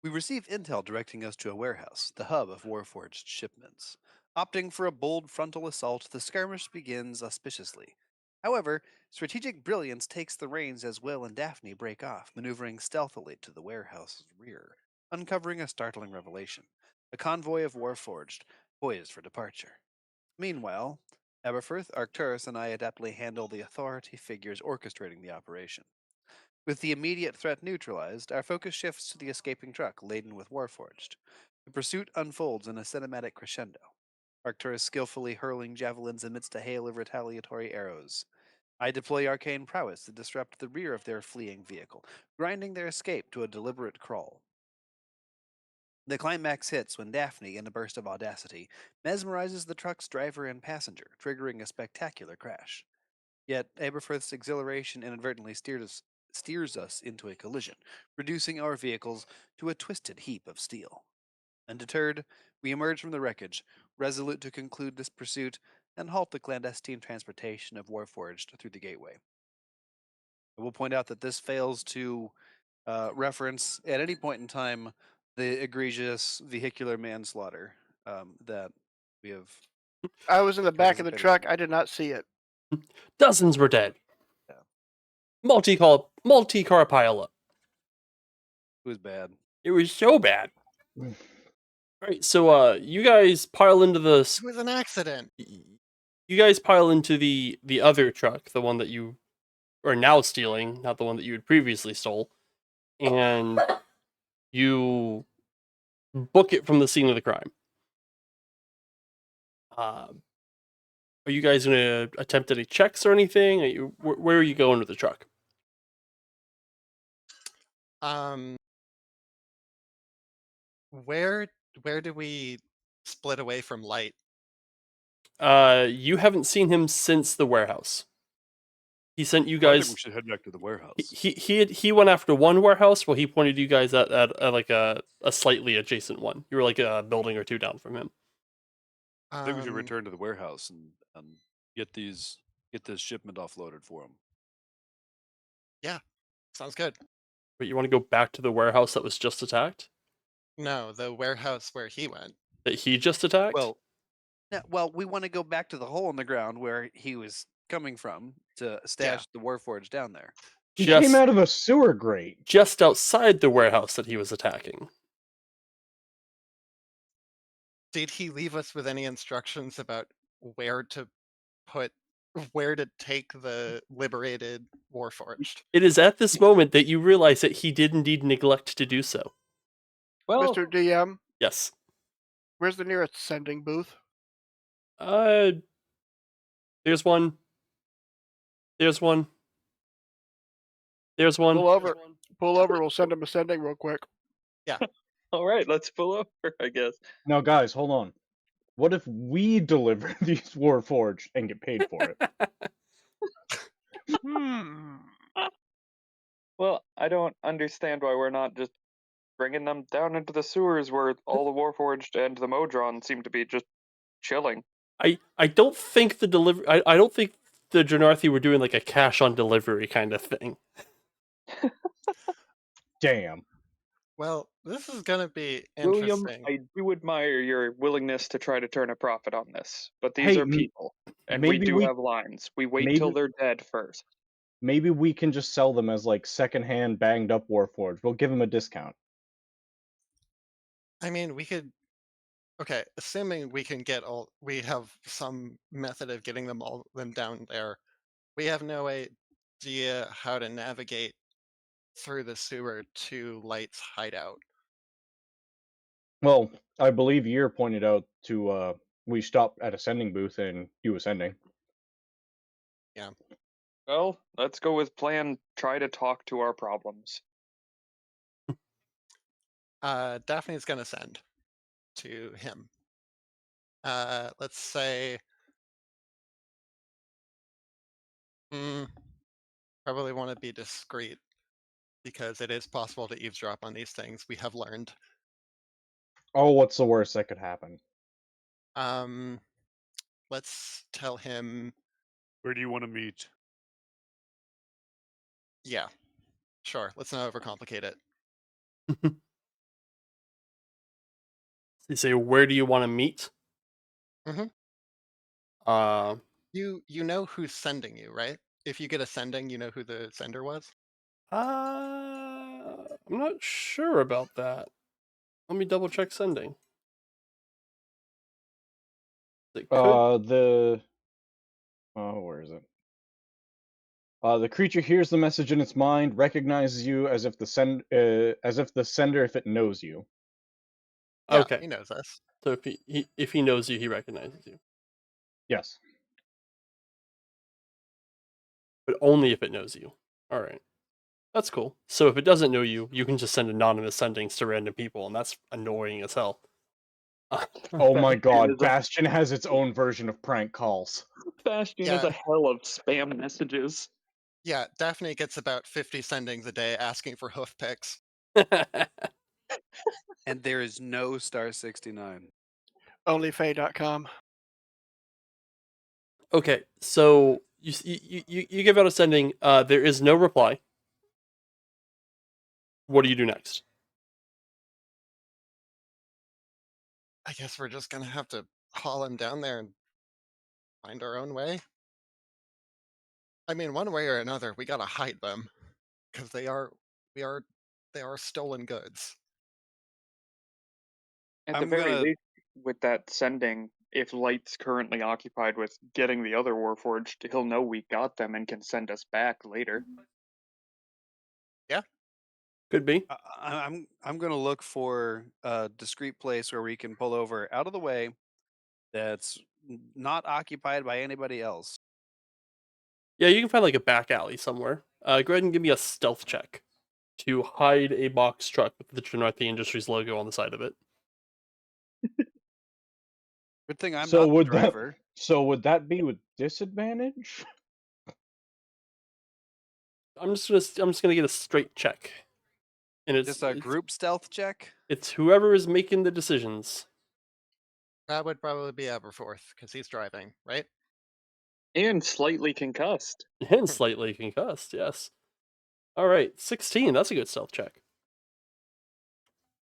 We receive intel directing us to a warehouse, the hub of Warforged shipments. Opting for a bold frontal assault, the skirmish begins auspiciously. However, strategic brilliance takes the reins as Will and Daphne break off, maneuvering stealthily to the warehouse's rear, uncovering a startling revelation: a convoy of Warforged, poised for departure. Meanwhile, Eberfirth, Arcturus, and I adeptly handle the authority figures orchestrating the operation. With the immediate threat neutralized, our focus shifts to the escaping truck laden with Warforged. The pursuit unfolds in a cinematic crescendo, Arcturus skillfully hurling javelins amidst a hail of retaliatory arrows. I deploy arcane prowess to disrupt the rear of their fleeing vehicle, grinding their escape to a deliberate crawl. The climax hits when Daphne, in a burst of audacity, mesmerizes the truck's driver and passenger, triggering a spectacular crash. Yet Aberforth's exhilaration inadvertently steers us into a collision, reducing our vehicles to a twisted heap of steel. Undeterred, we emerge from the wreckage, resolute to conclude this pursuit and halt the clandestine transportation of Warforged through the gateway. I will point out that this fails to reference at any point in time the egregious vehicular manslaughter that we have I was in the back of the participated truck. in. I did not see it. Dozens were dead. Yeah, Multi-car pileup. it was bad. It was so bad. All right, so you guys pile into the It was an accident. you guys pile into the other truck, the one that you are now stealing, not the one that you had previously stole, and you book it from the scene of the crime. Are you guys going to attempt any checks or anything? Where are you going with the truck? Um, where do we split away from Light? You haven't seen him since the warehouse. He sent you Well, I think we guys. should head back to the warehouse. He went after one warehouse while he pointed you guys at like a slightly adjacent one. You were like a building or two down from him. I think we should Um, return to the warehouse and get this shipment offloaded for him. sounds good. But you want to go back to the warehouse that was just attacked? No, the warehouse where he went. That he just attacked? Well, we want to go back to the hole in the ground where he was coming from to stash the Warforged down there. He just came out of a sewer grate. just outside the warehouse that he was attacking. Did he leave us with any instructions about where to take the liberated Warforged? It is at this moment that you realize that he did indeed neglect to do so. Well, Mr. DM, Yes. where's the nearest sending booth? There's one. There's one. There's one. Pull over. Pull over. We'll send him a sending real quick. All right, let's pull over, I guess. Now, guys, hold on. What if we deliver these Warforged and get paid for it? Well, I don't understand why we're not just bringing them down into the sewers where all the Warforged and the Modron seem to be just chilling. I don't think the delivery. I don't think the Janarthi were doing like a cash on delivery kind of thing. Damn. Well, this is gonna be William, interesting. I do admire your willingness to try to turn a profit on this, but these Hey, are people, and we maybe do we- have lines. We wait till maybe- they're dead first. Maybe we can just sell them as like secondhand banged up Warforged. We'll give them a discount. I mean, we could. Okay, assuming we have some method of getting them down there. We have no idea how to navigate through the sewer to Light's hideout. Well, I believe Year pointed out to we stopped at a sending booth and you ascending. Well, let's go with plan try to talk to our problems. Daphne's gonna send to him. Let's say. Probably want to be discreet because it is possible to eavesdrop on these things. We have learned. Oh, what's the worst that could happen? Let's tell him. Where do you want to meet? Yeah, sure. Let's not overcomplicate it. So you say, where do you want to meet? Mhm. Uh, You know who's sending you, right? If you get a sending, you know who the sender was? I'm not sure about that. Let me double check sending. It could. Where is it? The creature hears the message in its mind, recognizes you as if the sender, if it knows you. Yeah, Okay. he knows us. So if he knows you, he recognizes you. Yes. But only if it knows you. All right. That's cool. So if it doesn't know you, you can just send anonymous sendings to random people, and that's annoying as hell. Oh my Bastion god, is a Bastion has its own version of prank calls. Bastion is Yeah. a hell of spam messages. Yeah, Daphne gets about 50 sendings a day asking for hoof pics. And there is no star 69. Onlyfay.com. Okay, so you give out a sending. There is no reply. What do you do next? I guess we're just gonna have to haul him down there and find our own way. I mean, one way or another, we gotta hide them because they are stolen goods. At the I'm very gonna. least, with that sending, if Light's currently occupied with getting the other Warforged, he'll know we got them and can send us back later. Could be. I'm gonna look for a discreet place where we can pull over out of the way that's not occupied by anybody else. Yeah, you can find like a back alley somewhere. Go ahead and give me a stealth check to hide a box truck with the Trinarthi Industries logo on the side of it. Good thing I'm So not the would that driver. would that be with disadvantage? I'm just gonna get a straight check, and Just a group stealth check. it's whoever is making the decisions. That would probably be Aberforth because he's driving, right? And slightly concussed. And slightly concussed, yes. All right, 16. That's a good stealth check.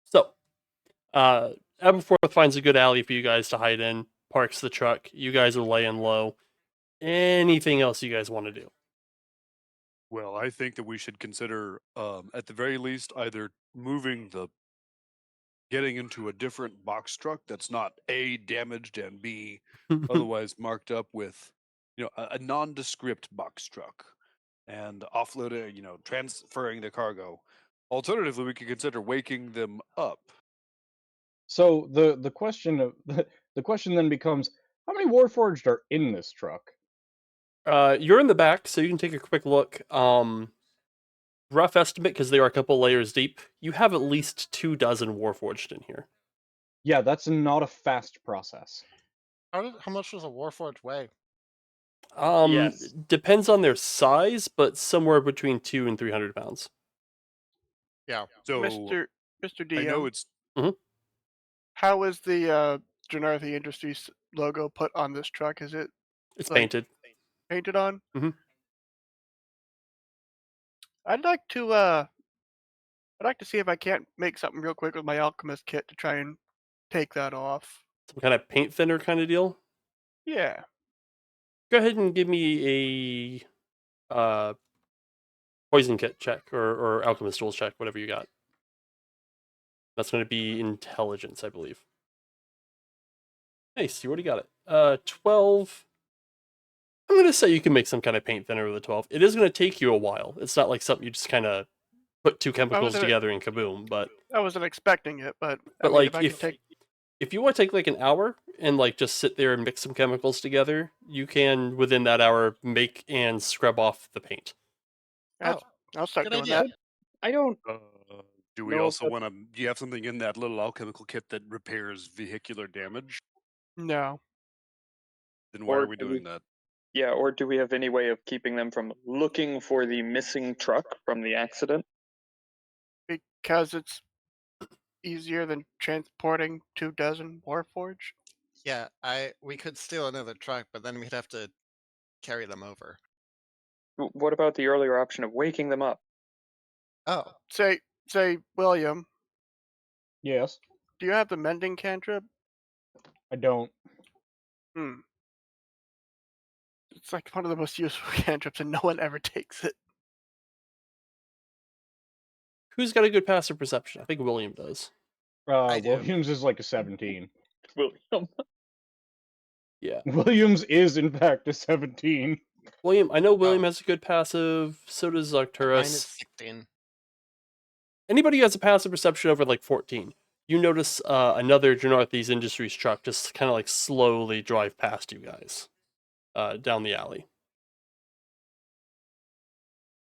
So, Aberforth finds a good alley for you guys to hide in, parks the truck. You guys are laying low. Anything else you guys want to do? Well, I think that we should consider, at the very least, either getting into a different box truck that's not A, damaged, and B, otherwise marked up with, a nondescript box truck, and offloading, transferring the cargo. Alternatively, we could consider waking them up. So the question of the question then becomes, how many Warforged are in this truck? You're in the back, so you can take a quick look. Rough estimate, because they are a couple layers deep, you have at least 24 Warforged in here. Yeah, that's not a fast process. How much does a Warforged weigh? Yes. Depends on their size, but somewhere between 200 and 300 pounds. Yeah. So Mr. I know DM, it's how is the Janarthi Industries logo put on this truck? Is it It's Like- painted. painted on? Mhm. I'd like to see if I can't make something real quick with my alchemist kit to try and take that off. Some kind of paint thinner kind of deal. Yeah. Go ahead and give me a poison kit check or alchemist tools check, whatever you got. That's going to be intelligence, I believe. Nice, you already got it. 12. I'm going to say you can make some kind of paint thinner with a 12. It is going to take you a while. It's not like something you just kind of put two chemicals gonna- together and kaboom. But I wasn't expecting it, but But, I mean, like, if I could take if you want to take like an hour and like just sit there and mix some chemicals together, you can within that hour make and scrub off the paint. That's- I'll start good doing idea. that. I don't. do we No, also but- want to? Do you have something in that little alchemical kit that repairs vehicular damage? No. Then why Or are we do doing that? Yeah, or do we have any way of keeping them from looking for the missing truck from the accident? Because it's easier than transporting 24 Warforged. Yeah, we could steal another truck, but then we'd have to carry them over. What about the earlier option of waking them up? Oh, Say, William, Yes. Do you have the mending cantrip? I don't. Hmm. It's like one of the most useful cantrips, and no one ever takes it. Who's got a good passive perception? I think William does. I do. Williams is like a 17. William. Yeah. Williams is in fact a 17. William, I know William Oh. has a good passive, so does Mine Arcturus. is 16. Anybody who has a passive perception over like 14, you notice another Janarthes Industries truck just kind of like slowly drive past you guys down the alley.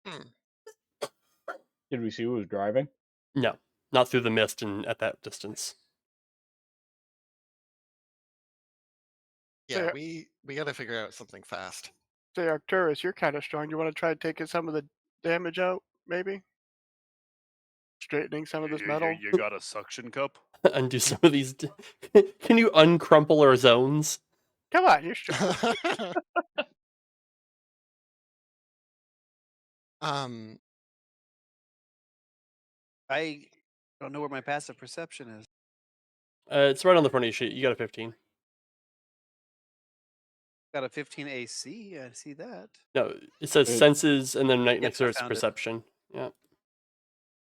Hmm. Did we see who was driving? No, not through the mist and at that distance. Yeah, Yeah. we got to figure out something fast. Say, Arcturus, you're kind of strong. You want to try taking some of the damage out, maybe? Straightening some of this metal? You got a suction cup? Undo some of these. Can you uncrumple our zones? Come on, you're strong. I don't know where my passive perception is. It's right on the front of your sheet. You got a 15. Got a 15 AC. I see that. No, it says It- senses and then Yep, next I to it's found it. perception. Yeah,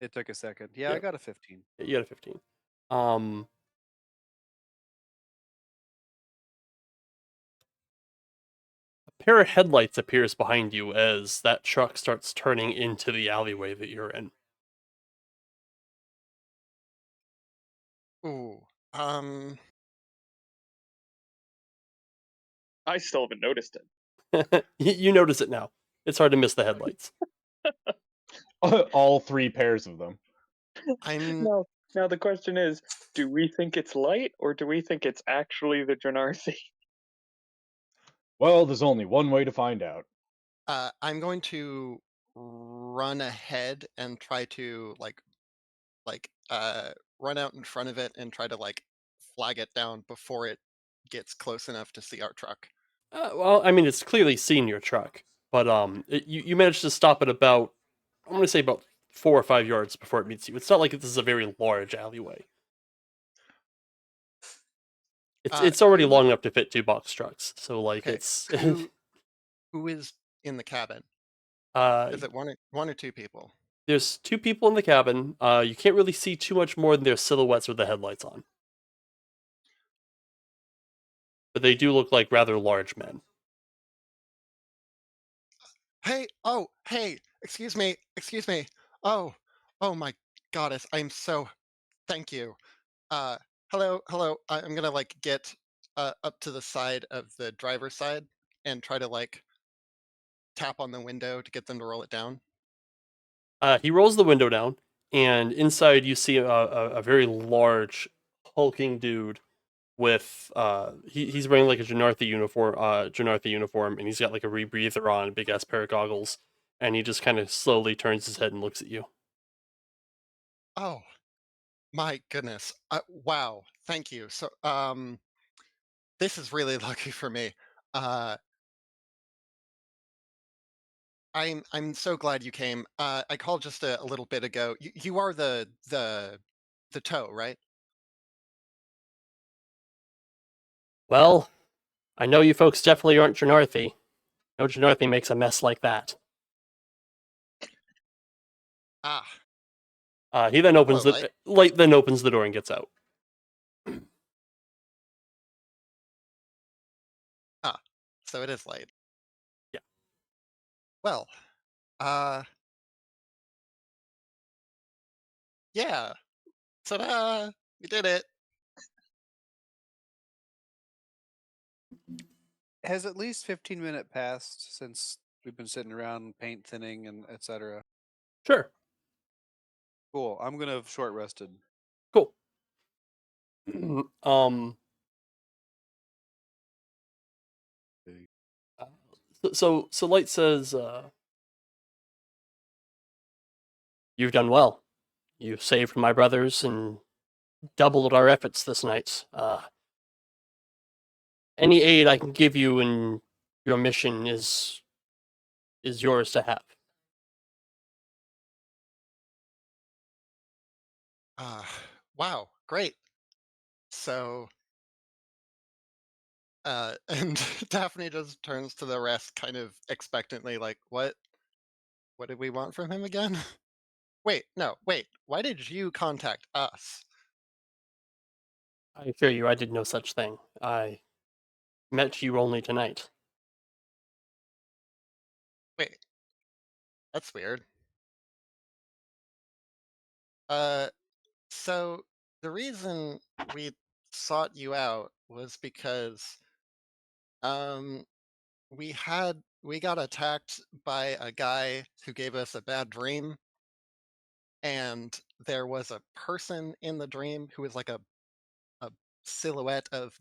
It took a second. Yeah, I Yep. got a 15. you got a 15. A pair of headlights appears behind you as that truck starts turning into the alleyway that you're in. Ooh. I still haven't noticed it. You notice it now. It's hard to miss the headlights. All 3 pairs of them. I'm Now the question is, do we think it's light or do we think it's actually the Janarthi? Well, there's only one way to find out. I'm going to run ahead and try to run out in front of it and try to flag it down before it gets close enough to see our truck. Well, I mean, it's clearly seen your truck, but you managed to stop it about, I'm going to say about 4 or 5 yards before it meets you. It's not like this is a very large alleyway. It's already who- long enough to fit 2 box trucks, so like Okay, it's. who is in the cabin? uh, Is it one or two people? there's 2 people in the cabin. You can't really see too much more than their silhouettes with the headlights on, but they do look like rather large men. Hey, excuse me. Oh, oh my goddess, thank you. Hello. I'm gonna get up to the side of the driver's side and try to tap on the window to get them to roll it down. He rolls the window down, and inside you see a very large, hulking dude with he's wearing like a Janarthi uniform, and he's got like a rebreather on, a big ass pair of goggles, and he just kind of slowly turns his head and looks at you. Oh, my goodness. Wow. Thank you. So, this is really lucky for me. I'm so glad you came. I called just a little bit ago. You are the tow, right? Well, I know you folks definitely aren't Janarthi. No Janarthi makes a mess like that. Ah, He then opens Hello, the light, then opens the door and gets out. so it is late. Yeah. Well, yeah. Ta-da! We did it. Has at least 15 minutes passed since we've been sitting around paint thinning and etc. Sure. Cool. I'm gonna have short rested. Cool. So Light says, "You've done well. You've saved my brothers and doubled our efforts this night. Any aid I can give you in your mission is yours to have." Wow, great. So, and Daphne just turns to the rest kind of expectantly, like, what did we want from him again? Wait, no, wait. Why did you contact us? I assure you, I did no such thing. I met you only tonight. Wait, that's weird. Uh, so the reason we sought you out was because um we got attacked by a guy who gave us a bad dream, and there was a person in the dream who was like a silhouette of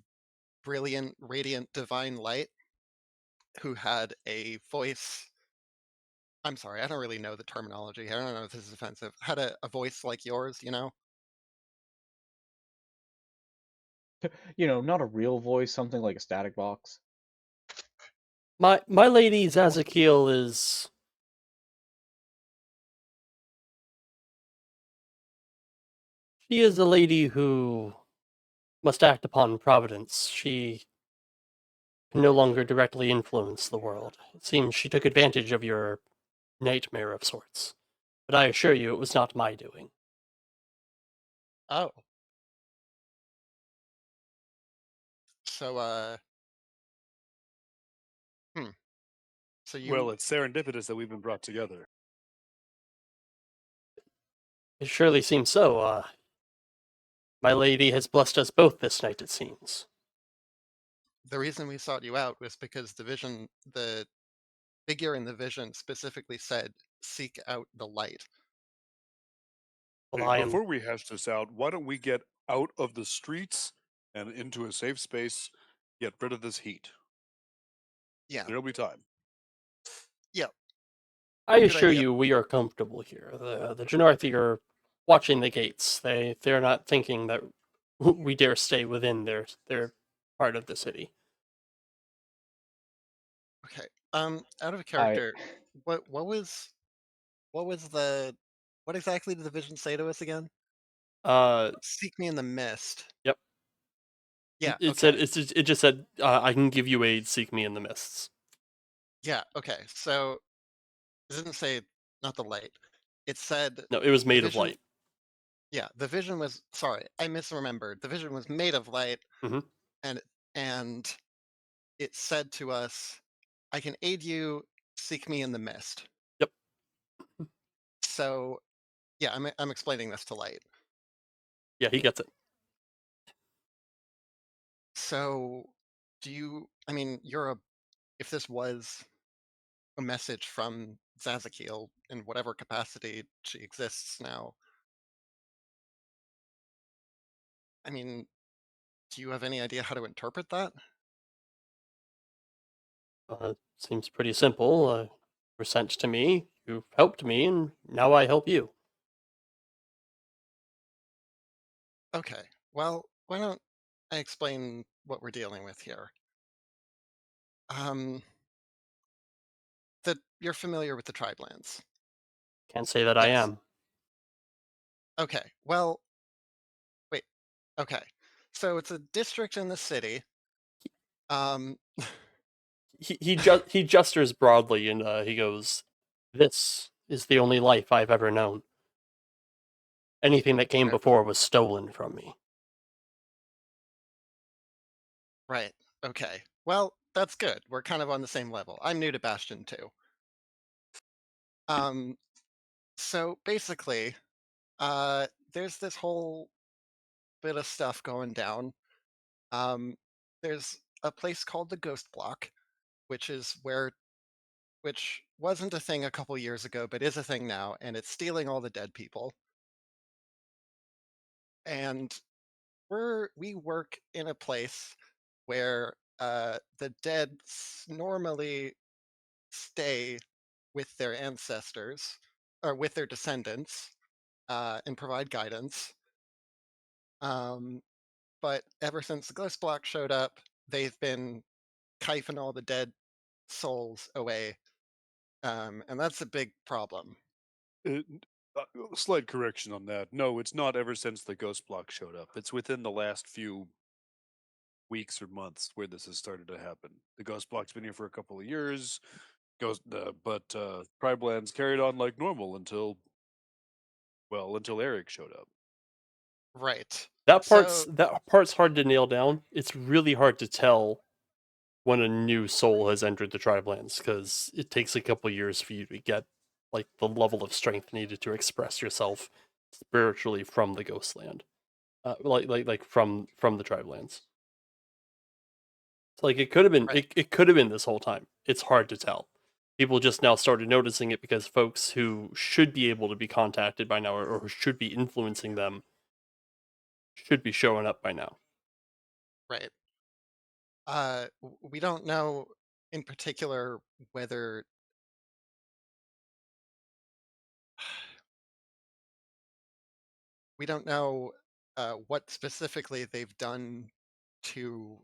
brilliant, radiant, divine light who had a voice. I'm sorry, I don't really know the terminology. I don't know if this is offensive. Had a voice like yours, you know? Not a real voice, something like a static box. My lady Zazakiel is she is a lady who must act upon providence. She can no longer directly influence the world. It seems she took advantage of your nightmare of sorts. But I assure you it was not my doing. Oh, so hmm. So Well, you it's serendipitous that we've been brought together. It surely seems so. My lady has blessed us both this night, it seems. the reason we sought you out was because the figure in the vision specifically said, "Seek out the light." Well, Hey, I am. before we hash this out, why don't we get out of the streets and into a safe space, get rid of this heat? Yeah, There'll be time. yeah, I good assure idea. you, we are comfortable here. The Janorthi are watching the gates. They're not thinking that we dare stay within their part of the city. Okay. Out of I character, what was what was the what exactly did the vision say to us again? Uh, Seek me in the mist. yep. Yeah. It said Okay. it just said I can give you aid. Seek me in the mists. Yeah. Okay. So it didn't say not the light. It said No, it was the made of vision. light. Yeah, the vision was. Sorry, I misremembered. The vision was made of light, Hmm. and and it said to us, "I can aid you. Seek me in the mist." Yep. So yeah, I'm explaining this to light. Yeah, he gets it. So do you? I mean, you're a. If this was a message from Zazakiel in whatever capacity she exists now, I mean, do you have any idea how to interpret that? Seems pretty simple. Were sent to me. You helped me, and now I help you. Okay. Well, why don't I explain what we're dealing with here? Um, that you're familiar with the Tribelands. Can't say that I Yes. am. Okay. Well, wait. Okay. So it's a district in the city. Um, He gestures broadly, and he goes, "This is the only life I've ever known. Anything that came okay, before was stolen from me." right. Okay. Well, that's good. We're kind of on the same level. I'm new to Bastion too. Um, so basically, there's this whole bit of stuff going down. Um, there's a place called the Ghost Bloc, which is which wasn't a thing a couple years ago, but is a thing now, and it's stealing all the dead people. And we work in a place where the dead normally stay with their ancestors or with their descendants and provide guidance. Um, but ever since the Ghost Block showed up, they've been kaifing all the dead souls away, and that's a big problem. Uh, Slight correction on that. No, it's not ever since the Ghost Bloc showed up. It's within the last few weeks or months where this has started to happen. The Ghost Bloc's been here for a couple of years. But Tribelands carried on like normal until Eric showed up. Right. That So part's hard to nail down. It's really hard to tell when a new soul has entered the Tribelands because it takes a couple years for you to get like the level of strength needed to express yourself spiritually from the Ghostland, like from the Tribelands. So, like it could have been Right. it could have been this whole time. It's hard to tell. People just now started noticing it because folks who should be able to be contacted by now or who should be influencing them should be showing up by now. right. We don't know in particular whether we don't know what specifically they've done to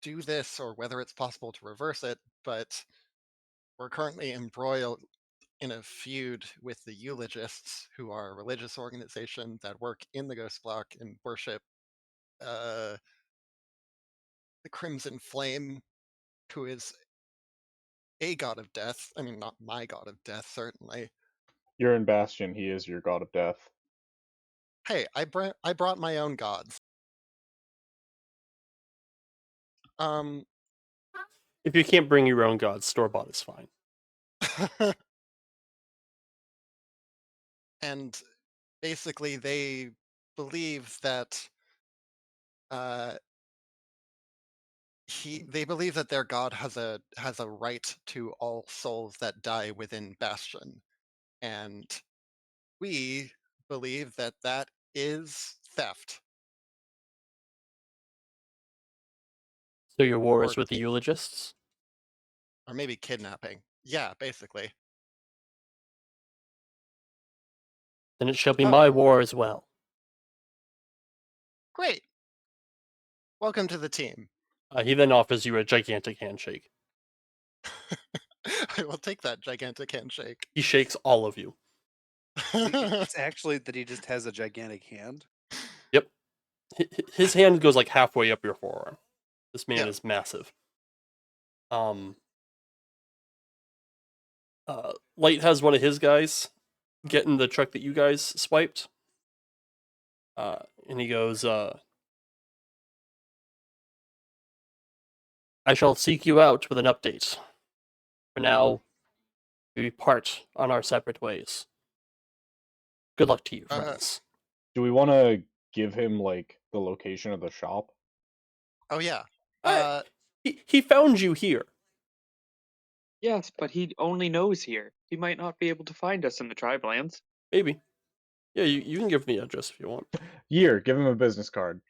do this or whether it's possible to reverse it, but we're currently embroiled in a feud with the eulogists, who are a religious organization that work in the Ghost Bloc and worship the Crimson Flame, who is a god of death. I mean, not my god of death, certainly. You're in Bastion. He is your god of death. Hey, I brought my own gods. Um, If you can't bring your own gods, store bought is fine. and basically they believe that uh, they believe that their god has a right to all souls that die within Bastion, and we believe that that is theft So your war or is with the eulogists? or maybe kidnapping. Yeah, basically. Then it shall be Oh, my war as well. great. Welcome to the team. He then offers you a gigantic handshake. I will take that gigantic handshake. He shakes all of you. It's actually that he just has a gigantic hand. Yep. His hand goes like halfway up your forearm. This man Yeah. is massive. Light has one of his guys get in the truck that you guys swiped. And he goes, I shall seek you out with an update. For now, we part on our separate ways. Good luck to you, friends. Do we want to give him like the location of the shop? Oh yeah. He found you here. Yes, but he only knows here. He might not be able to find us in the Tribelands. Maybe. Yeah, you can give me the address if you want. Year, give him a business card.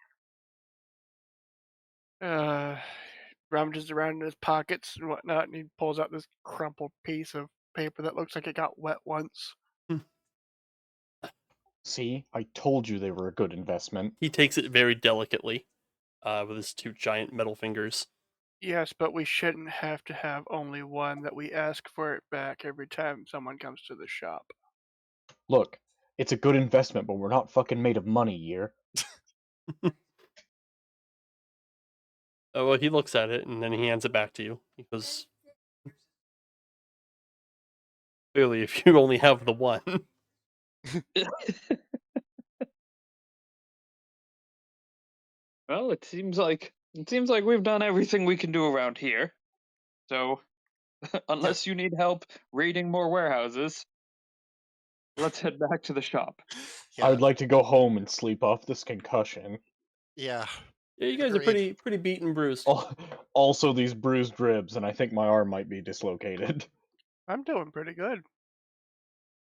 Rummages around in his pockets and whatnot, and he pulls out this crumpled piece of paper that looks like it got wet once. See, I told you they were a good investment. He takes it very delicately, with his two giant metal fingers. Yes, but we shouldn't have to have only one that we ask for it back every time someone comes to the shop. Look, it's a good investment, but we're not fucking made of money, Year. Oh, well, he looks at it and then he hands it back to you. He goes, clearly, if you only have the one. Well, it seems like we've done everything we can do around here. So, unless you need help raiding more warehouses, let's head back to the shop. I would like to go home and sleep off this concussion. Yeah. Yeah, you guys Agreed. are pretty beat and bruised. Also, these bruised ribs, and I think my arm might be dislocated. I'm doing pretty good.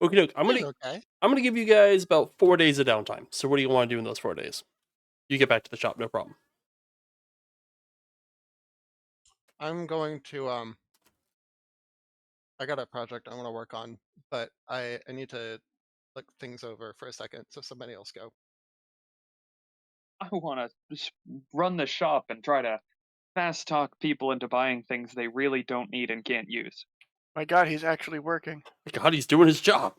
Okay, I'm Okay. gonna give you guys about 4 days of downtime. So what do you want to do in those 4 days? You get back to the shop, no problem. I'm going to I got a project I want to work on, but I need to look things over for a second, so somebody else go. I want to run the shop and try to fast talk people into buying things they really don't need and can't use. My God, he's actually working. God, he's doing his job.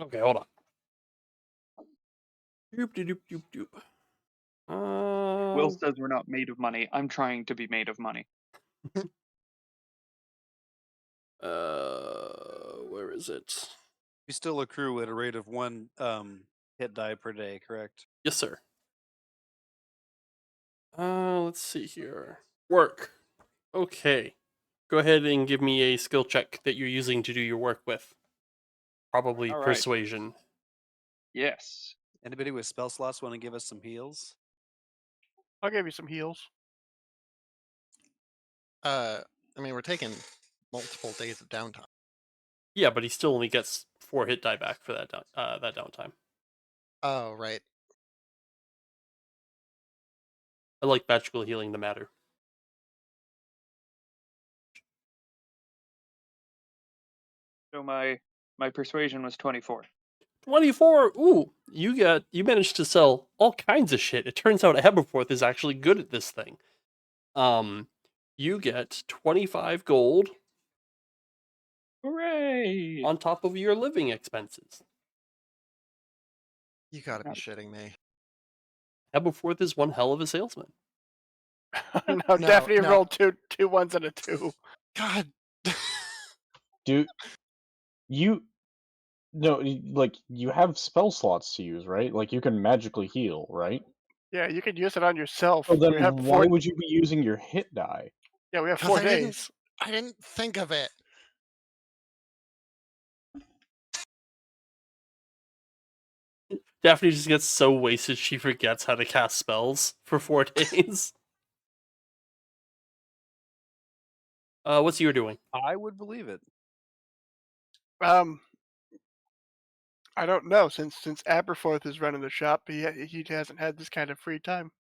Okay, hold on. Doop doop doop doop doop. Will says we're not made of money. I'm trying to be made of money. Where is it? You still accrue at a rate of 1 hit die per day, correct? Yes, sir. Let's see here. Work. Okay. Go ahead and give me a skill check that you're using to do your work with. Probably All right. persuasion. Yes. Anybody with spell slots want to give us some heals? I'll give you some heals. I mean, we're taking multiple days of downtime. Yeah, but he still only gets 4 hit die back for that that downtime. Oh, right. I like magical healing the matter. So my persuasion was 24. 24. Ooh, you managed to sell all kinds of shit. It turns out Aberforth is actually good at this thing. You get 25 gold Hooray! on top of your living expenses. You gotta be Nice. shitting me. Aberforth is one hell of a salesman. No, No, Daphne no. rolled two ones and a 2. God. Do you no like you have spell slots to use, right? Like you can magically heal, right? Yeah, you could use it on yourself. So then We have why 4. would you be using your hit die? Yeah, we have 'Cause 4 I didn't- days. I didn't think of it. Daphne just gets so wasted she forgets how to cast spells for 4 days. What's you doing? I would believe it. I don't know. Since Aberforth is running the shop, he hasn't had this kind of free time.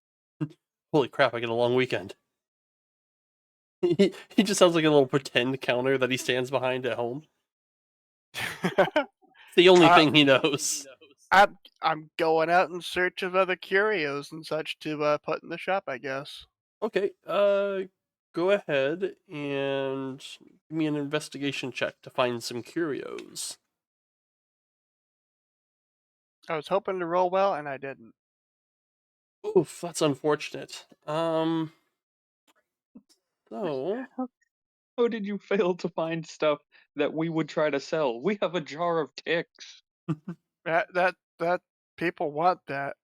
Holy crap! I get a long weekend. He just sounds like a little pretend counter that he stands behind at home. It's the only thing he knows. I'm going out in search of other curios and such to put in the shop, I guess. Okay, go ahead and give me an investigation check to find some curios. I was hoping to roll well, and I didn't. Oof, that's unfortunate. So How did you fail to find stuff that we would try to sell? We have a jar of ticks. That people want that.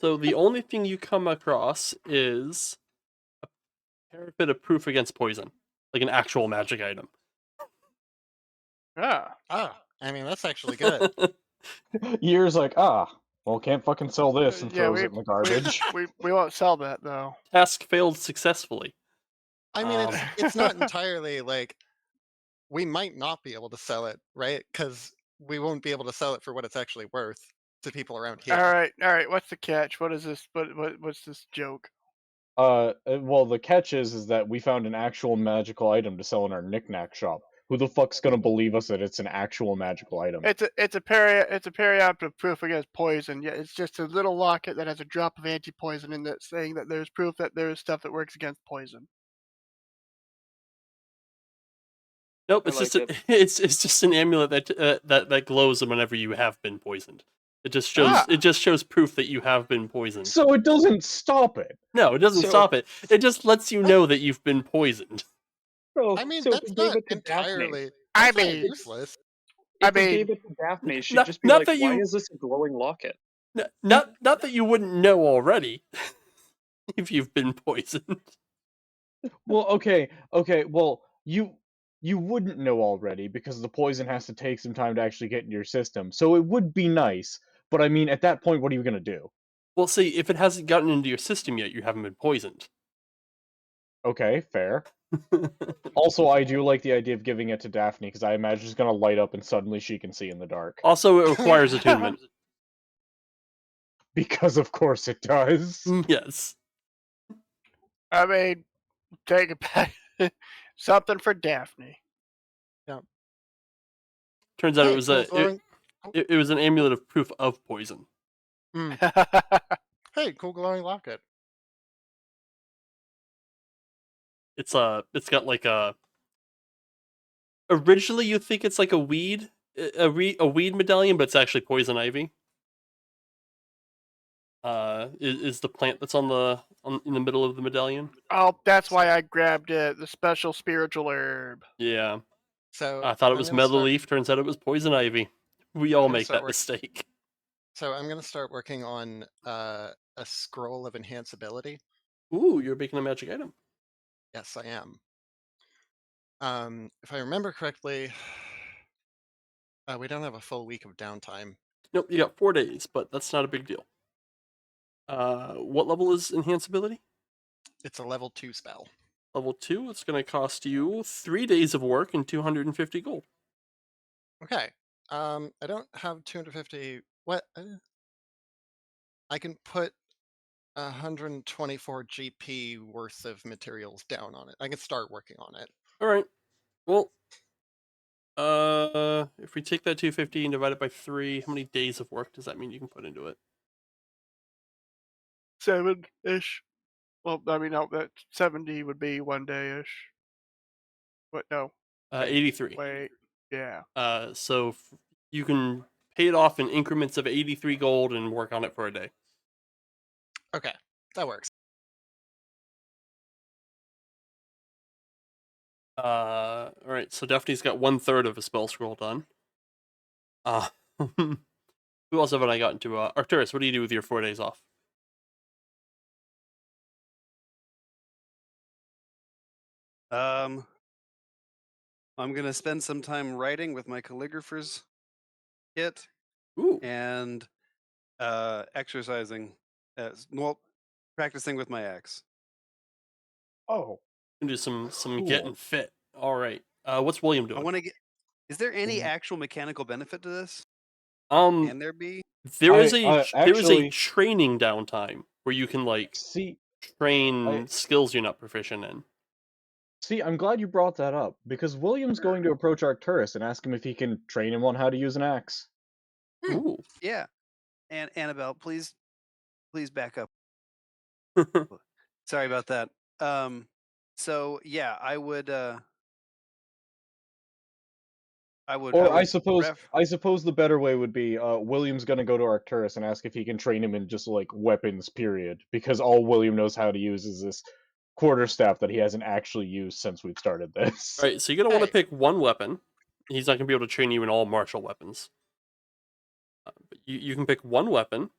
the only thing you come across is a parapet of proof against poison, like an actual magic item. Ah, I mean, that's actually good. Year's like, well, can't fucking sell this, and yeah, throws it in the garbage. we won't sell that though. Task failed successfully. I mean, Um, it's not entirely like we might not be able to sell it, right? Because we won't be able to sell it for what it's actually worth to people around here. All right. What's the catch? What is this? What's this joke? Well, the catch is that we found an actual magical item to sell in our knickknack shop. Who the fuck's gonna believe us that it's an actual magical item? It's a period of proof against poison. Yeah, it's just a little locket that has a drop of anti-poison in it, saying that there's proof that there is stuff that works against poison. Nope, I it's like just it's just an amulet that glows whenever you have been poisoned. It just shows proof that you have been poisoned. So it doesn't stop it. No, it doesn't So- stop it. It just lets you know that you've been poisoned. So, I mean, so if that's we gave not it to Daphne, entirely. I That's not mean- useless. if I we mean, gave it to Daphne, she'd not- just be not like, that "Why you- is this a glowing locket?" Not that you wouldn't know already if you've been poisoned. Well, okay, well, you wouldn't know already because the poison has to take some time to actually get into your system. So it would be nice, but I mean, at that point, what are you gonna do? Well, see, if it hasn't gotten into your system yet, you haven't been poisoned. Okay, fair. Also, I do like the idea of giving it to Daphne because I imagine it's gonna light up and suddenly she can see in the dark. Also, it requires attunement. Because of course it does. Yes. I mean, take it back. Something for Daphne. Turns out Hey, it was cool glowing- it was an amulet of proof of poison. Hey, cool glowing locket. It's got like a. Originally, you think it's like a weed. a weed medallion, but it's actually poison ivy. Is the plant that's in the middle of the medallion? Oh, that's why I grabbed it. The special spiritual herb. Yeah, So I thought it I'm was gonna metal start. leaf. Turns out it was poison ivy. We I'm all gonna make start that mistake. So I'm gonna start working on a scroll of enhanceability. Ooh, you're making a magic item. Yes, I am. If I remember correctly, we don't have a full week of downtime. Nope, you got 4 days, but that's not a big deal. What level is enhanceability? It's a level 2 spell. Level 2. It's going to cost you 3 days of work and 250 gold. Okay. I don't have 250. What? I can put 124 GP worth of materials down on it. I can start working on it. All right. Well, if we take that 250 and divide it by 3, how many days of work does that mean you can put into it? 7-ish. Well, I mean, no, that 70 would be 1 day-ish. But no. 83. Wait. Yeah. So you can pay it off in increments of 83 gold and work on it for a day. Okay, that works. All right. So Daphne's got 1/3 of a spell scroll done. Who else haven't I gotten to? Arcturus, what do you do with your 4 days off? I'm gonna spend some time writing with my calligrapher's kit Ooh, and exercising, practicing with my axe. Oh, can do some cool. getting fit. All right. What's William I doing? want to get. Is there any Mm. actual mechanical benefit to this? Um, Can there be? there is I actually training downtime where you can like see. train skills you're not proficient in. See, I'm glad you brought that up because William's going to approach Arcturus and ask him if he can train him on how to use an axe. Ooh. Yeah. And Annabelle, please back up. Sorry about that. So yeah, I would. Or I would suppose the better way would be William's gonna go to Arcturus and ask if he can train him in just like weapons, period. Because all William knows how to use is this quarterstaff that he hasn't actually used since we've started this. All right, so you're gonna want to Hey. pick one weapon. He's not gonna be able to train you in all martial weapons. But you can pick one weapon,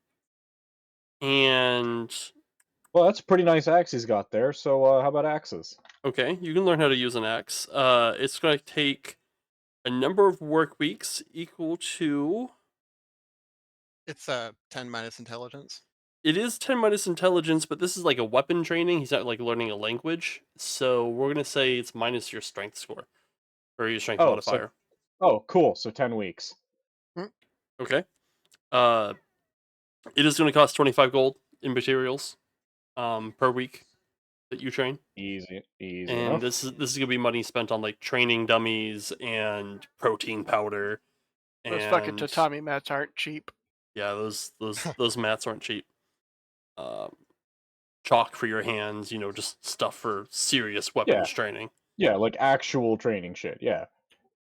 and Well, that's a pretty nice axe he's got there. So how about axes? okay, you can learn how to use an axe. It's gonna take a number of work weeks equal to. It's 10 minus intelligence. It is 10 minus intelligence, but this is like a weapon training. He's not like learning a language, so we're gonna say it's minus your strength score or your strength Oh, modifier. cool. So 10 weeks. Okay. It is going to cost 25 gold in materials, per week that you train, Easy and enough. this is going to be money spent on like training dummies and protein powder. Those fucking And tatami mats aren't cheap. yeah, those mats aren't cheap. Chalk for your hands, just stuff for serious weapons training. Yeah, like actual training shit. Yeah.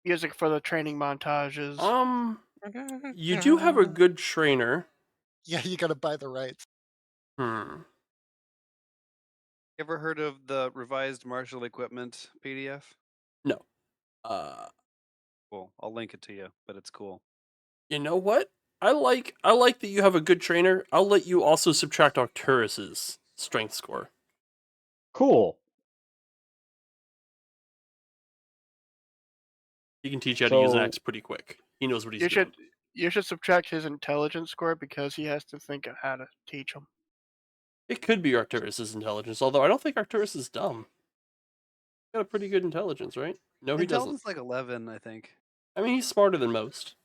Music for the training montages. You do have a good trainer. Yeah, you gotta buy the rights. Ever heard of the revised martial equipment PDF? No. Cool. I'll link it to you, but it's cool. You know what? I like that you have a good trainer. I'll let you also subtract Arcturus's strength score. Cool. He can teach you how to use an So- axe pretty quick. He knows what he's doing. You should subtract his intelligence score because he has to think of how to teach him. It could be Arcturus's intelligence, although I don't think Arcturus is dumb. He's got a pretty good intelligence, right? No, he doesn't. Intelligence like 11, I think. I mean, he's smarter than most.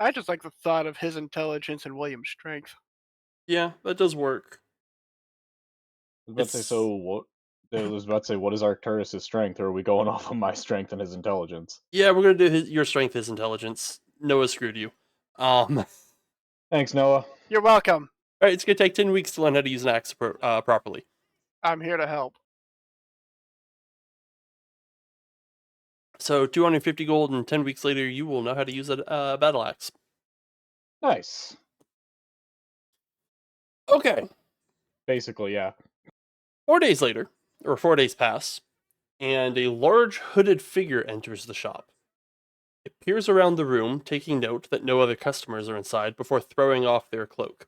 I just like the thought of his intelligence and William's strength. Yeah, that does work. I was about to say, so what? I was about to say, what is Arcturus' strength, or are we going off of my strength and his intelligence? Yeah, we're gonna do your strength, his intelligence. Noah screwed you. Thanks, Noah. You're welcome. All right, it's gonna take 10 weeks to learn how to use an axe properly. I'm here to help. So 250 gold, and 10 weeks later, you will know how to use a battle axe. Nice. Okay. Basically, yeah. 4 days later, or 4 days pass, and a large hooded figure enters the shop. It peers around the room, taking note that no other customers are inside before throwing off their cloak.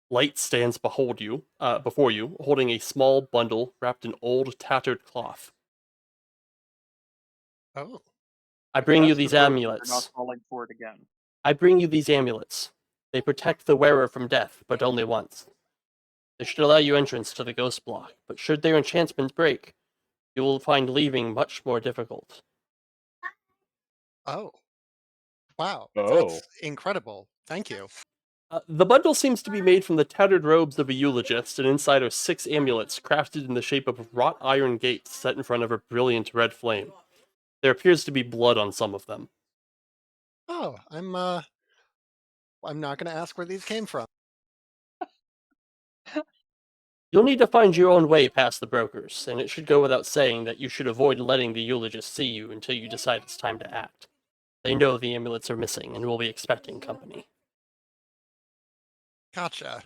Light stands before you, holding a small bundle wrapped in old, tattered cloth. Oh, I bring you That's the these proof that they're not amulets. falling for it again. I bring you these amulets. They protect the wearer from death, but only once. They should allow you entrance to the Ghost Bloc, but should their enchantment break, you will find leaving much more difficult. oh, wow, Oh. that's incredible. Thank you. The bundle seems to be made from the tattered robes of a eulogist, and inside are 6 amulets crafted in the shape of wrought iron gates set in front of a brilliant red flame. There appears to be blood on some of them. Oh, I'm not gonna ask where these came from. You'll need to find your own way past the brokers, and it should go without saying that you should avoid letting the eulogist see you until you decide it's time to act. They know the amulets are missing and will be expecting company. Gotcha.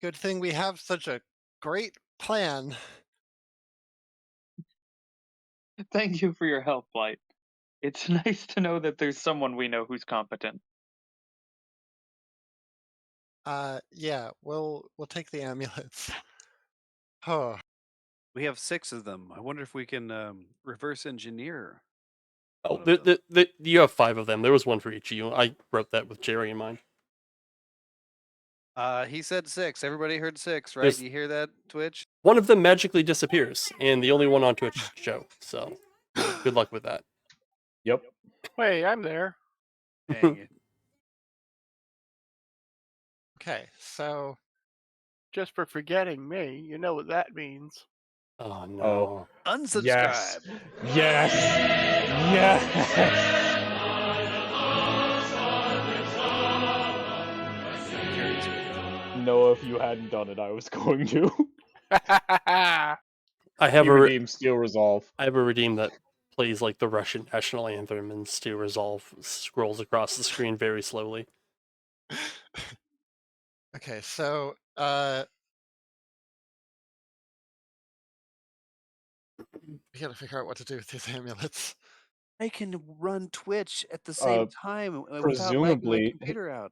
Good thing we have such a great plan. Thank you for your help, Blight. It's nice to know that there's someone we know who's competent. Yeah, we'll take the amulets. Oh, We have 6 of them. I wonder if we can reverse engineer. Oh, one of them. you have 5 of them. There was one for each of you. I wrote that with Jerry in mind. He said 6. Everybody heard 6, right? There's- You hear that, Twitch? One of them magically disappears, and the only one on Twitch is Joe. So, good luck with that. Yep. Wait, I'm there. Dang it. okay. So Just for forgetting me, you know what that means. Oh no! Unsubscribe. Yes. Yes. Yes. No, if you hadn't done it, I was going to. I have He a redeemed Steel Resolve. I have a redeem that plays like the Russian national anthem and Steel Resolve scrolls across the screen very slowly. okay, so we gotta figure out what to do with these amulets. I can run Twitch at the same time without lagging my Presumably, computer out.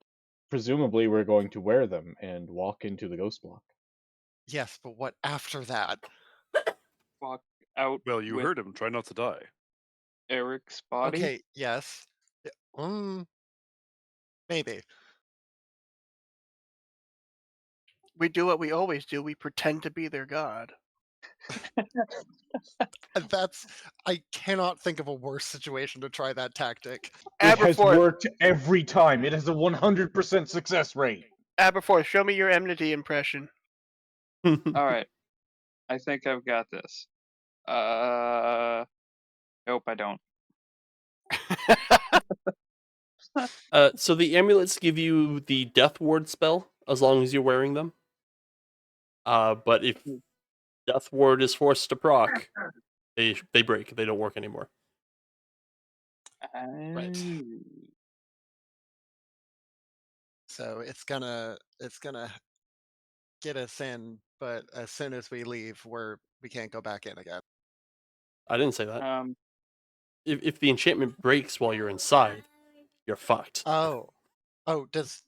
presumably we're going to wear them and walk into the Ghost Bloc. Yes, but what after that? Walk out Well, you with heard him. Try not to die. Eric's body. Okay, yes. Maybe. We do what we always do. We pretend to be their god. I cannot think of a worse situation to try that tactic. It has Aberforth, worked every time. It has a 100% success rate. Aberforth, show me your enmity impression. All right. I think I've got this. Nope, I don't. So the amulets give you the Death Ward spell as long as you're wearing them. But if Death Ward is forced to proc, they break. They don't work anymore. Right. So it's gonna get us in, but as soon as we leave, we can't go back in again. I didn't say that. Um, If the enchantment breaks while you're inside, you're fucked. Oh, does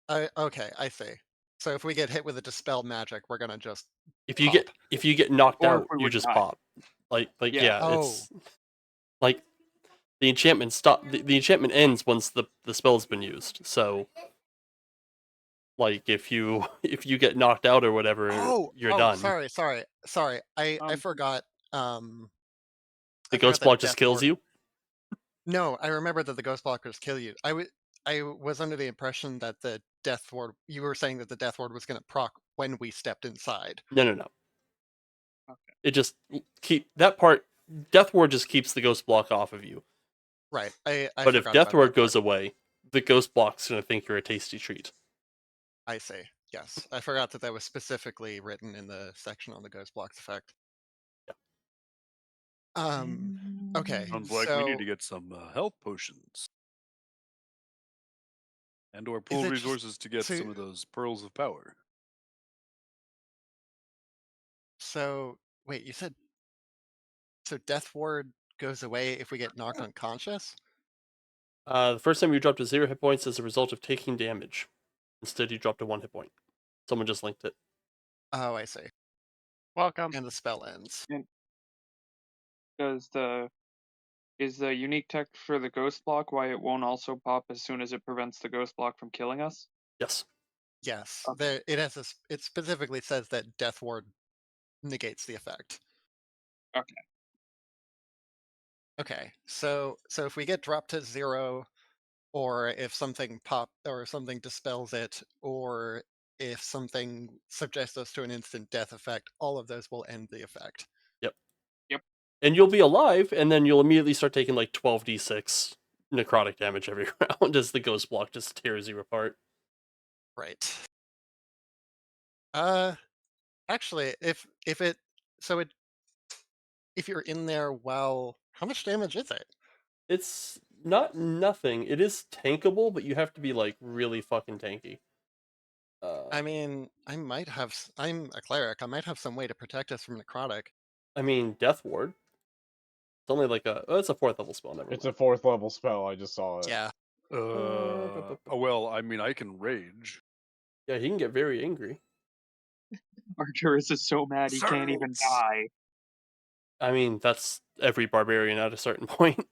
okay, I see. So if we get hit with a dispel magic, we're gonna just If you pop. get knocked Or if out, we you would just die. pop. Like Yeah. yeah, it's like the enchantment the enchantment ends once the spell's been used. So like if you get knocked out or whatever, you're done. Sorry. I forgot. The I Ghost forgot that Block just Death kills Ward- you. No, I remember that the Ghost Blockers kill you. I was under the impression that the Death Ward. You were saying that the Death Ward was going to proc when we stepped inside. No. Okay. It just keep that part. Death Ward just keeps the Ghost Block off of you. Right. I But if forgot Death about Ward that goes part. away, the Ghost Block's gonna think you're a tasty treat. I see. Yes, I forgot that was specifically written in the section on the Ghost Blocks effect. Okay. Sounds like we need So to get some health potions and or is pool it just resources to get so some of those pearls of power. so wait, you said so Death Ward goes away if we get knocked unconscious? The first time you drop to 0 hit points as a result of taking damage. Instead, you drop to 1 hit point. Someone just linked it. Oh, I see. Welcome. And the spell ends. Does is the unique tech for the Ghost Bloc why it won't also pop as soon as it prevents the Ghost Bloc from killing us? Yes. Yes. Okay. It has it specifically says that Death Ward negates the effect. Okay. Okay. So if we get dropped to 0, or if something or something dispels it, or if something subjects us to an instant death effect, all of those will end the effect. Yep. Yep. And you'll be alive, and then you'll immediately start taking like 12d6 necrotic damage every round as the Ghost Bloc just tears you apart. Right. Actually, if it so it if you're in there, well, how much damage is it? It's not nothing. It is tankable, but you have to be like really fucking tanky. I mean, I'm a cleric. I might have some way to protect us from necrotic. I mean, Death Ward. It's only like it's a 4th level spell. Never It's mind. a 4th level spell. I just saw it. Yeah. Well, I mean, I can rage. Yeah, he can get very angry. Arcturus is so mad he can't even Silence! die. I mean, that's every barbarian at a certain point.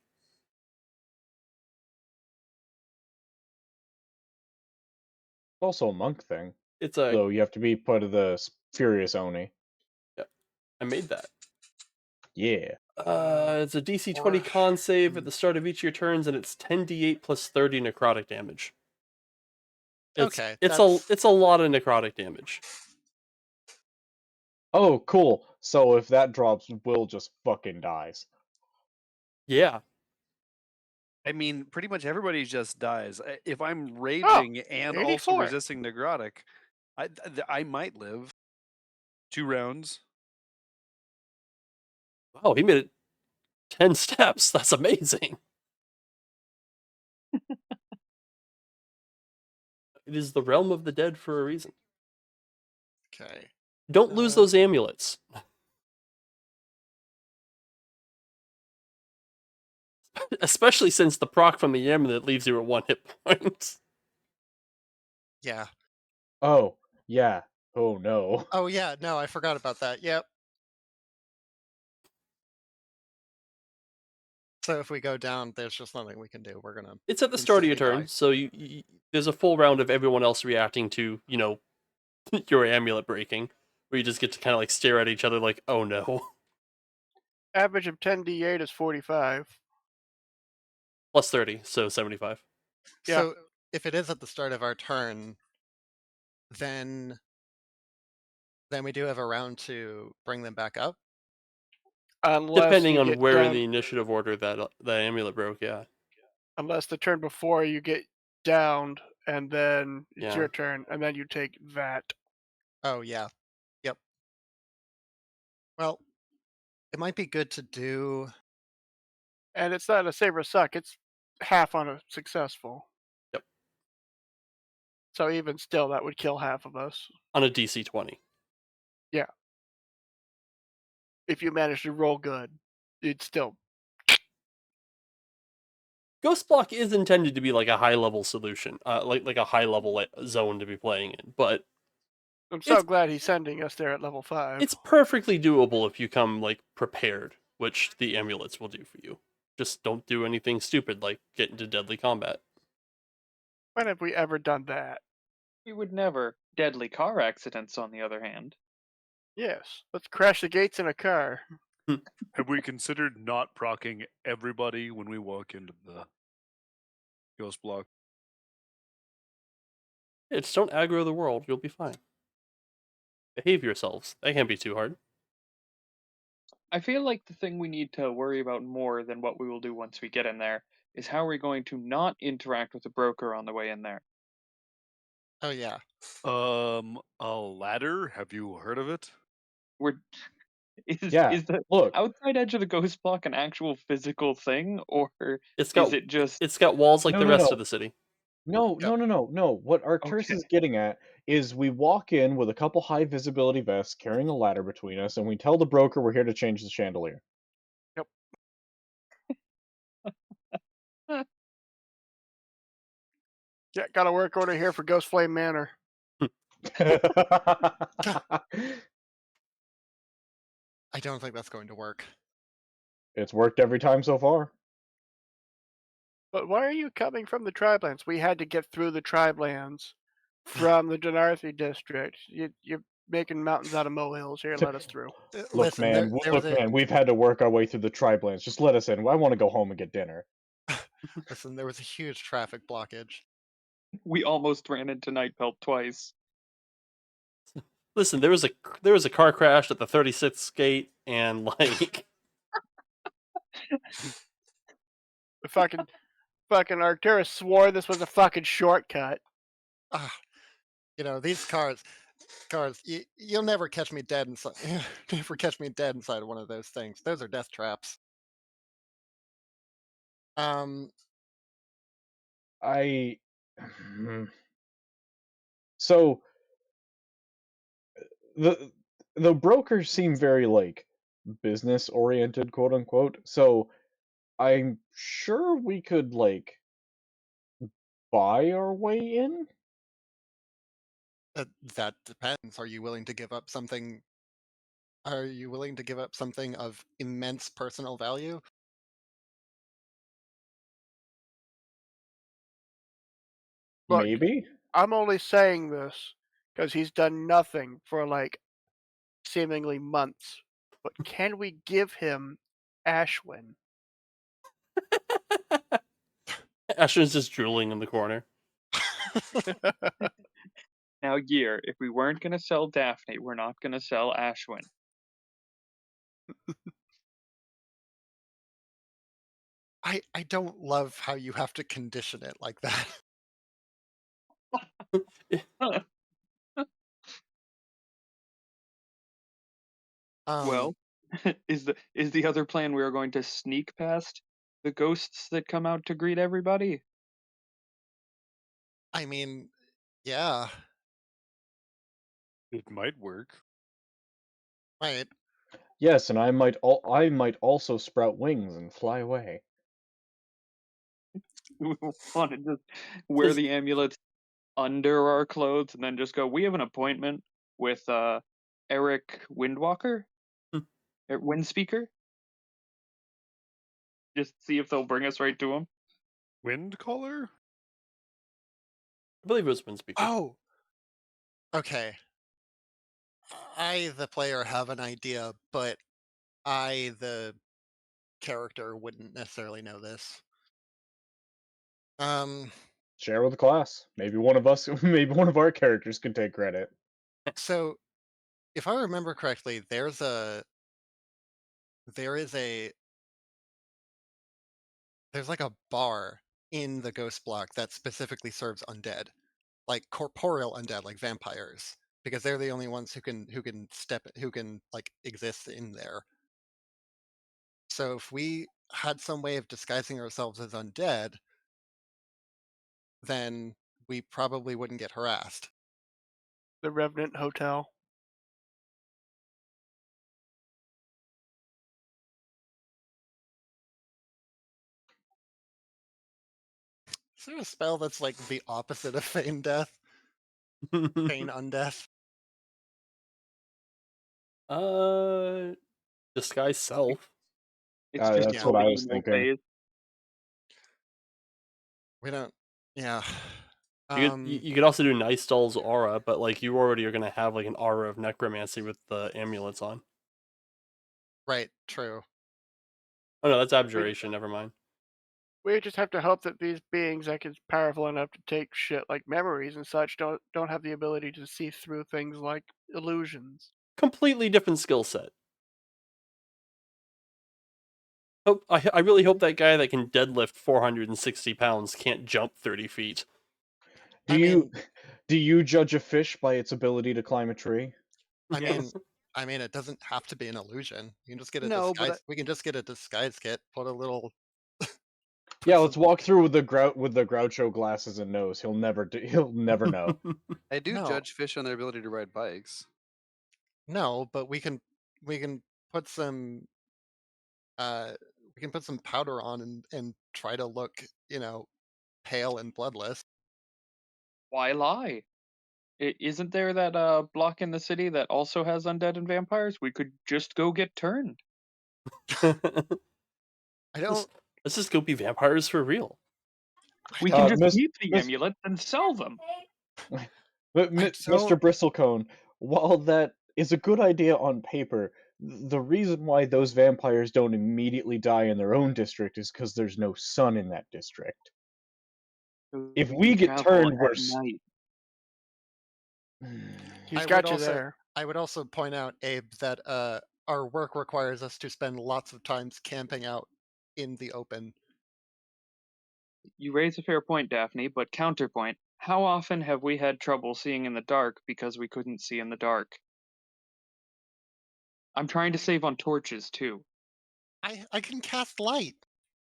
Also a monk thing. It's a Though you have to be part of the Furious Oni. yeah, I made that. Yeah. It's a DC 20 con save at the start of each of your turns, and it's 10d8 plus 30 necrotic damage. Okay, It's that's a lot of necrotic damage. Oh, cool. So if that drops, Will just fucking dies. Yeah, I mean, pretty much everybody just dies. If I'm Oh, raging and also 84. resisting necrotic, I might live 2 rounds. wow, he made it 10 steps. That's amazing. It is the realm of the dead for a reason. okay. Don't lose those amulets. Especially since the proc from the amulet leaves you at 1 hit point. Yeah. Oh, yeah. Oh no. Oh yeah, no, I forgot about that. Yep. So if we go down, there's just nothing we can do. We're gonna It's at the start of your instantly turn, die. so there's a full round of everyone else reacting to, your amulet breaking, where you just get to kind of like stare at each other like, oh no. Average of 10d8 is 45. Plus 30, so 75. Yeah. So if it is at the start of our turn, then we do have a round to bring them back up. Unless Depending you on get where in down, the initiative order that amulet broke, yeah. unless the turn before you get downed, and then it's Yeah. your turn, and then you take that. Oh yeah. Yep. Well, it might be good to do. And it's not a save or suck, it's half on a successful. Yep. So even still, that would kill half of us. On a DC 20. Yeah. If you manage to roll good, you'd still. Ghost Bloc is intended to be like a high level solution, like a high level zone to be playing in, but I'm so It's- glad he's sending us there at level 5. it's perfectly doable if you come like prepared, which the amulets will do for you. Just don't do anything stupid like get into deadly combat. When have we ever done that? We would never. Deadly car accidents, on the other hand. Yes. Let's crash the gates in a car. Have we considered not procking everybody when we walk into the Ghost Bloc? Yeah, just don't aggro the world, you'll be fine. Behave yourselves. That can't be too hard. I feel like the thing we need to worry about more than what we will do once we get in there is how we're going to not interact with the broker on the way in there. Oh yeah. A ladder? Have you heard of it? We're Yeah, Is the look. outside edge of the Ghost Block an actual physical thing, or It's is got it just walls like No, the no, rest no. of the city. No, Yep. no. What Arcturus okay? is getting at is we walk in with a couple high visibility vests carrying a ladder between us, and we tell the broker we're here to change the chandelier. Yeah, got a work order here for Ghost Flame Manor. I don't think that's going to work. It's worked every time so far. But why are you coming from the Tribelands? We had to get through the Tribelands from the Denarthi district. You're making mountains out of molehills here. Let us through. Look, Listen, there was a we've had to work our way through the Tribelands. Just let us in. I want to go home and get dinner. listen, there was a huge traffic blockage. We almost ran into Nightbelt twice. Listen, there was a car crash at the 36th gate, and like The fucking Arcturus swore this was a fucking shortcut. Ah, these cars, you'll never catch me dead inside. Never catch me dead inside one of those things. Those are death traps. I so the brokers seem very like business oriented, quote unquote. So I'm sure we could like buy our way in. That depends. Are you willing to give up something? Are you willing to give up something of immense personal value? Look, Maybe. I'm only saying this because he's done nothing for like seemingly months. But can we give him Ashwin? Ashton's just drooling in the corner. Now, Gear, if we weren't gonna sell Daphne, we're not gonna sell Ashwin. I don't love how you have to condition it like that. Well, is the other plan we are going to sneak past the ghosts that come out to greet everybody? I mean, yeah, It might work. right. Yes, and I might also sprout wings and fly away. We want to just wear the amulets under our clothes and then just go, we have an appointment with Eric Windwalker? Eric Windspeaker? Just see if they'll bring us right to him. Wind caller? I believe it was Windspeaker. Oh, okay. I, the player, have an idea, but I, the character, wouldn't necessarily know this. Share with the class. Maybe one of us, maybe one of our characters can take credit. So, if I remember correctly, there is a there's like a bar in the Ghost Block that specifically serves undead, like corporeal undead, like vampires, because they're the only ones who can like exist in there. So if we had some way of disguising ourselves as undead, then we probably wouldn't get harassed. The Revenant Hotel. Is there a spell that's like the opposite of feign death? Feign undeath? Disguise self. It's just That's a what I was emo thinking. phase. We don't. Yeah. You could also do Nystall's aura, but like you already are gonna have like an aura of necromancy with the amulets on. Right. True. Oh no, that's abjuration. Never mind. We just have to hope that these beings that is powerful enough to take shit like memories and such don't have the ability to see through things like illusions. Completely different skill set. I really hope that guy that can deadlift 460 pounds can't jump 30 feet. Do you judge a fish by its ability to climb a tree? I mean, I mean, it doesn't have to be an illusion. You can just get a No, but disguise. We can just get a disguise kit. Put a little. Yeah, put let's some. walk through with the Groucho glasses and nose. He'll never know. I do No, judge fish on their ability to ride bikes. no, but we can put some uh we can put some powder on and try to look, pale and bloodless. Why lie? Isn't there that block in the city that also has undead and vampires? We could just go get turned. I let's, don't. let's just go be vampires for real. We I can don't. just Miss, keep the Miss, amulets and sell them. I Mr. don't. Bristlecone, while that is a good idea on paper, the reason why those vampires don't immediately die in their own district is because there's no sun in that district. If We we can get travel turned, we're at night. He's I would got you also. there. I would also point out, Abe, that our work requires us to spend lots of times camping out in the open. You raise a fair point, Daphne, but counterpoint. How often have we had trouble seeing in the dark because we couldn't see in the dark? I'm trying to save on torches, too. I can cast light.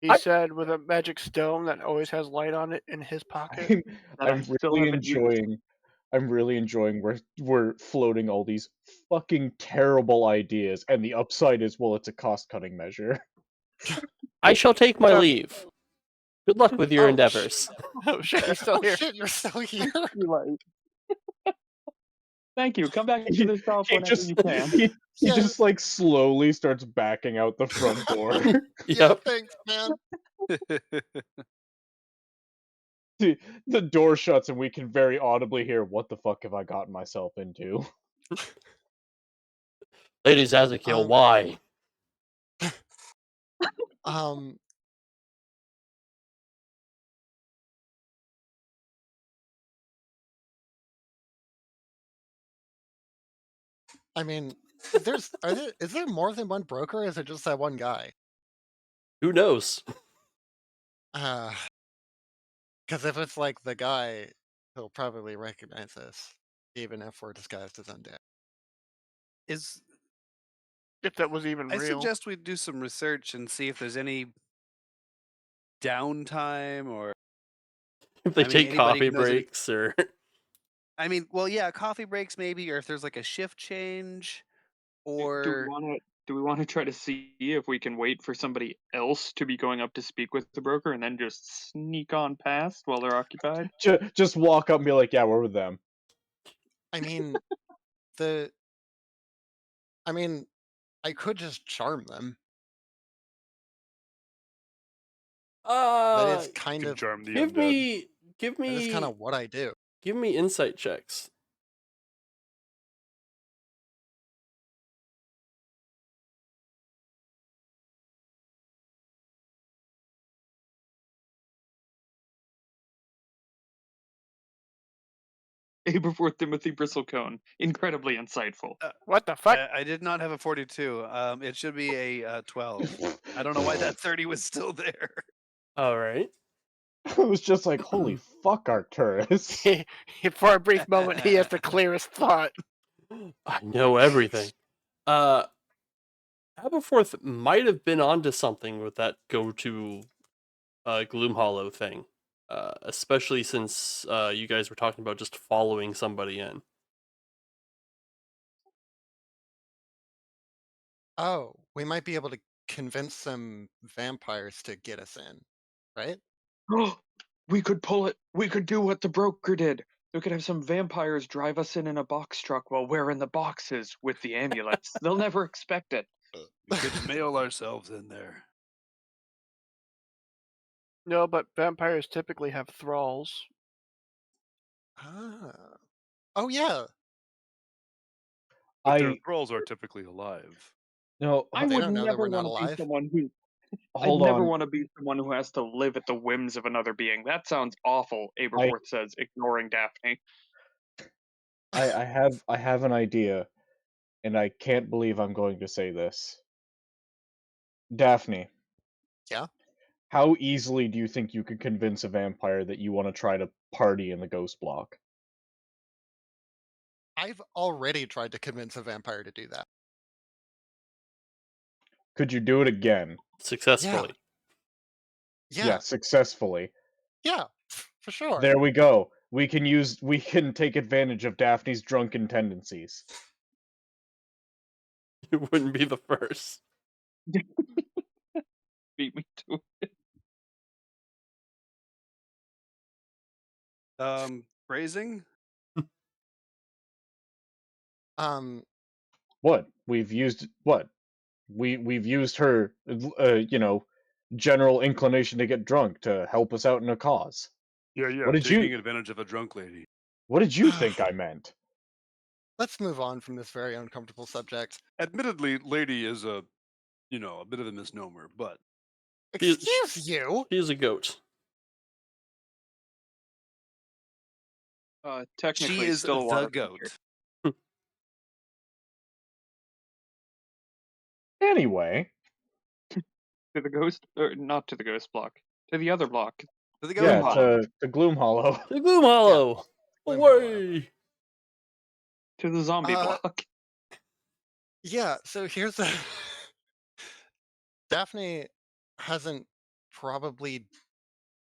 He I- said with a magic stone that always has light on it in his pocket. That I still really haven't used. enjoying. I'm really enjoying we're floating all these fucking terrible ideas, and the upside is, well, it's a cost-cutting measure. I shall take my So- leave. Good luck with your Oh, endeavors. Oh shit, he's still Oh here. shit, you're still here. You're right. Thank you. Come back to the shop He whenever just you can. he Yeah. just like slowly starts backing out the front door. Yeah, Yep. thanks, man. The door shuts and we can very audibly hear, what the fuck have I gotten myself into? Lady Zazakiel, Um, why? Um, I mean, is there more than one broker, or is it just that one guy? Who knows? Because if it's like the guy, he'll probably recognize us, even if we're disguised as undead. Is If that was even I real. suggest we do some research and see if there's any downtime or If they I mean, take anybody coffee who knows any- breaks or I mean, well, yeah, coffee breaks maybe, or if there's like a shift change, or Do we want to try to see if we can wait for somebody else to be going up to speak with the broker and then just sneak on past while they're occupied? Just walk up and be like, yeah, we're with them. I mean, I mean, I could just charm them. That is kind of charm the give me that is kind of what I do. give me insight checks. Aberforth Timothy Bristlecone. Incredibly insightful. What the fuck? I did not have a 42. It should be a 12. I don't know why that 30 was still there. All right. It was just like, holy fuck, Arcturus. For a brief moment, he has the clearest thought. I know everything. Aberforth might have been onto something with that go to Gloom Hollow thing. Especially since you guys were talking about just following somebody in. Oh, we might be able to convince some vampires to get us in, right? We could pull it. We could do what the broker did. We could have some vampires drive us in a box truck while we're in the boxes with the amulets. They'll never expect it. We could mail ourselves in there. No, but vampires typically have thralls. Ah. Oh yeah. But their I thralls are typically alive. no. I They would don't know that never we're not want to be alive. someone who. Hold I'd never on. want to be someone who has to live at the whims of another being. That sounds awful. Aberforth says, ignoring Daphne. I have an idea, and I can't believe I'm going to say this. Daphne. Yeah? How easily do you think you could convince a vampire that you want to try to party in the Ghost Bloc? I've already tried to convince a vampire to do that. Could you do it again? Successfully. Yeah, Successfully. yeah, for sure. There we go. We can take advantage of Daphne's drunken tendencies. You wouldn't be the first. Beat me to it. Phrasing? What? We've used what? We've used her general inclination to get drunk to help us out in a cause. Yeah, What did taking you advantage of a drunk lady. What did you think I meant? Let's move on from this very uncomfortable subject. Admittedly, lady is a bit of a misnomer, but She- Excuse you. He is a goat. Technically, she is still a the water goat. vampire. Anyway, To the ghost, or not to the ghost block, to the other block. To the yeah, Ghost Bloc. to Gloom Hollow. The Gloom Hollow! Gloom Hollow. Away! To the zombie block. Yeah, so here's the Daphne hasn't probably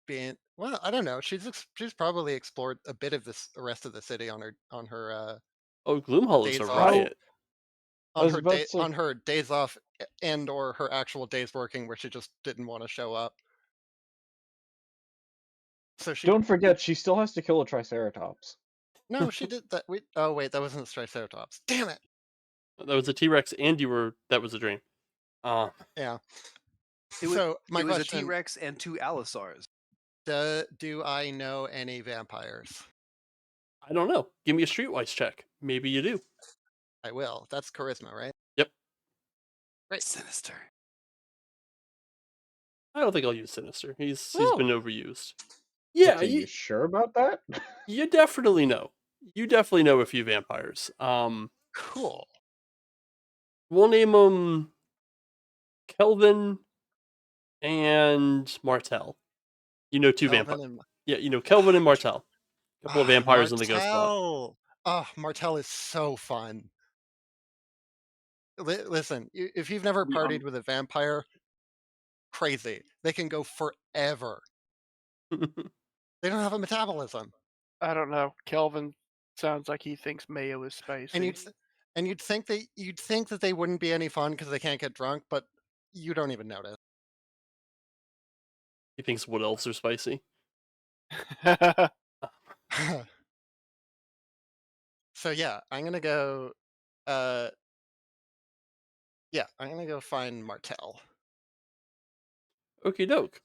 been, well, I don't know. She's probably explored a bit of the rest of the city on her Oh, Gloom Hollow's Days a off. riot. I was about to say- on her days off and or her actual days working where she just didn't want to show up. So she Don't forget, she still has to kill a Triceratops. no, she did that. Oh wait, that wasn't the Triceratops. Damn it. That was a T-Rex, and that was a dream. Yeah. It was, So my it was a question: T-Rex and 2 Allosaurs. do I know any vampires? I don't know. Give me a streetwise check. Maybe you do. I will. That's charisma, right? Yep. Great. Sinister. I don't think I'll use Sinister. He's Woo! been overused. Yeah, Okay, you sure about that? you definitely know. You definitely know a few vampires. Cool. We'll name them Kelvin and Martel. You know two vampires. Kelvin and Yeah, you know Kelvin and Martel. A couple of vampires in the Ghost Bloc. Martel. Oh, Martel is so fun. Listen, if you've never We partied with a vampire, crazy. They can go forever. They don't have a metabolism. I don't know. Kelvin sounds like he thinks mayo is spicy. And you'd think that they wouldn't be any fun because they can't get drunk, but you don't even notice. He thinks wood elves are spicy. So yeah, I'm gonna go. I'm gonna go find Martel. Okie doke.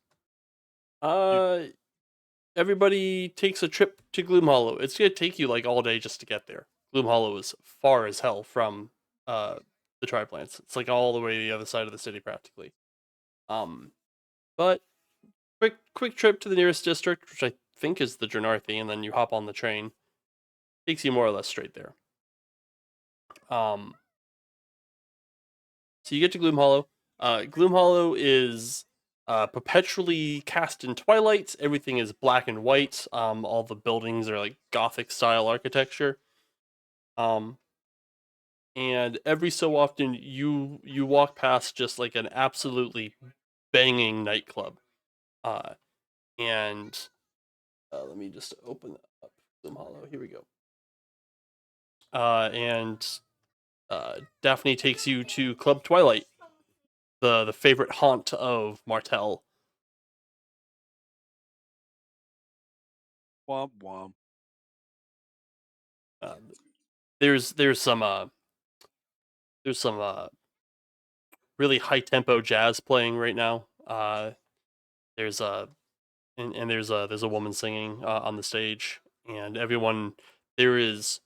Everybody takes a trip to Gloom Hollow. It's gonna take you like all day just to get there. Gloom Hollow is far as hell from the Triplants. It's like all the way to the other side of the city practically. But quick trip to the nearest district, which I think is the Dranarthy, and then you hop on the train. Takes you more or less straight there. So you get to Gloom Hollow. Gloom Hollow is perpetually cast in twilight. Everything is black and white. All the buildings are like Gothic style architecture. And every so often you walk past just like an absolutely banging nightclub. And let me just open up Gloom Hollow. Here we go. And Daphne takes you to Club Twilight, the favorite haunt of Martel. Womp womp. There's some really high tempo jazz playing right now. There's a woman singing on the stage, and everyone, there is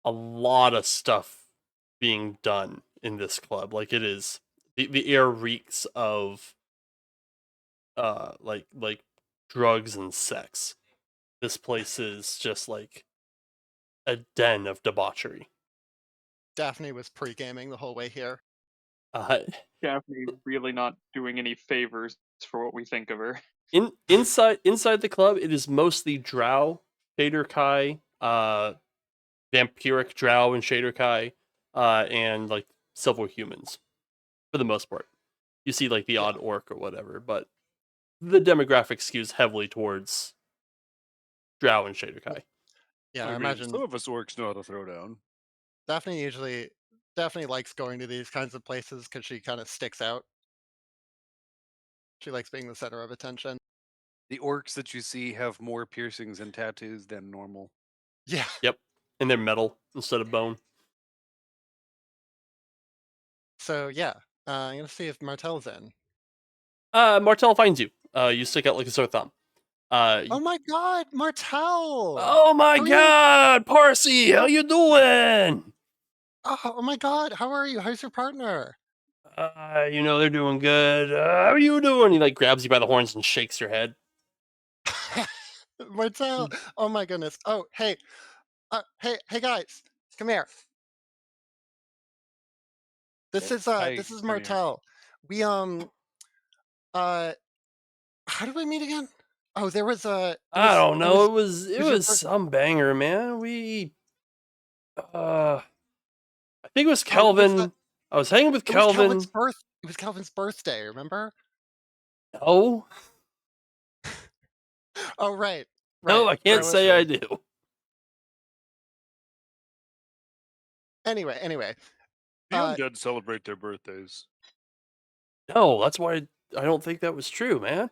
a lot of stuff being done in this club. Like it is, the air reeks of like drugs and sex. This place is just like a den of debauchery. Daphne was pre-gaming the whole way here. Daphne really not doing any favors for what we think of her. Inside the club, it is mostly Drow, Pader Kai, vampiric drow and Shader-Kai, and like silver humans, for the most part. You see like the Yeah. odd orc or whatever, but the demographic skews heavily towards drow and Shader-Kai. Yeah, I mean, imagine some of us orcs know how to throw down. Daphne definitely likes going to these kinds of places because she kind of sticks out. She likes being the center of attention. The orcs that you see have more piercings and tattoos than normal. Yeah. Yep, and they're metal instead of bone. So yeah, I'm gonna see if Martel's in. Martel finds you. You stick out like a sore thumb. Oh my God, Martel! Oh my How are you? god, Parsi, how you doing? Oh my God, how are you? How's your partner? They're doing good. How are you doing? He like grabs you by the horns and shakes your head. Martel! Oh my goodness! Oh hey, hey guys, come here. This is Hi, this is come here. Martel. We uh how did we meet again? Oh, there was a. I don't know. It was was your birth- some banger, man. I think it was Oh, it was Kelvin. I was hanging with it was Calvin's Kelvin. birth. It was Calvin's birthday. Remember? No, Oh right, no, right. I That can't was say I right. do. Anyway. The Uh, undead celebrate their birthdays. No, that's why I don't think that was true, man.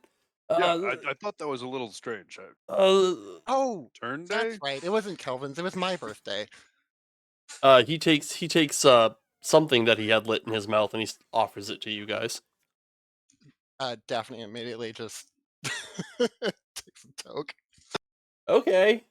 Yeah, I thought that was a little strange. oh, Turn that's day? right. It wasn't Kelvin's. It was my birthday. he takes something that he had lit in his mouth and he offers it to you guys. Daphne immediately just takes a toke. Okay.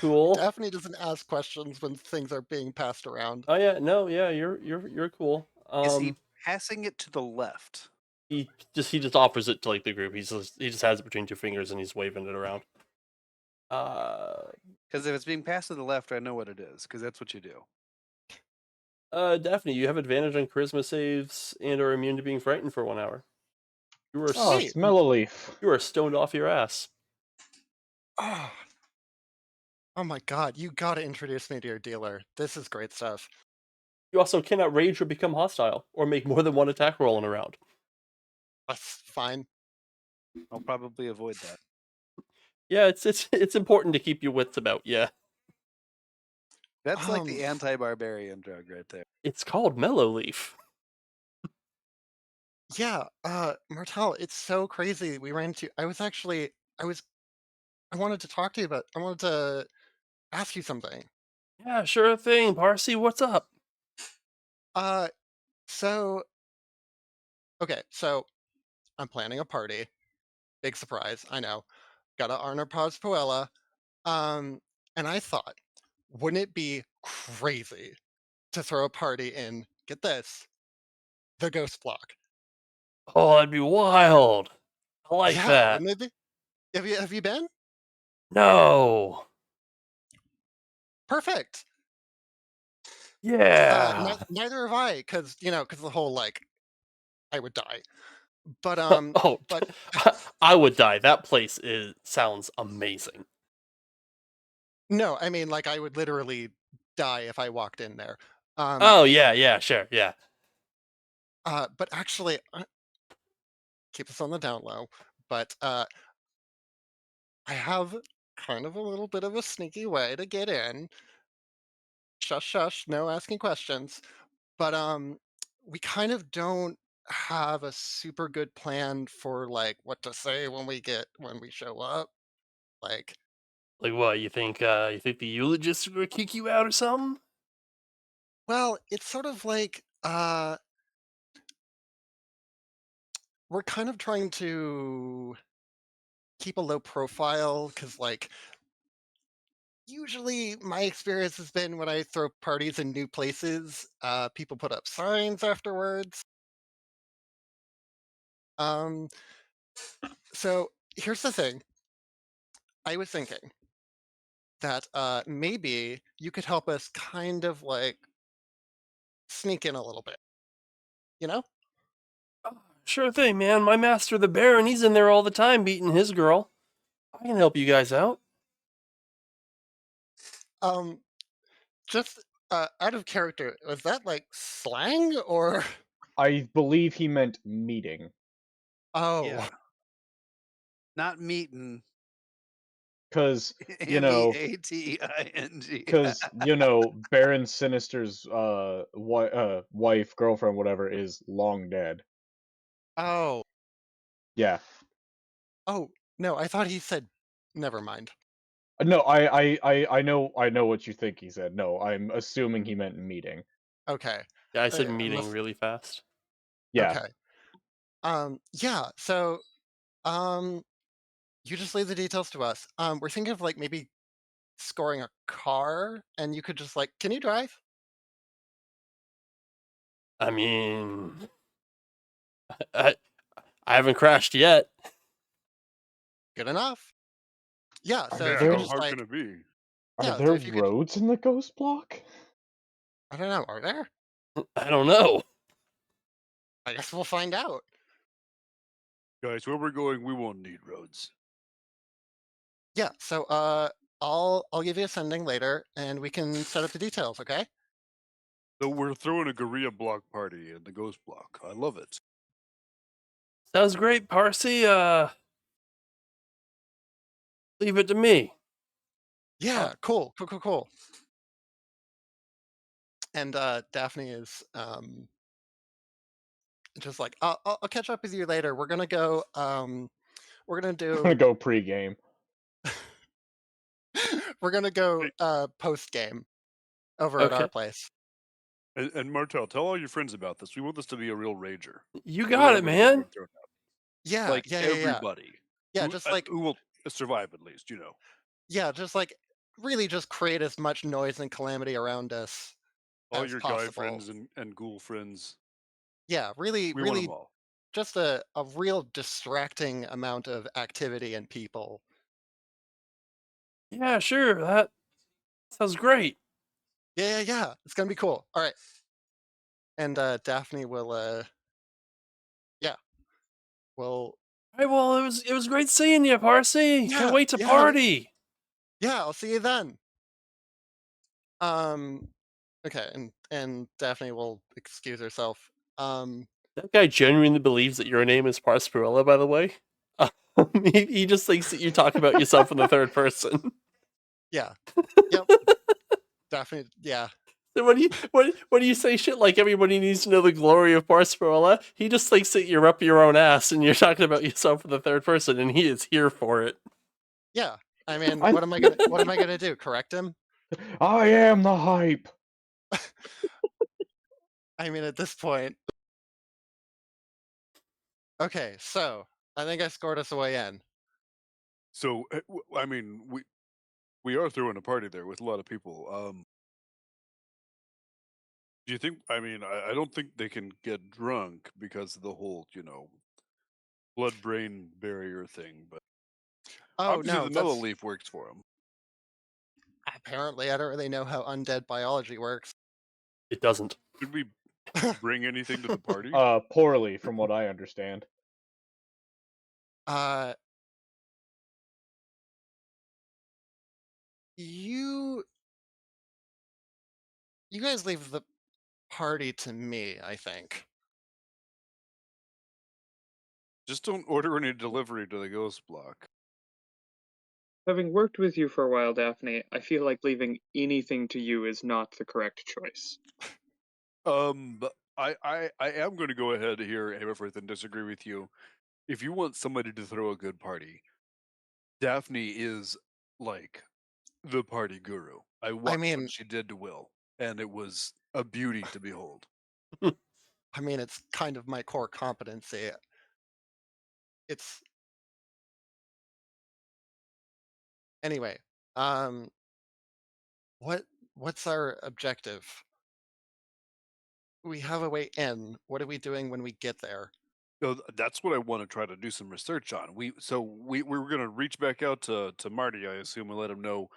Cool. Daphne doesn't ask questions when things are being passed around. Oh yeah, no, yeah, you're cool. Is he passing it to the left? He just offers it to like the group. He just has it between two fingers and he's waving it around. Because if it's being passed to the left, I know what it is. Because that's what you do. Daphne, you have advantage on charisma saves and are immune to being frightened for 1 hour. You are Oh, Sweet. it's Mellow Leaf. you are stoned off your ass. Oh. Oh my God! You gotta introduce me to your dealer. This is great stuff. You also cannot rage or become hostile or make more than one attack roll in a round. That's fine. I'll probably avoid that. Yeah, it's important to keep your wits about. Yeah, That's like the anti-barbarian drug right there. it's called Mellow Leaf. Yeah, Martel, it's so crazy. We ran into. I wanted to talk to you about. I wanted to ask you something. Yeah, sure thing, Parsi. What's up? So okay, so I'm planning a party. Big surprise, I know. Gotta honor Paz Puella. And I thought, wouldn't it be crazy to throw a party in? Get this, the Ghost Bloc. Oh, that'd be wild. I like Yeah, that. wouldn't it be? Have you been? No. Perfect. Yeah. Neither have I, because the whole like, I would die. But Oh, but I would die. That place sounds amazing. no, I mean like I would literally die if I walked in there. Oh yeah, sure, yeah. But actually, keep this on the down low. But I have kind of a little bit of a sneaky way to get in. Shush, shush, no asking questions. But we kind of don't have a super good plan for like what to say when we show up. Like, Like what? You think the eulogists are gonna kick you out or something? well, it's sort of like we're kind of trying to keep a low profile because like usually my experience has been when I throw parties in new places, people put up signs afterwards. Um, so here's the thing. I was thinking that maybe you could help us kind of like sneak in a little bit, you know? Sure thing, man. My master, the Baron, he's in there all the time beating his girl. I can help you guys out. Um, just out of character, was that like slang or? I believe he meant meeting, Oh, Yeah. Not meeting. because MEATING. Baron Sinister's wife, girlfriend, whatever, is long dead. oh, Yeah. oh. No, I thought he said. Never mind. No, I know what you think he said. No, I'm assuming he meant meeting. Okay. Yeah, I said I meeting must. really fast. Yeah. Okay. Yeah. So, um, you just leave the details to us. We're thinking of like maybe scoring a car, and you could just like, can you drive? I mean, I, I haven't crashed yet. Good enough. Yeah. Are So if Yeah, you could there how just hard like, can it be? are yeah. So there if you could, roads in the Ghost Block? I don't know, are there? I don't know. I guess we'll find out. Guys, where we're going, we won't need roads. Yeah. So I'll give you a sending later, and we can set up the details. Okay. So we're throwing a guerrilla block party in the Ghost Block. I love it. Sounds great, Parsi. Leave it to me. Yeah. Cool. Cool. Cool. Cool. And Daphne is just like, I'll catch up with you later. We're gonna go. We're gonna I'm gonna do. go pre-game. We're gonna go Hey, post game over at our Okay, place. and Martel, tell all your friends about this. We want this to be a real rager. you We don't got it, want anyone man. getting thrown out. Yeah. Like Yeah. Yeah. Yeah. everybody Yeah. Just like, who will survive at least. yeah. Just like really just create as much noise and calamity around us All as your guy possible. friends and ghoul friends. Yeah. Really. We want them Really. all. Just a real distracting amount of activity and people. Yeah, sure. That sounds great. Yeah. Yeah. Yeah. It's gonna be cool. All right. And Daphne will. Yeah. Will. Hey, well, it was great seeing you, Parsi. Can't Yeah. wait to Yeah. party. Yeah. I'll see you then. Um. Okay. And Daphne will excuse herself. That guy genuinely believes that your name is Parsperilla, by the way. He just thinks that you talk about yourself in the third person. Yeah. Yep. Daphne. Yeah. So when you say shit like everybody needs to know the glory of Parsperilla, he just thinks that you're up your own ass and you're talking about yourself in the third person, and he is here for it. Yeah. I mean, I what am I gonna do? Correct him? I am the hype. I mean, at this point. Okay, so I think I scored us a way in. So I mean, we are throwing a party there with a lot of people. Do you think? I mean, I don't think they can get drunk because of the whole blood-brain barrier thing. But Oh obviously, no, the Mellow that's Leaf works for them. apparently I don't really know how undead biology works. It doesn't. Should we bring anything to the party? Poorly, from what I understand. uh, you guys leave the party to me, I think. Just don't order any delivery to the Ghost Block. Having worked with you for a while, Daphne, I feel like leaving anything to you is not the correct choice. But I am going to go ahead here, Aberforth, and disagree with you. If you want somebody to throw a good party, Daphne is like the party guru. I I watched what mean, she did to Will, and it was a beauty to behold. it's kind of my core competency. It's anyway. Um, what what's our objective? We have a way in. What are we doing when we get there? So that's what I want to try to do some research on. We're going to reach back out to Marty, I assume, and let him know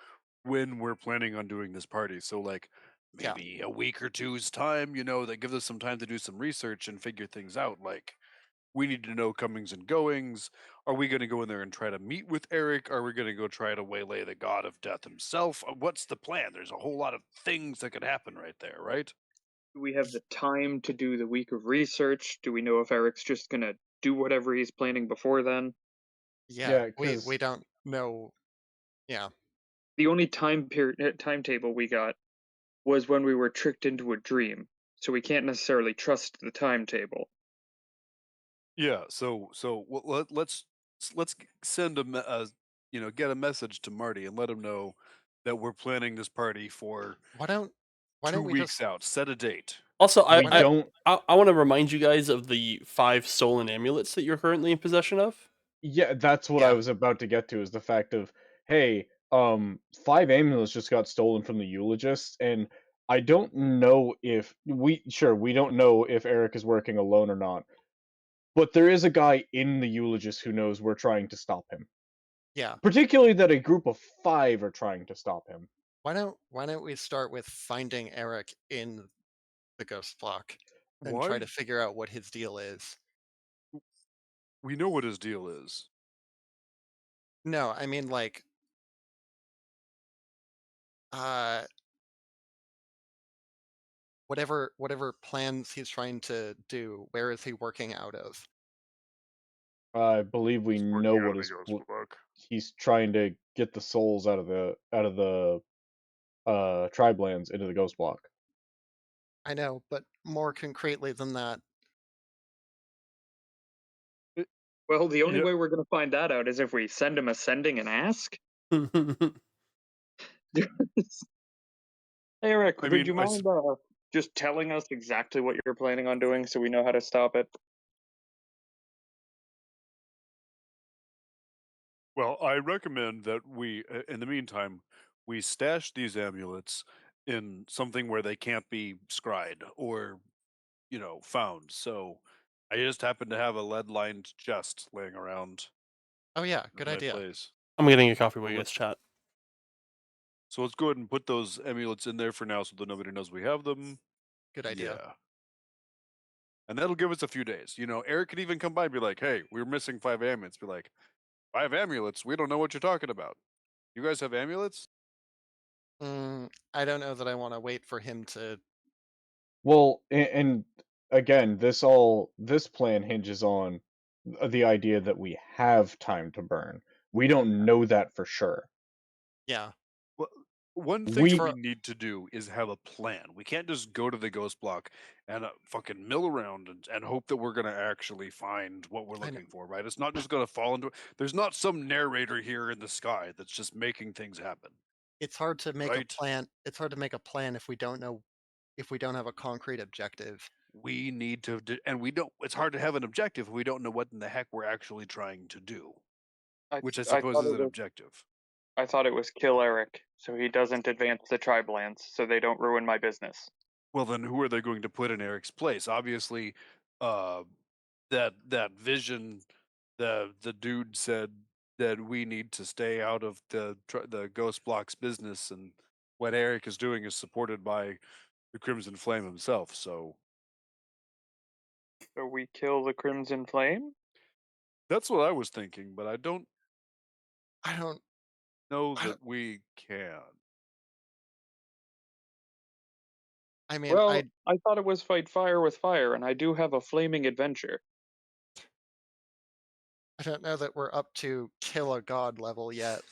when we're planning on doing this party. So like Yeah. maybe a week or two's time, that gives us some time to do some research and figure things out. Like We need to know comings and goings. Are we going to go in there and try to meet with Eric? Are we going to go try to waylay the god of death himself? What's the plan? There's a whole lot of things that could happen right there, right? Do we have the time to do the week of research? Do we know if Eric's just gonna do whatever he's planning before then? Yeah, Yeah, we because don't know. Yeah, The only timetable we got was when we were tricked into a dream, so we can't necessarily trust the timetable. Yeah. Let's send get a message to Marty and let him know that we're planning this party for why don't 2 we weeks just out. Set a date. Also, we why don't don't. I want to remind you guys of the 5 stolen amulets that you're currently in possession of. Yeah, that's what I Yeah. was about to get to, is the fact of, hey, 5 amulets just got stolen from the eulogist, and I don't know if we don't know if Eric is working alone or not, but there is a guy in the eulogist who knows we're trying to stop him. Yeah. Particularly that a group of 5 are trying to stop him. Why don't we start with finding Eric in the Ghost Bloc and try Why? to figure out what his deal is? We know what his deal is. No, I mean like uh whatever plans he's trying to do, where is he working out of? I believe we He's know working out what of the his Ghost Bloc. he's trying to get the souls out of the Triblands into the Ghost Block. I know, but more concretely than that, Well, the only Yeah. way we're gonna find that out is if we send him a sending and ask. Eric, I would mean, you mind just telling us exactly what you're planning on doing so we know how to stop it? well, I recommend that in the meantime, we stash these amulets in something where they can't be scryed or, found. So I just happen to have a lead-lined chest laying around oh yeah, in good my idea. place. I'm getting a coffee So while you guys let's chat. so let's go ahead and put those amulets in there for now, so that nobody knows we have them. Good idea. Yeah. And that'll give us a few days. Eric could even come by and be like, "Hey, we're missing 5 amulets." Be like, "5 amulets? We don't know what you're talking about. You guys have amulets?" I don't know that I want to wait for him to. Well, and again, this plan hinges on the idea that we have time to burn. We don't know that for sure. Yeah, Well, one thing like that We we need to do is have a plan. We can't just go to the Ghost Block and fucking mill around and hope that we're gonna actually find what we're I know looking for, right? It's not just gonna fall into. There's not some narrator here in the sky that's just making things happen, it's hard to make a right? plan. It's hard to make a plan if we don't know if we don't have a concrete objective. We need to, and we don't. It's hard to have an objective if we don't know what in the heck we're actually trying to do, I which I I suppose thought is it an was objective. I thought it was kill Eric so he doesn't advance the Triblands so they don't ruin my business. Well, then who are they going to put in Eric's place? Obviously, uh, that vision, the dude said that we need to stay out of the Ghost Block's business, and what Eric is doing is supported by the Crimson Flame himself. So So we kill the Crimson Flame? that's what I was thinking, but I don't I don't. know I don't. that we can. I mean, Well, I thought it was fight fire with fire, and I do have a flaming adventure. I don't know that we're up to kill a god level yet.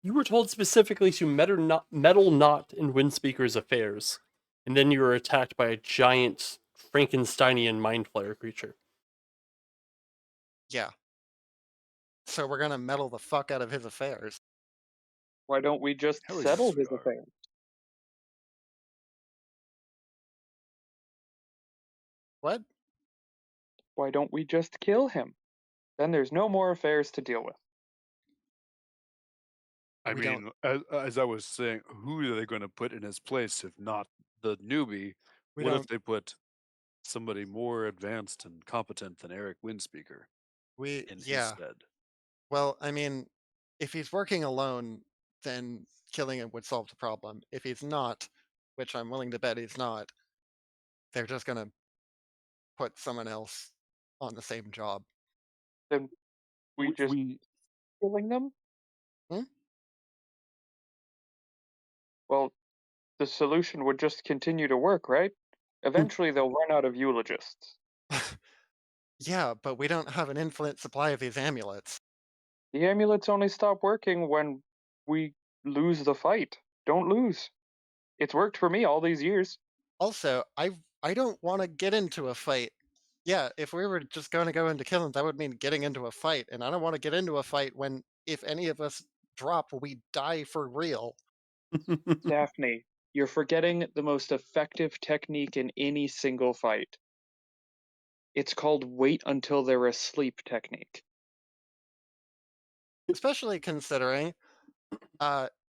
You were told specifically to meddle not in Windspeakers' affairs, and then you were attacked by a giant Frankensteinian mind flayer creature. Yeah. So we're gonna meddle the fuck out of his affairs. Why don't we just Hell yes, settle we his are. affairs? What? Why don't we just kill him? Then there's no more affairs to deal with. I We don't. mean, as I was saying, who are they going to put in his place if not the newbie? We What if don't. they put somebody more advanced and competent than Eric Windspeaker We. in his Yeah. stead? Well, I mean, if he's working alone, then killing him would solve the problem. If he's not, which I'm willing to bet he's not, they're just gonna put someone else on the same job. Then we just we killing them? Hmm? Well, the solution would just continue to work, right? Eventually they'll run out of eulogists. Yeah, but we don't have an infinite supply of these amulets. The amulets only stop working when we lose the fight. Don't lose. It's worked for me all these years. Also, I don't want to get into a fight. Yeah, if we were just going to go into killing, that would mean getting into a fight, and I don't want to get into a fight when if any of us drop, we die for real. Daphne, you're forgetting the most effective technique in any single fight. It's called wait until they're asleep technique. Especially considering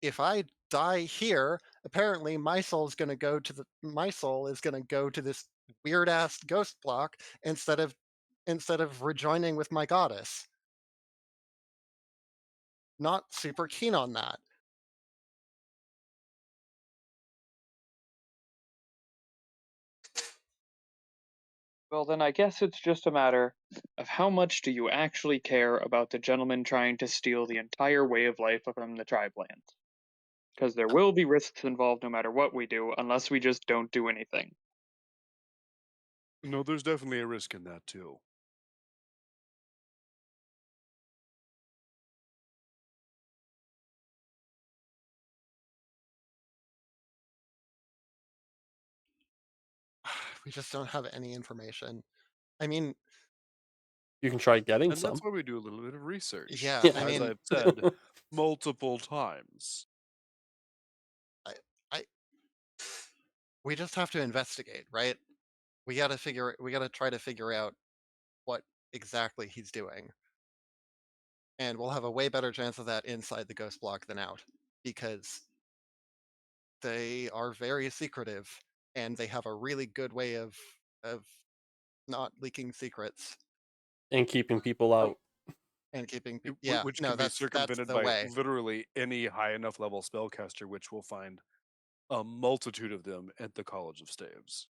if I die here, apparently my soul is going to go to this weird ass ghost block instead of rejoining with my goddess. Not super keen on that. Well, then I guess it's just a matter of how much do you actually care about the gentleman trying to steal the entire way of life from the tribe land? Because there will be risks involved no matter what we do, unless we just don't do anything. No, there's definitely a risk in that too. We just don't have any information. I mean, You can try getting And that's some. why we do a little bit of research. yeah, Yeah. I As mean, I've said multiple times. I we just have to investigate, right? We got to try to figure out what exactly he's doing. And we'll have a way better chance of that inside the ghost block than out because they are very secretive and they have a really good way of not leaking secrets And keeping people out. and keeping Wh- Which no, can be that's circumvented the by way. literally any high enough level spellcaster, which will find a multitude of them at the College of Staves.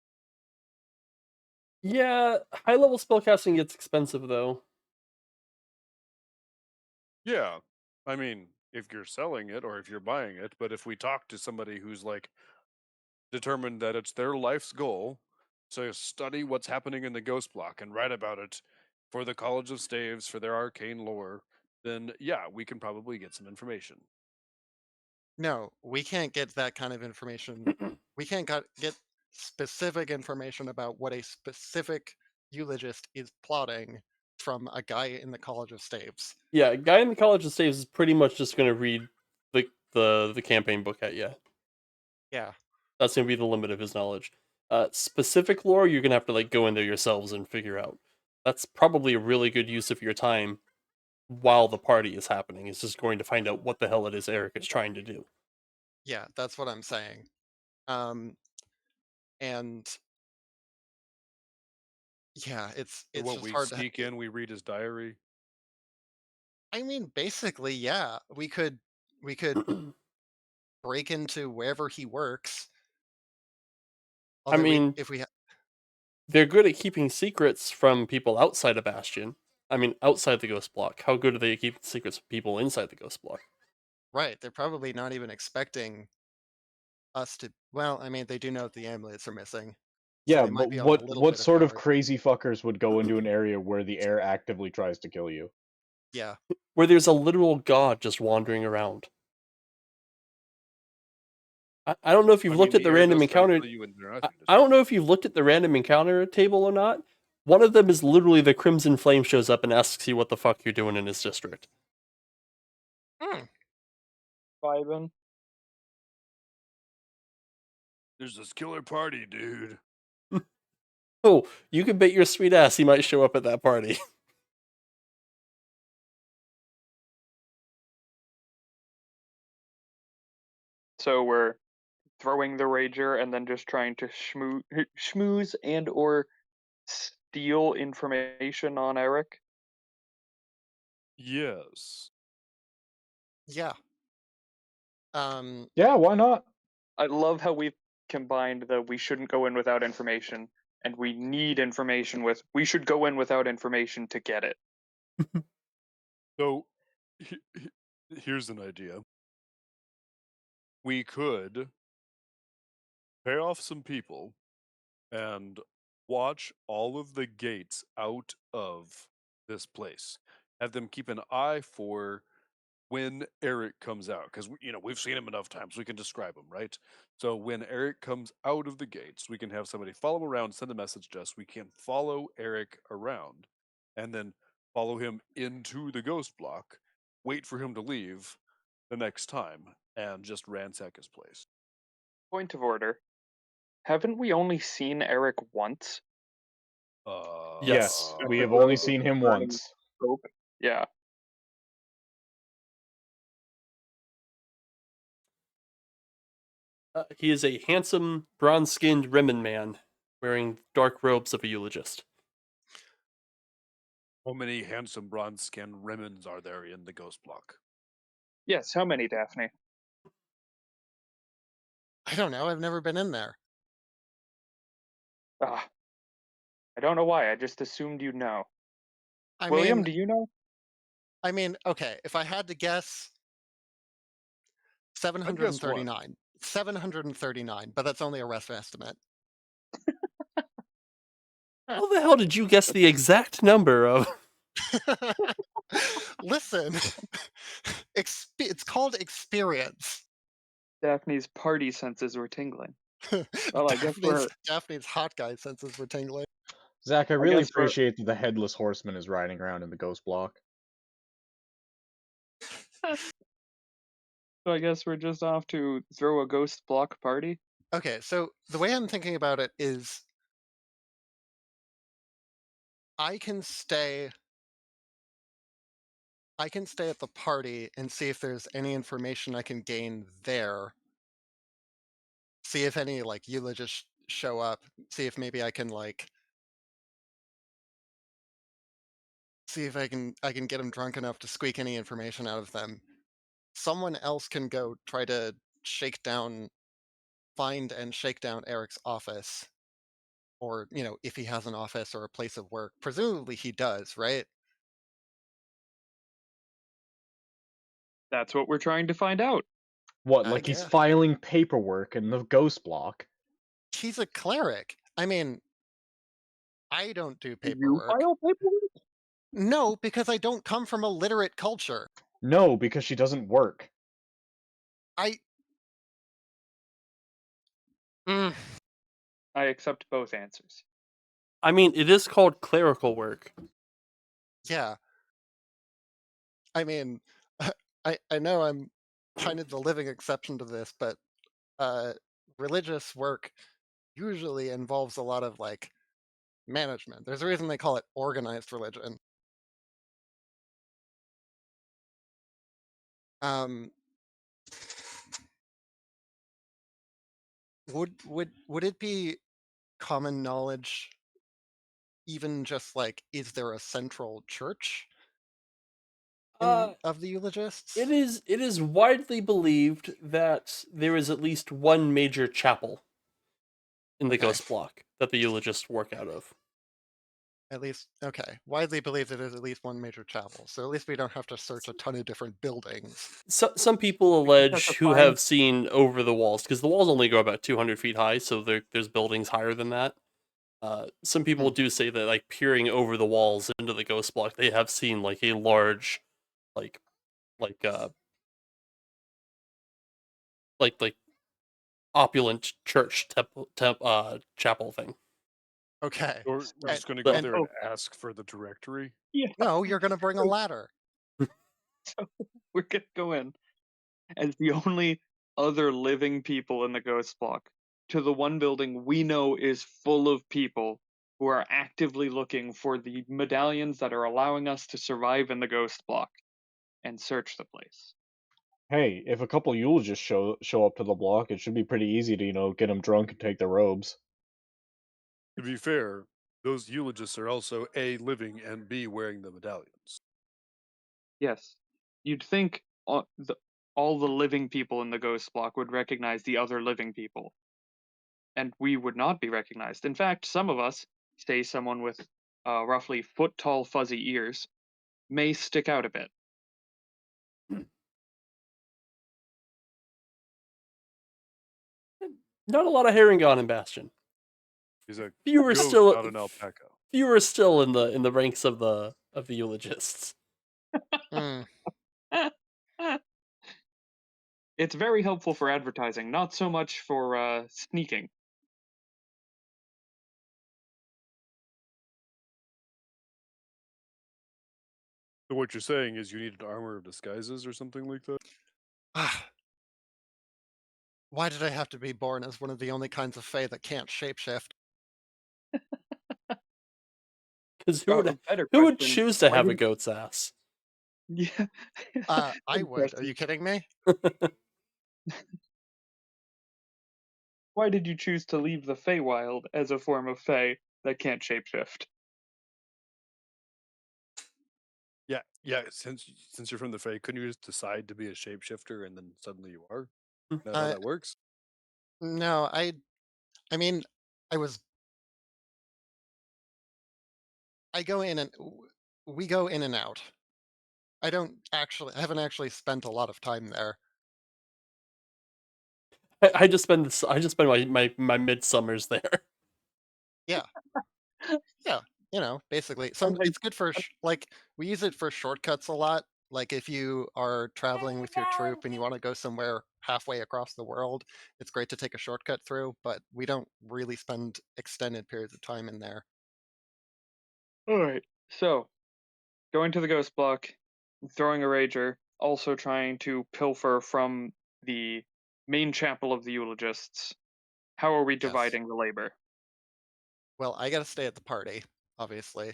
Yeah, high level spellcasting gets expensive though. Yeah. I mean, if you're selling it or if you're buying it, but if we talk to somebody who's like determined that it's their life's goal to study what's happening in the Ghost Block and write about it for the College of Staves for their arcane lore, then yeah, we can probably get some information. No, we can't get that kind of information. We can't get specific information about what a specific eulogist is plotting from a guy in the College of Staves. Yeah, a guy in the College of Staves is pretty much just going to read the campaign book at you. Yeah. That's going to be the limit of his knowledge. Specific lore, you're going to have to like go in there yourselves and figure out. That's probably a really good use of your time while the party is happening. Is just going to find out what the hell it is Eric is trying to do. Yeah, that's what I'm saying. And yeah, it's What just we hard to. sneak in, we read his diary. I mean, basically, yeah, we could break into wherever he works. I Although mean, if we they're good at keeping secrets from people outside of Bastion. I mean, outside the Ghost Block. How good are they at keeping secrets from people inside the Ghost Block? right, they're probably not even expecting us to. Well, I mean, they do know that the amulets are missing, so Yeah, they might but be on a little what bit of sort of guard. crazy fuckers would go into an area where the air actively tries to kill you? Yeah, Where there's a literal god just wandering around. I don't know if you've I looked mean, at the the air random does try to encounter. kill you in the I, Jurassic I don't District. know if you've looked at the random encounter table or not. One of them is literally the Crimson Flame shows up and asks you what the fuck you're doing in his district. Vibin. There's this killer party, dude. Oh, you can bet your sweet ass he might show up at that party. So we're throwing the Rager and then just trying to schmooze and or steal information on Eric. Yes. yeah. Yeah, why not? I love how we've combined the we shouldn't go in without information and we need information we should go in without information to get it. So, here's an idea. We could pay off some people and watch all of the gates out of this place. Have them keep an eye for when Eric comes out, because we've seen him enough times. We can describe him, right? So when Eric comes out of the gates, we can have somebody follow him around, send a message to us. We can follow Eric around, and then follow him into the Ghost Block. Wait for him to leave the next time, and just ransack his place. Point of order. Haven't we only seen Eric once? Yes, At we the have only Grove of seen him Burning once. Oak? Yeah. He is a handsome, bronze-skinned Remen man, wearing dark robes of a eulogist. How many handsome bronze-skinned Remens are there in the Ghost Block? Yes, how many, Daphne? I don't know. I've never been in there. Ah, I don't know why. I just assumed you'd know. I William, mean, do you know? okay. If I had to guess, I'd guess one. 739. 739, but that's only a rough estimate. How the hell did you guess the exact number of? Listen, it's called experience. Daphne's party senses were tingling. Well, I guess we're. Daphne's hot guy senses were tingling. Zach, I really guess we're- appreciate that the Headless Horseman is riding around in the Ghost Block. So I guess we're just off to throw a Ghost Block party. Okay, so the way I'm thinking about it is I can stay at the party and see if there's any information I can gain there. See if any eulogists show up. See if maybe I can see if I can get them drunk enough to squeak any information out of them. Someone else can go try to find and shake down Eric's office, or if he has an office or a place of work. Presumably he does, right? That's what we're trying to find out. What, I like he's guess. filing paperwork in the Ghost Block? He's a cleric. I mean, I don't do You paperwork. file paperwork? No, because I don't come from a literate culture. No, because she doesn't work. I. Mm, I accept both answers. I mean, it is called clerical work. yeah. I mean, I know I'm kind of the living exception to this, but religious work usually involves a lot of management. There's a reason they call it organized religion. Um, would it be common knowledge, even just is there a central church of the eulogists? It is widely believed that there is at least one major chapel in the Okay. Ghost Block that the eulogists work out of. At least, okay. Widely believed that there's at least one major chapel, so at least we don't have to search a ton of different buildings. Some people have allege to who find- have seen over the walls, because the walls only go about 200 feet high, so there's buildings higher than that. Some people do say that peering over the walls into the Ghost Block, they have seen a large, like opulent church chapel thing. Okay. We're just going to but- go there and ask for the directory. Yeah. No, you're going to bring a ladder. So we're gonna go in as the only other living people in the Ghost Block to the one building we know is full of people who are actively looking for the medallions that are allowing us to survive in the Ghost Block and search the place. Hey, if a couple eulogists show up to the block, it should be pretty easy to, get them drunk and take their robes. To be fair, those eulogists are also A, living, and B, wearing the medallions. Yes, you'd think all the living people in the Ghost Block would recognize the other living people. and we would not be recognized. In fact, some of us, say someone with roughly foot-tall fuzzy ears, may stick out a bit. Not a lot of herring gone in Bastion. He's a Fewer goat, still, not an alpaca. fewer still in the ranks of the eulogists. Hmm. It's very helpful for advertising, not so much for sneaking. So what you're saying is you need an armor of disguises or something like that? Ah, why did I have to be born as one of the only kinds of Fae that can't shapeshift? Because A better who would question, choose to why have a didn't- goat's ass? Yeah. I Good would. Are question. you kidding me? Why did you choose to leave the Feywild as a form of Fey that can't shapeshift? Yeah. Since you're from the Fae, couldn't you just decide to be a shapeshifter and then suddenly you are? Isn't that how Uh, that works? no, I mean, I was. I go in and we go in and out. I haven't actually spent a lot of time there. I just spend my midsummers there. Yeah, basically. And It's good for like we use it for shortcuts a lot. Like if you are traveling with your troop and you want to go somewhere halfway across the world, it's great to take a shortcut through. But we don't really spend extended periods of time in there. Alright, so, going to the Ghost Bloc, throwing a Rager, also trying to pilfer from the main chapel of the Eulogists. How are we Yes. dividing the labor? Well, I got to stay at the party, obviously.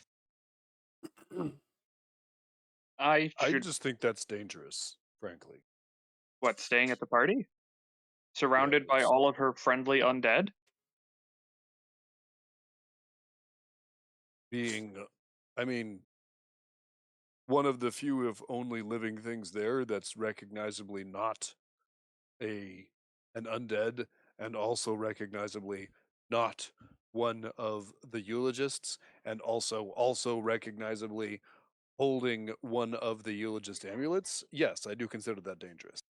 I I should, just think that's dangerous, frankly. staying at the party? Surrounded by Yes. all of her friendly undead? I mean, one of the few, if only, living things there that's recognizably not an undead, and also recognizably not one of the eulogists, and also recognizably holding one of the eulogist amulets. Yes, I do consider that dangerous.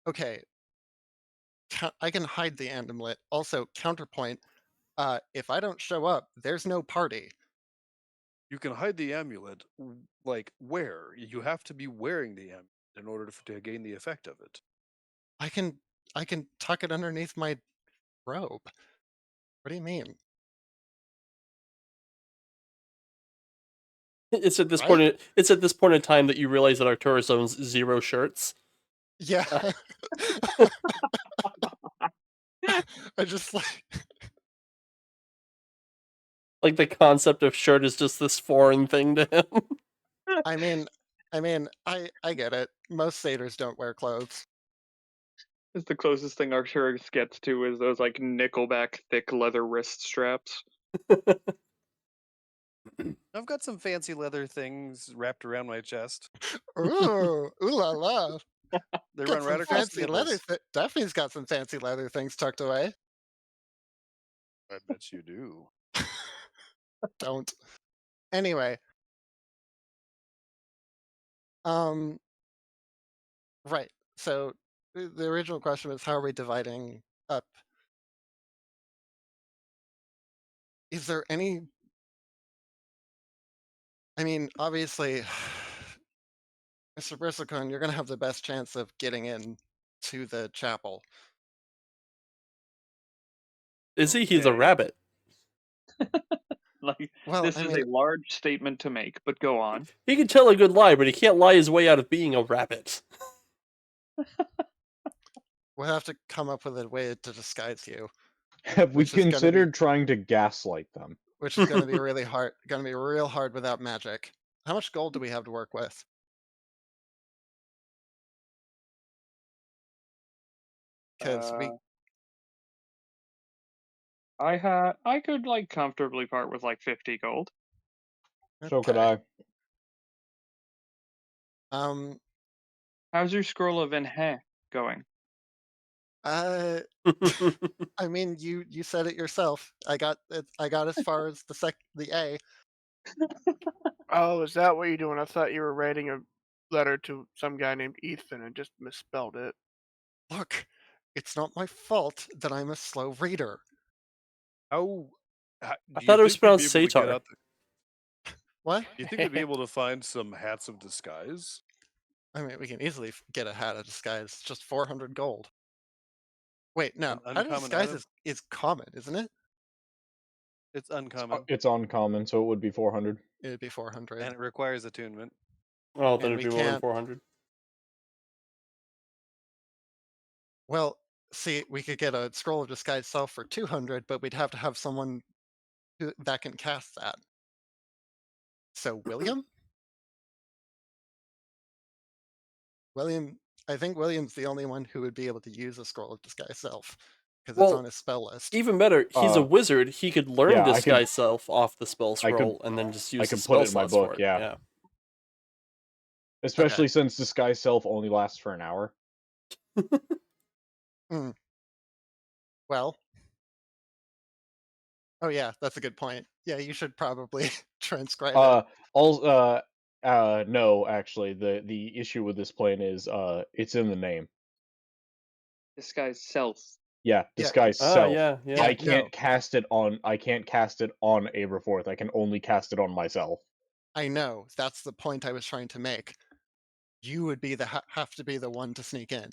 Okay, I can hide the amulet. Also, counterpoint: if I don't show up, there's no party. You can hide the amulet, like where? You have to be wearing the amulet in order to gain the effect of it. I can tuck it underneath my robe. What do you mean? It's at this Right? point. It's at this point in time that you realize that Arcturus owns 0 shirts. Yeah. I just like Like the concept of shirt is just this foreign thing to him. I mean I get it. Most satyrs don't wear clothes. It's the closest thing Arcturus gets to is those like nickelback thick leather wrist straps. I've got some fancy leather things wrapped around my chest. Ooh, ooh la la. They Got run some right across the fancy leather. nipples. Daphne's got some fancy leather things tucked away. I bet you do. Don't. Anyway, um, right. So the original question was, how are we dividing up? Is there any? I mean, obviously, Mr. Bristlecone, you're going to have the best chance of getting in to the chapel. Is he? He's a Okay. rabbit. Like, Well, this I is mean, a large statement to make, but go on. He can tell a good lie, but he can't lie his way out of being a rabbit. we'll have to come up with a way to disguise you, Have we which is gonna be considered trying to gaslight them? which is going to be really hard. Going to be real hard without magic. How much gold do we have to work with? Because we I could like comfortably part with like 50 gold. So could okay. I. How's your scroll of Enhe going? I mean, you said it yourself. I got it. I got as far as the A. Oh, is that what you're doing? I thought you were writing a letter to some guy named Ethan and just misspelled it. Look, it's not my fault that I'm a slow reader. How I do you thought it was think we'd be pronounced able to get Satar. out? What? Do you think we'd be able to find some hats of disguise? I mean, we can easily get a hat of disguise. Just 400 gold. Wait, no. An Hat of uncommon disguise item? is common, isn't it? It's uncommon, It's uncommon, so it would be 400. It'd be 400. and it requires attunement. Oh, then And it'd we be more than can't. 400. Well, see, we could get a scroll of disguise self for 200, but we'd have to have someone that can cast that. So William? William, I think William's the only one who would be able to use a scroll of disguise self because it's Well, on his spell list. even better, he's a wizard. He could learn yeah, I could- disguise self off the spell I could- scroll and then just use could the put spell it in my slots for book, it. yeah. Especially since disguise self only lasts for an hour. Well. Oh yeah, that's a good point. Yeah, you should probably transcribe it. No, actually, the issue with this plan is it's in the name. Disguise self. Yeah, Yeah, disguise Ah, self. yeah. Yeah, I can't no. cast it on. I can't cast it on Aberforth. I can only cast it on myself. I know. That's the point I was trying to make. You would be have to be the one to sneak in.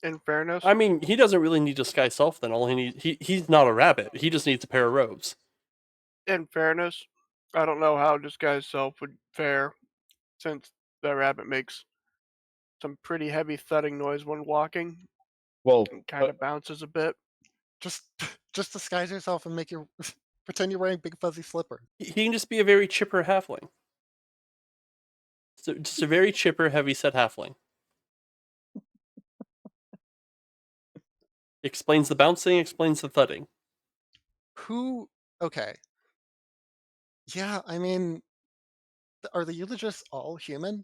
In fairness, I mean, he doesn't really need disguise self then. All he needs, he's not a rabbit. He just needs a pair of robes. I don't know how disguise self would fare, since the rabbit makes some pretty heavy thudding noise when walking Well, and kind of bounces a bit. Just disguise yourself and make your pretend you're wearing big fuzzy slipper. He can just be a very chipper halfling. So just a very chipper, heavy set halfling. Explains the bouncing, explains the thudding. Who? Okay. Yeah, I mean, are the eulogists all human?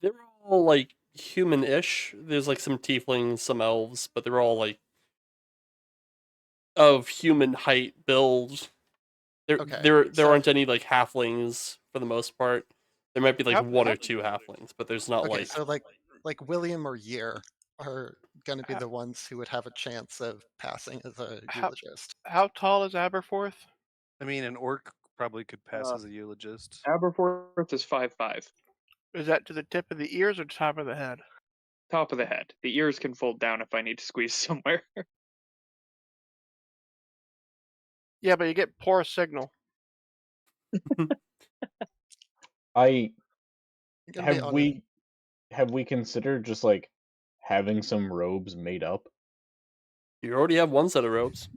They're all like human-ish. There's like some tieflings, some elves, but they're all like of human height, build. Okay, There so- aren't any like halflings for the most part. There might be like How- one how- or two halflings, but there's not Okay, like so like William or Year are going to be the ones who would have a chance of passing as a eulogist. How tall is Aberforth? I mean, an orc probably could pass Uh, as a eulogist. Aberforth is 5'5". Is that to the tip of the ears or top of the head? Top of the head. The ears can fold down if I need to squeeze somewhere. Yeah, but you get poor signal. I I'm gonna be honest. have we considered just like having some robes made up? you already have one set of robes.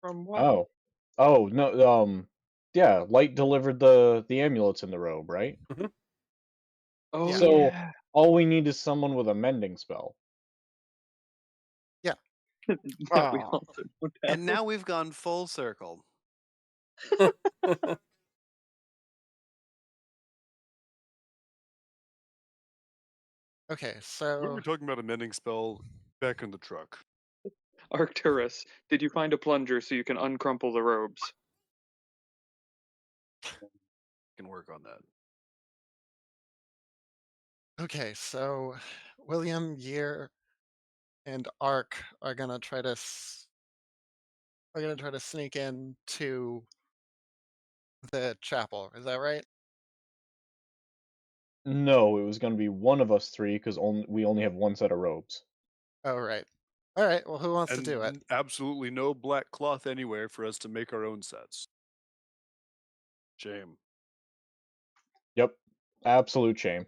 From what? Oh no. Yeah, Light delivered the amulets in the robe, right? Oh, Yeah. So yeah. all we need is someone with a mending spell. That we Oh. also don't have. And now we've gone full circle. Okay, We so were talking about a mending spell back in the truck. Arcturus, did you find a plunger so you can uncrumple the robes? Can work on that. okay, so William, Year, and Ark are gonna try to sneak in to the chapel. Is that right? No, it was going to be one of us three because we only have one set of robes. Oh, right. All right. Well, who wants to do it? Absolutely no black cloth anywhere for us to make our own sets. Shame. Yep, absolute shame.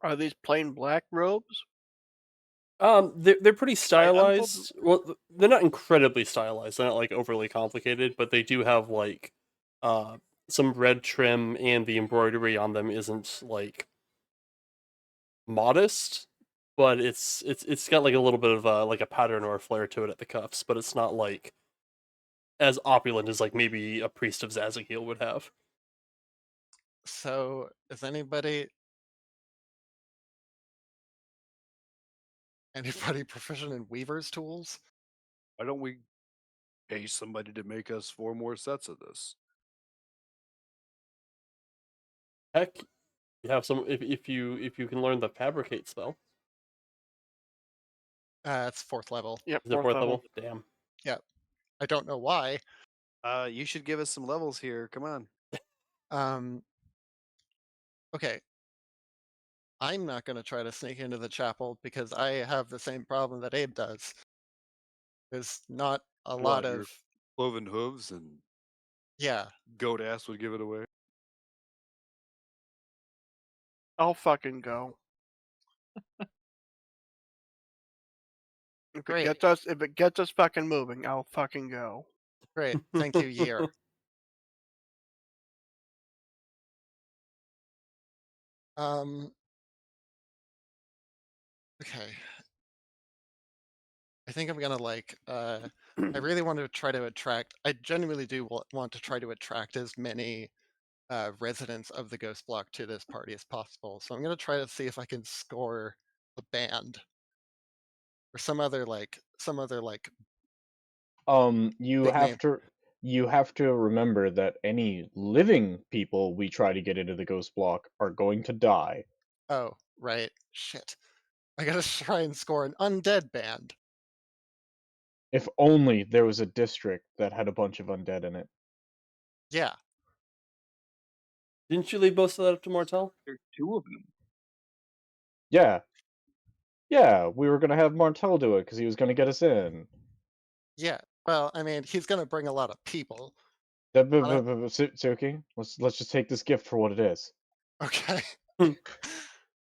Are these plain black robes? They're pretty I'm stylized. Well, they're not incredibly stylized. They're not like overly complicated, but they do have like some red trim, and the embroidery on them isn't like modest, but it's got like a little bit of like a pattern or a flair to it at the cuffs, but it's not like as opulent as like maybe a priest of Zazakiel would have. So, is anybody proficient in weaver's tools? Why don't we pay somebody to make us 4 more sets of this? Heck, you have some if you can learn the fabricate spell. It's 4th level. Yep, Is it 4th fourth level. level? Damn. I don't know why. You should give us some levels here. Come on. Okay. I'm not going to try to sneak into the chapel because I have the same problem that Abe does. There's not a lot What, your of cloven hooves and yeah. goat ass would give it away? I'll fucking go. Great. If it gets us fucking moving, I'll fucking go. Great. Thank you, Year. Okay. I think I'm gonna like I really want to try to attract I genuinely do want to try to attract as many residents of the Ghost Bloc to this party as possible. So I'm gonna try to see if I can score a band or some other like You big have name. to remember that any living people we try to get into the Ghost Block are going to die. Oh, right. Shit. I gotta try and score an undead band. If only there was a district that had a bunch of undead in it. Yeah. Didn't you leave most of that up to Martel? There's 2 of them. Yeah. Yeah, we were gonna have Martel do it because he was gonna get us in. Yeah. Well, I mean, he's gonna bring a lot of people. Suki, let's just take this gift for what it is. Okay.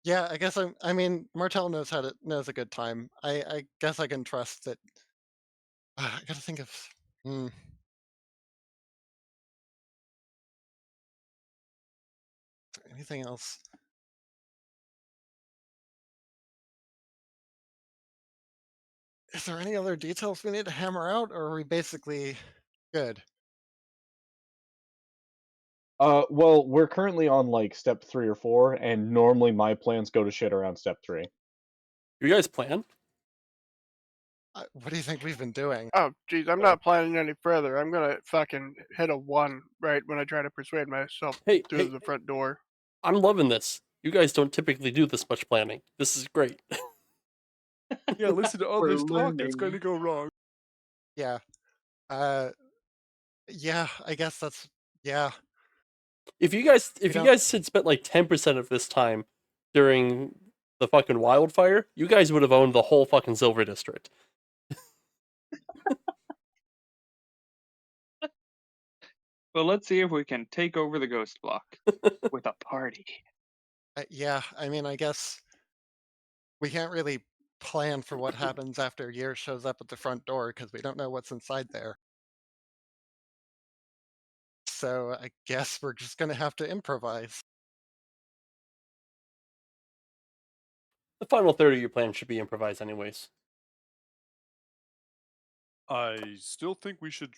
Yeah, I guess I mean, Martel knows a good time. I guess I can trust that. I gotta think of. Hmm. Anything else? Is there any other details we need to hammer out, or are we basically good? Well, we're currently on like step 3 or 4, and normally my plans go to shit around step 3. You guys plan? What do you think we've been doing? Oh, geez, I'm not planning any further. I'm gonna fucking hit a 1 right when I try to persuade myself Hey, through the front door. I'm loving this. You guys don't typically do this much planning. This is great. Yeah, listen to We're others talk. It's going to learning. go wrong. Yeah. Yeah. I guess that's yeah. If you guys don't- had spent like 10% of this time during the fucking wildfire, you guys would have owned the whole fucking Silver District. Well, let's see if we can take over the Ghost Block with a party. Yeah. I mean, I guess we can't really plan for what happens after Year shows up at the front door because we don't know what's inside there. So I guess we're just gonna have to improvise. The final third of your plan should be improvised anyways. I still think we should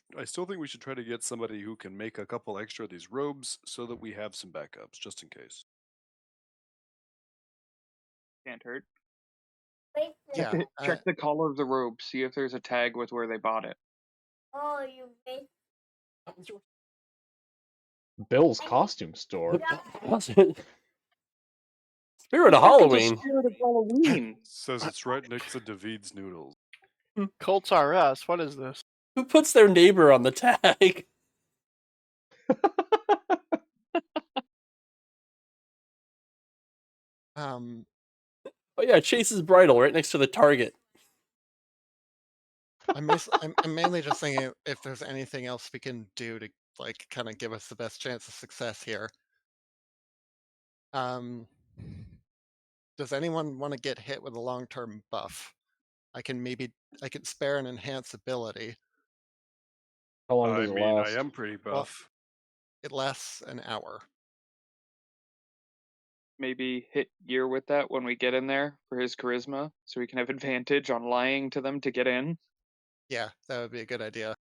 try to get somebody who can make a couple extra of these robes so that we have some backups just in case. Can't hurt. Yeah. Check the collar of the robe. See if there's a tag with where they bought it. Oh, you made Bill's costume store. Spirit of Fuck, it's a Halloween. Spirit of Halloween. Says it's right next to David's noodles. Colts R Us. What is this? Who puts their neighbor on the tag? Um. Oh yeah, Chase's bridle right next to the Target. I'm mainly just thinking if there's anything else we can do to like kind of give us the best chance of success here. Does anyone want to get hit with a long-term buff? I can spare an enhance ability. How long I does it mean, last? I am pretty buff. It lasts an hour. Maybe hit Year with that when we get in there for his charisma, so we can have advantage on lying to them to get in. Yeah, that would be a good idea.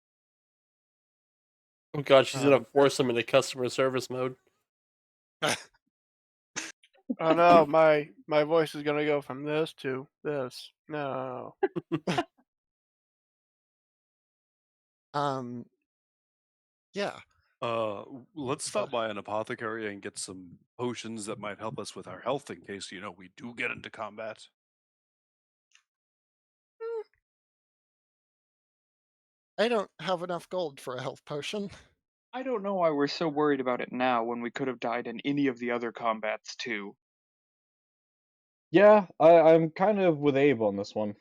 Oh god, she's gonna Um, force him into customer service mode. Oh no, my voice is gonna go from this to this. No. yeah. Let's stop by an apothecary and get some potions that might help us with our health in case, we do get into combat. I don't have enough gold for a health potion. I don't know why we're so worried about it now when we could have died in any of the other combats too. Yeah, I'm kind of with Abe on this one.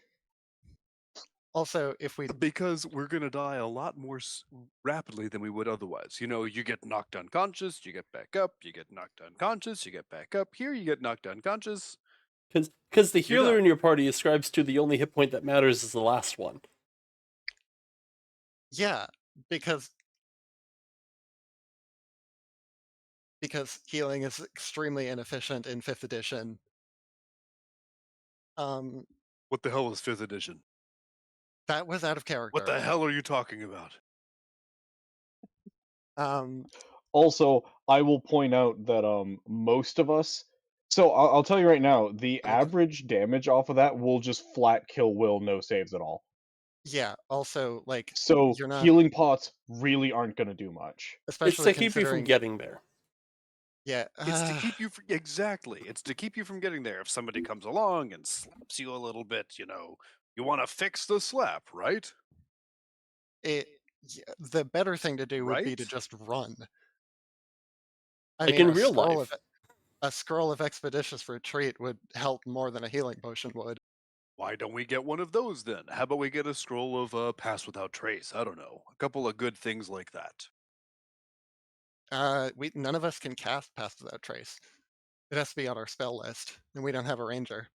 Also, if we Because we're going to die a lot more rapidly than we would otherwise. You get knocked unconscious, you get back up, you get knocked unconscious, you get back up. Here, you get knocked unconscious. Because the You're healer done. in your party ascribes to the only hit point that matters is the last one. yeah, because healing is extremely inefficient in 5th edition. What the hell was 5th edition? That was out of character. What the hell are you talking about? Also, I will point out that most of us. So I'll tell you right now, the average damage off of that will just flat kill Will, no saves at all. Yeah. Also, like, So you're not, healing pots really aren't going to do much. It's especially to keep you from considering. getting there. Yeah. It's to keep you exactly. It's to keep you from getting there. If somebody comes along and slaps you a little bit, you want to fix the slap, right? The better thing to do would be to Right? just run. I Like mean, in real life. a scroll of expeditious retreat would help more than a healing potion would. Why don't we get one of those then? How about we get a scroll of pass without trace? I don't know. A couple of good things like that. None of us can cast Pass Without Trace. It has to be on our spell list, and we don't have a ranger.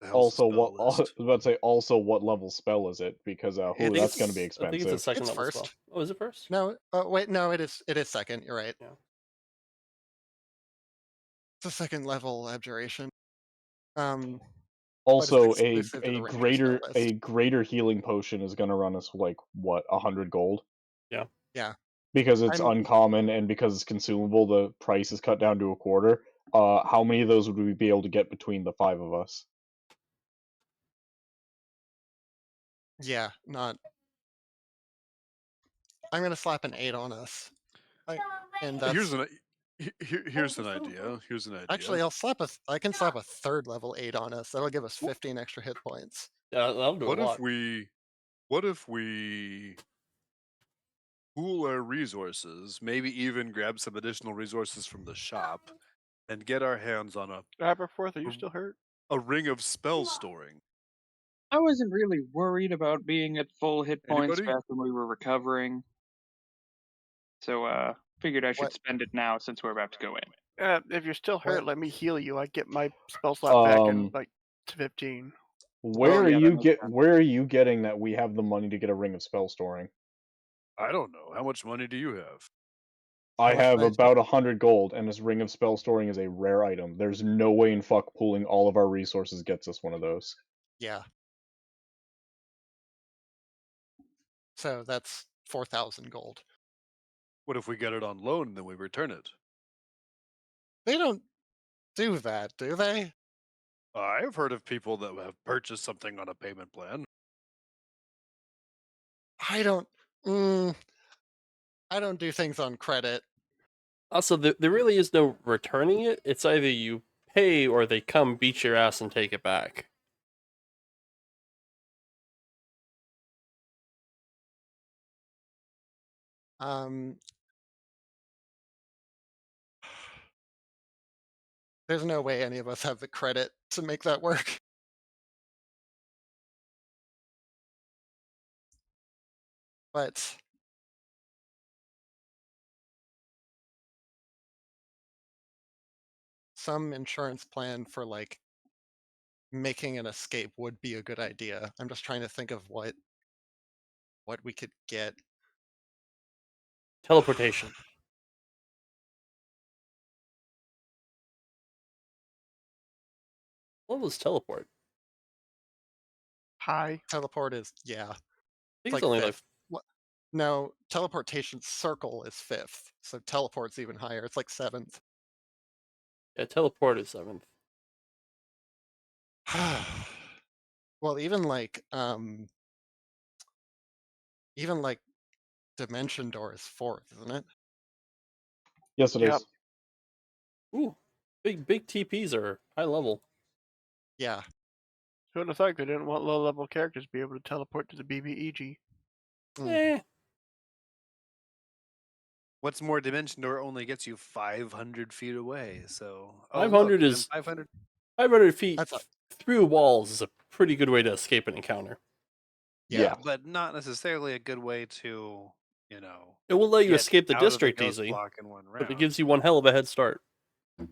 The hell's the spell I was list? about to say, also, what level spell is it? Because I think that's going to be I think it's a expensive. second It's level first. spell. Oh, is it first? No, wait, no, it is second. You're right. Yeah. It's a second level abjuration. But it's Also, exclusive to the ranger spell list. a greater healing potion is going to run us like what 100 gold Yeah. Yeah. because it's I'm uncommon and because it's consumable. The price is cut down to a quarter. How many of those would we be able to get between the 5 of us? Yeah, not. I'm gonna slap an 8 on us. And that's Here's an here's an idea. Here's an idea. actually I can slap a 3rd level 8 on us. That'll give us 15 extra hit points. Yeah, that'll do what a lot. if we pool our resources, maybe even grab some additional resources from the shop, and get our hands on Aberforth, are you still hurt? a ring of spell storing? I wasn't really worried about being at full hit points Anybody? back when we were recovering. So figured I should What? spend it now since we're about to go in. If you're still hurt, What? let me heal you. I get my spell slot back in like 15. Where yeah, are that you makes sense. where are you getting that we have the money to get a ring of spell storing? I don't know. How much money do you have? I How much have money do about 100 gold, and this ring of spell storing is a rare item. There's no way in fuck pooling all of our resources gets us one of those. Yeah. So that's 4,000 gold. What if we get it on loan and then we return it? They don't do that, do they? I've heard of people that have purchased something on a payment plan. I don't. I don't do things on credit. Also, there really is no returning it. It's either you pay or they come beat your ass and take it back. There's no way any of us have the credit to make that work. But some insurance plan for like making an escape would be a good idea. I'm just trying to think of what we could get. Teleportation. What was teleport? Hi. Teleport is, yeah. I think It's it's only like fifth. What? No, teleportation circle is 5th, so teleport's even higher. It's like 7th. Yeah, teleport is 7th. Well, even like dimension door is 4th, isn't it? Yes, it Yep. is. Ooh, big TPs are high level. Yeah. Who would have thought they didn't want low-level characters to be able to teleport to the BBEG? Mm. Eh, What's more, Dimension Door only gets you 500 feet away, so... Oh, 500 look, is 500... 500 feet That's a through walls is a pretty good way to escape an encounter. Yeah, Yeah. but not necessarily a good way to, It will let you get escape the out of the district Ghost easy, Block in one but it round. gives you one hell of a head start.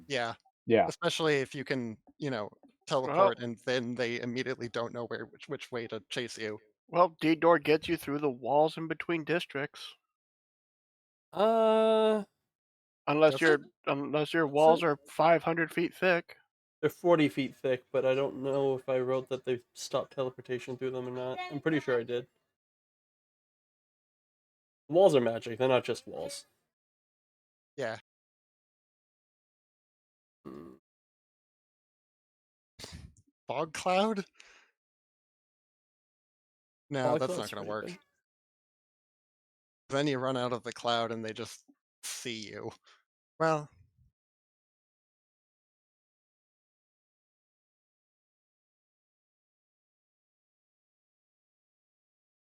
Yeah. Yeah. Especially if you can, teleport and then they immediately don't know which way to chase you. Well, D-Door gets you through the walls in between districts. Unless Does it? your walls are 500 feet thick. They're 40 feet thick, but I don't know if I wrote that they stopped teleportation through them or not. I'm pretty sure I did. Walls are magic, they're not just walls. Yeah. Hmm. Fog cloud? No, Fog that's cloud's not going to pretty work. good. Then you run out of the cloud and they just see you. Well,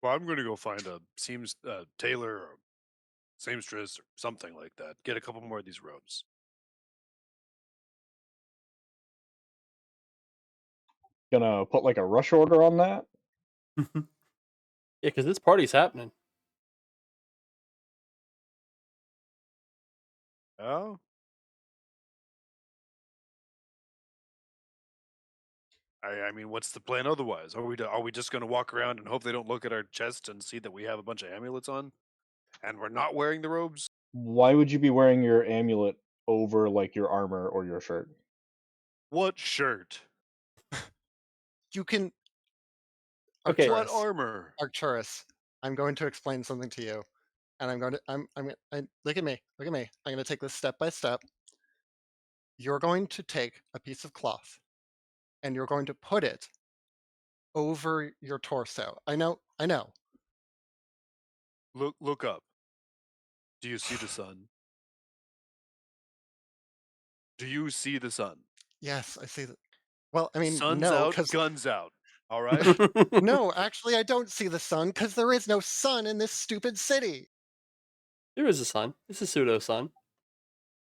Well, I'm going to go find a tailor or seamstress or something like that. Get a couple more of these robes. Gonna put like a rush order on that? Yeah, because this party's happening. Oh? I mean, what's the plan otherwise? Are we just going to walk around and hope they don't look at our chest and see that we have a bunch of amulets on? And we're not wearing the robes? Why would you be wearing your amulet over like your armor or your shirt? What shirt? you can. Okay. What Arcturus, armor? Arcturus, I'm going to explain something to you. And look at me. Look at me. I'm going to take this step by step. You're going to take a piece of cloth and you're going to put it over your torso. I know. Look up. Do you see the sun? Do you see the sun? Yes, I see that. Well, I mean, Sun's no, out, because guns out. All right? no, actually, I don't see the sun because there is no sun in this stupid city. There is a sun. It's a pseudo sun.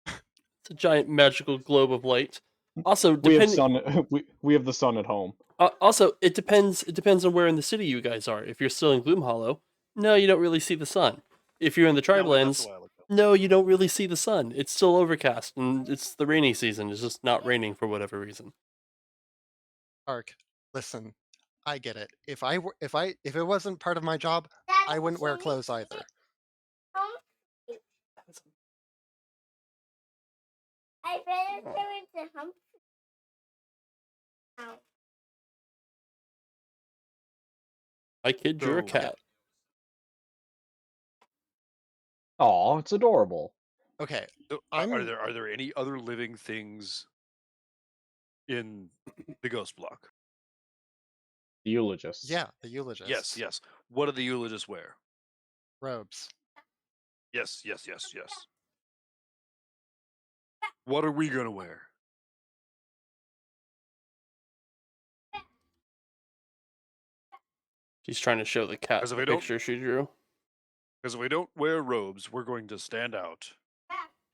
It's a giant magical globe of light. Also, We have depending. sun. We have the sun at home. Also, it depends. It depends on where in the city you guys are. If you're still in Gloom Hollow, no, you don't really see the sun. If you're in the Yeah, we left a Tribelands, while ago. no, you don't really see the sun. It's still overcast, and it's the rainy season. It's just not raining for whatever reason. Ark, listen, I get it. If it wasn't part of my job, I wouldn't wear clothes either. I better go into Humphrey now. My kid, you're a So- cat. Aw, it's adorable. Okay, So, are there any other living things in the Ghost Block? The eulogists. yeah, the eulogists. Yes. What do the eulogists wear? Robes. Yes. What are we gonna wear? She's trying to show the cat As if the I don't- picture she drew. Because if we don't wear robes, we're going to stand out.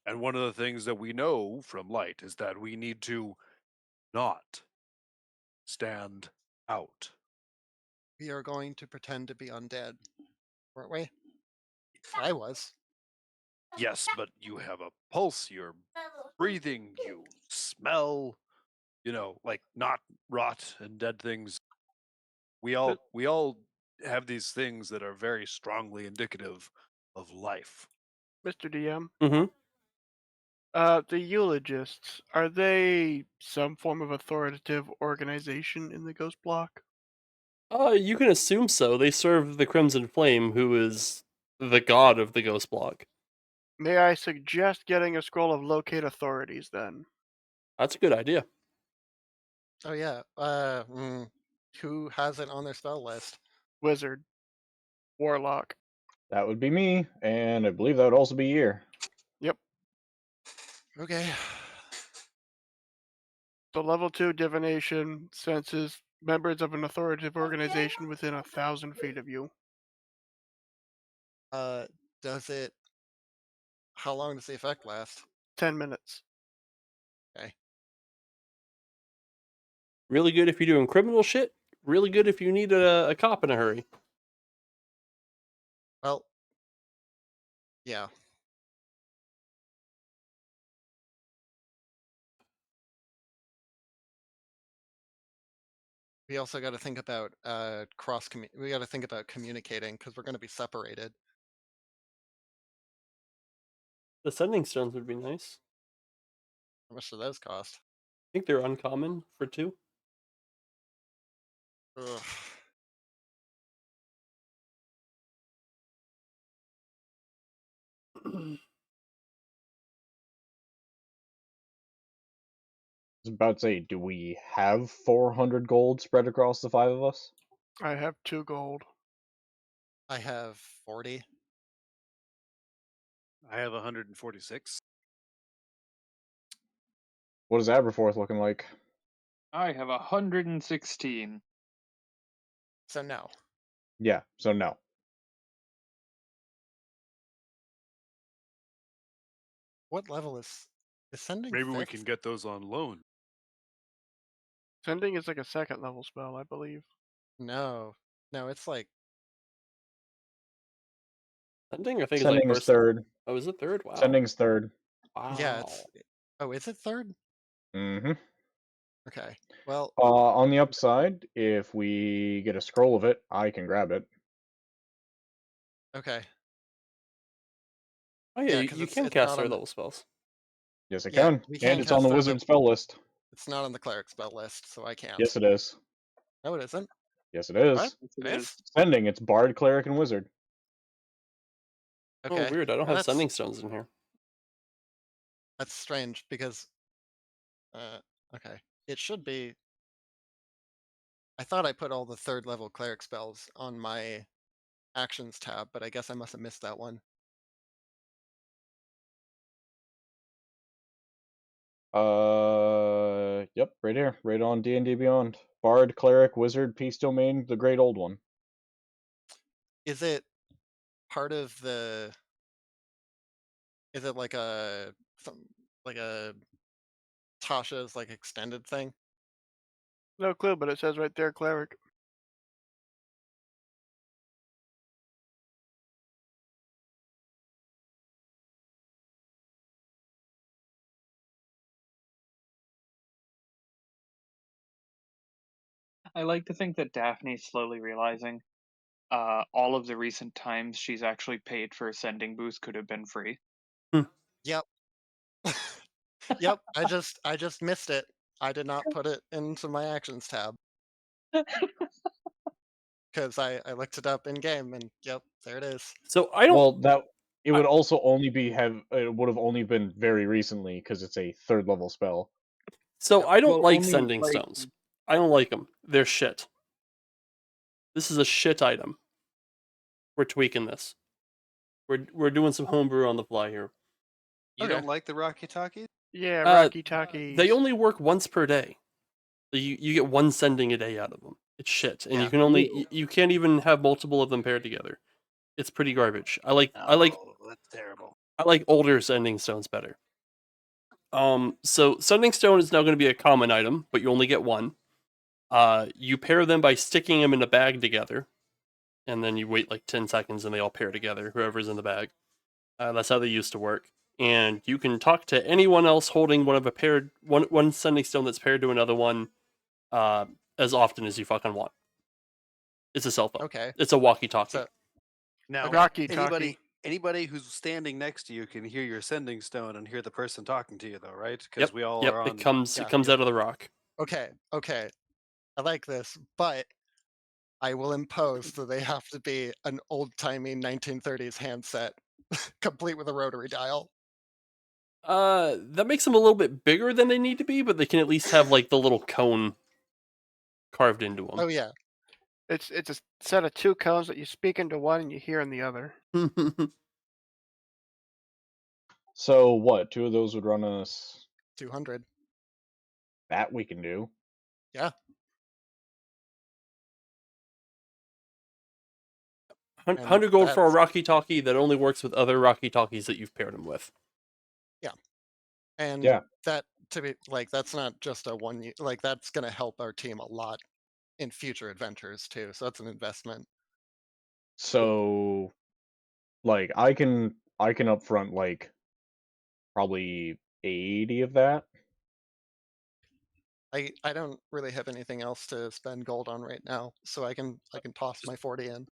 And one of the things that we know from Light is that we need to not stand out. We are going to pretend to be undead, weren't we? I was. Yes, but you have a pulse, you're breathing, you smell, like not rot and dead things. We all have these things that are very strongly indicative of life. Mr. DM, Mm-hmm. the eulogists, are they some form of authoritative organization in the Ghost Block? You can assume so. They serve the Crimson Flame, who is the god of the Ghost Bloc. May I suggest getting a scroll of locate authorities then? That's a good idea. Oh yeah. Who has it on their spell list? Wizard. Warlock. That would be me, and I believe that would also be Year. Yep. Okay. So level 2 divination senses members of an authoritative organization within 1,000 feet of you. Does it? How long does the effect last? 10 minutes. Really good if you're doing criminal shit. Really good if you need a cop in a hurry. Well, yeah. We also got to think about we got to think about communicating because we're going to be separated. The sending stones would be nice. How much do those cost? I think they're uncommon for 2. Ugh. I was about to say, do we have 400 gold spread across the 5 of us? I have 2 gold. I have 40. I have 146. What is Aberforth looking like? I have 116. So no. Yeah, so no. What level is sending? Maybe we fifth? can get those on loan. Sending is like a 2nd level spell, I believe. No, it's like Sending, I think, Sending is is like 3rd. Oh, is it 3rd? Wow. Sending's 3rd. Wow. yeah. It's is it 3rd? Mm-hmm. Okay. Well, On the upside, if we get a scroll of it, I can grab it. okay. Oh yeah, Yeah, 'cause you it's can not cast on 3rd the- level spells. Yes, I Yeah, can. we And can't it's on cast the third wizard level- spell list. It's not on the cleric spell list, so I can't. Yes, it is. No, it isn't. Yes, it is. What? Yes, It is? Sending, it's bard, cleric, and wizard. Okay. Oh, weird. I don't Well, have sending stones in here. That's strange because okay. It should be. I thought I put all the 3rd level cleric spells on my actions tab, but I guess I must have missed that one. Yep, right here, right on D&D Beyond. Bard, cleric, wizard, peace domain, the great old one. Is it part of the? Is it like like a Tasha's like extended thing? No clue, but it says right there, cleric. I like to think that Daphne's slowly realizing all of the recent times she's actually paid for a sending boost could have been free. Yep. Yep. I just missed it. I did not put it into my actions tab because I looked it up in game and yep, there it is. So I don't. Well, it would also only it would have only been very recently because it's a 3rd level spell. So I don't Well, like only, sending like- stones. I don't like them. They're shit. This is a shit item. We're tweaking this. We're doing some homebrew on the fly here. You Okay. don't like the Rocky Talkies? Yeah, Uh, Rocky Talkies. They only work once per day. You get 1 sending a day out of them. It's shit, and Yeah. you can only you can't even have multiple of them paired together. It's pretty garbage. I like Oh, that's terrible. older sending stones better. So sending stone is now going to be a common item, but you only get 1. You pair them by sticking them in a bag together, and then you wait like 10 seconds, and they all pair together. Whoever's in the bag. That's how they used to work. And you can talk to anyone else holding one sending stone that's paired to another one, as often as you fucking want. It's a cell phone. Okay. It's a walkie-talkie. So Now, Rocky anybody who's standing next to you can hear your sending stone and hear the person talking to you, though, right? Yep. Because we all Yep. are on. It comes yeah, out of the rock. okay. I like this, but I will impose that they have to be an old-timey 1930s handset, complete with a rotary dial. That makes them a little bit bigger than they need to be, but they can at least have like the little cone carved into Oh yeah, It's a set of 2 cones that you speak into one and you hear in the other. them. So what? 2 of those would run us. 200. That we can do. Yeah, 100 and gold for a that's Rocky Talkie that only works with other Rocky Talkies that you've paired them with. and Yeah. that to be like that's not just a one like that's going to help our team a lot in future adventures too. So that's an investment. So, like, I can upfront like probably 80 of that. I don't really have anything else to spend gold on right now, so I can toss my 40 in.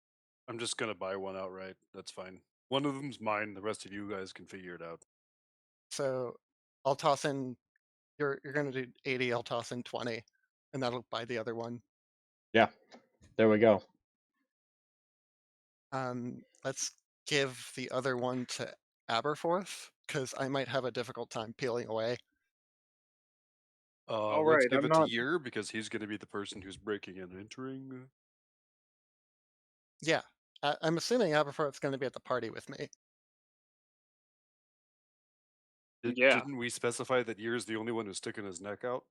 I'm just gonna buy one outright. That's fine. One of them's mine. The rest of you guys can figure it out. So I'll toss in. You're gonna do 80. I'll toss in 20, and that'll buy the other one. Yeah. There we go. Let's give the other one to Aberforth because I might have a difficult time peeling away. All Let's right, give I'm it to not. Yer because he's gonna be the person who's breaking and entering. Yeah, I'm assuming Aberforth's going to be at the party with me. Yeah. Didn't we specify that Yer's the only one who's sticking his neck out?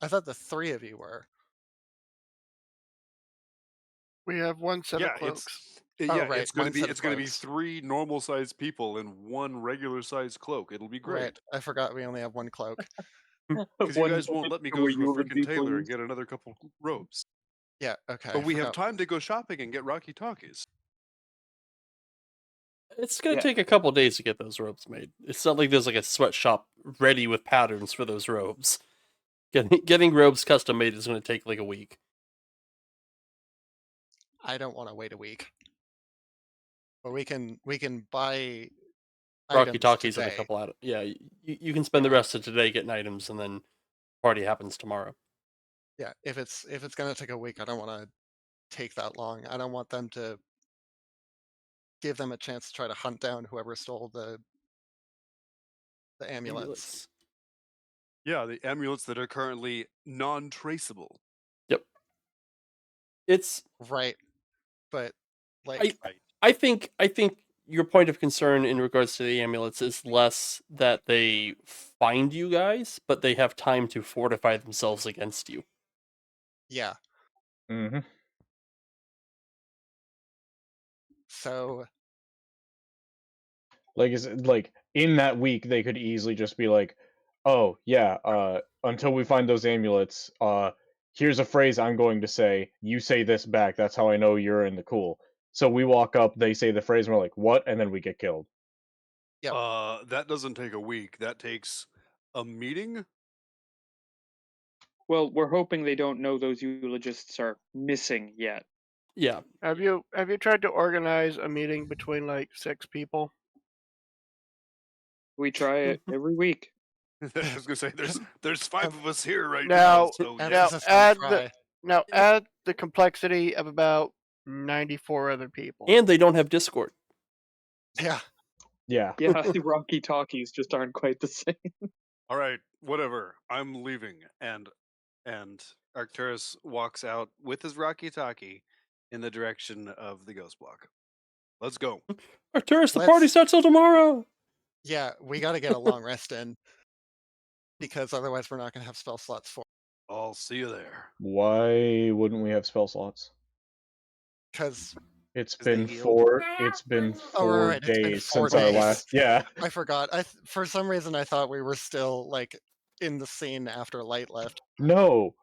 I thought the 3 of you were. We have 1 set of Yeah, cloaks. Oh, yeah, right, it's gonna one be set of cloaks. 3 normal sized people and 1 regular sized cloak. It'll be great. Right, I forgot we only have 1 cloak. Because you One guys won't moment let me for go a to a frickin' eulogy, tailor and please. get another couple robes. Yeah, okay. But I we have forgot. time to go shopping and get Rocky Talkies. It's gonna Yeah. take a couple days to get those robes made. It's not like there's like a sweatshop ready with patterns for those robes. Getting robes custom made is gonna take like a week. I don't want to wait a week. But we can buy Rocky items Talkies and a today. couple out. Yeah, you can spend the rest of today getting items, and then party happens tomorrow. Yeah, if it's going to take a week, I don't want to take that long. I don't want them to give them a chance to try to hunt down whoever stole the amulets. Yeah, the amulets that are currently non-traceable. Yep. It's Right. But like I think your point of concern in regards to the amulets is less that they find you guys, but they have time to fortify themselves against you. yeah. Mm-hmm. So Like, is it like in that week they could easily just be like, "Oh yeah, until we find those amulets, here's a phrase I'm going to say. You say this back. That's how I know you're in the cool." So we walk up, they say the phrase, and we're like, "What?" And then we get killed. Yep. That doesn't take a week. That takes a meeting. Well, we're hoping they don't know those eulogists are missing yet. Yeah. Have you tried to organize a meeting between like 6 people? We try it every week. I was gonna say there's 5 of us here right Now, so now yes. emphasis on add try. add the complexity of about 94 other people. And they don't have Discord. Yeah. Yeah. Yeah, the Rocky Talkies just aren't quite the same. All right, whatever. I'm leaving, and Arcturus walks out with his Rocky Talkie in the direction of the Ghost Bloc. Let's go. Arcturus, the Let's- party starts till tomorrow. Yeah, we got to get a long rest in because otherwise we're not going to have spell slots for. I'll see you there. Why wouldn't we have spell slots? Because It's 'Cause they been healed. four. It's been Oh, 4 right, it's been days 4 since our days. last. Yeah. I forgot. For some reason I thought we were still like in the scene after Light left. No.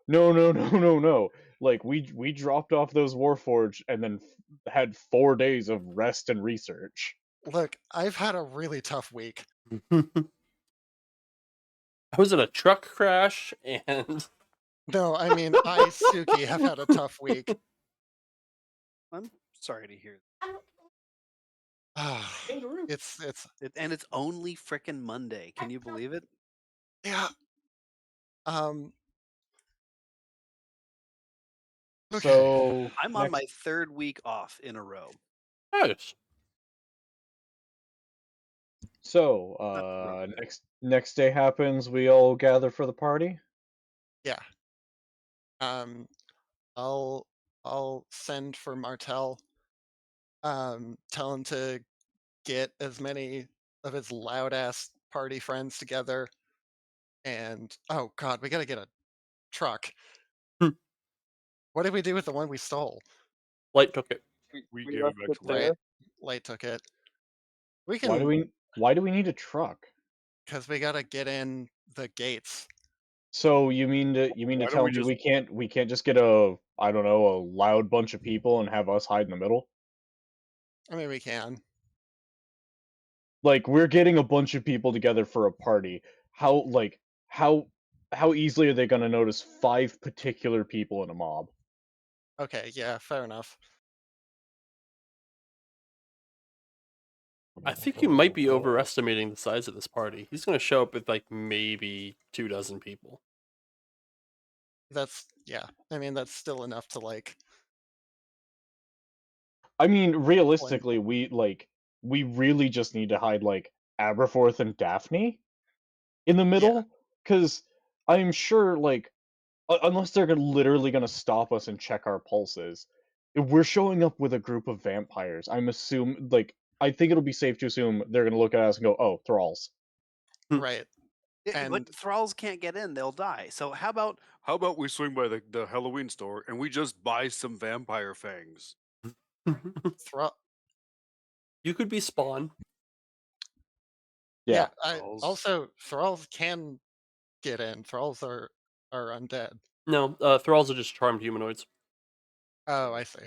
Like we dropped off those Warforged and then had 4 days of rest and research. Look, I've had a really tough week. I was in a truck crash and No, I mean I, Suki, have had a tough week. I'm sorry to hear. it's And it's only frickin' Monday. Can you believe it? yeah. Okay. So I'm on next, my 3rd week off in a row. Nice. so road trip. next day happens. We all gather for the party. Yeah. I'll send for Martel. Tell him to get as many of his loud ass party friends together. And oh god, we gotta get a truck. Hmm. What did we do with the one we stole? Light took it. We gave left it back it to there. Right. Light took it. We Why do can, we need a truck? because we gotta get in the gates. So you mean to Why don't tell we me just- we can't just get a, I don't know, a loud bunch of people and have us hide in the middle? I mean, we can. Like, we're getting a bunch of people together for a party. How how easily are they going to notice 5 particular people in a mob? Okay, yeah, fair enough. I think you might be overestimating the size of this party. He's going to show up with like maybe 24 people. That's, yeah. I mean, that's still enough to like. I mean, realistically, we really just need to hide like Aberforth and Daphne in the middle, because I'm sure like unless they're literally going to stop us and check our pulses, if we're showing up with a group of vampires, I think it'll be safe to assume they're going to look at us and go, "Oh, thralls." Right. Yeah, but And thralls can't get in; they'll die. So how about we swing by the Halloween store and we just buy some vampire fangs? Thrall. You could be Spawn. Yeah. Thralls. Also, thralls can get in. Thralls are undead. No, thralls are just charmed humanoids. Oh, I see.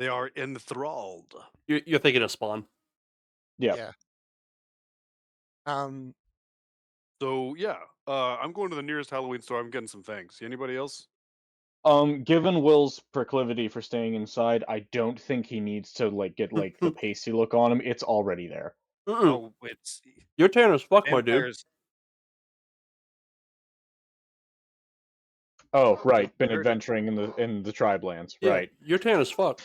They are enthralled. You're thinking of Spawn. Yeah. Yeah. Um. So yeah, I'm going to the nearest Halloween store. I'm getting some fangs. Anybody else? Given Will's proclivity for staying inside, I don't think he needs to get the pasty look on him. It's already there. Oh, it's You're tan as fuck, my dude. vampires. Oh, right. Been heard it. adventuring in the Tribelands. Yeah, Right. you're tan as fuck.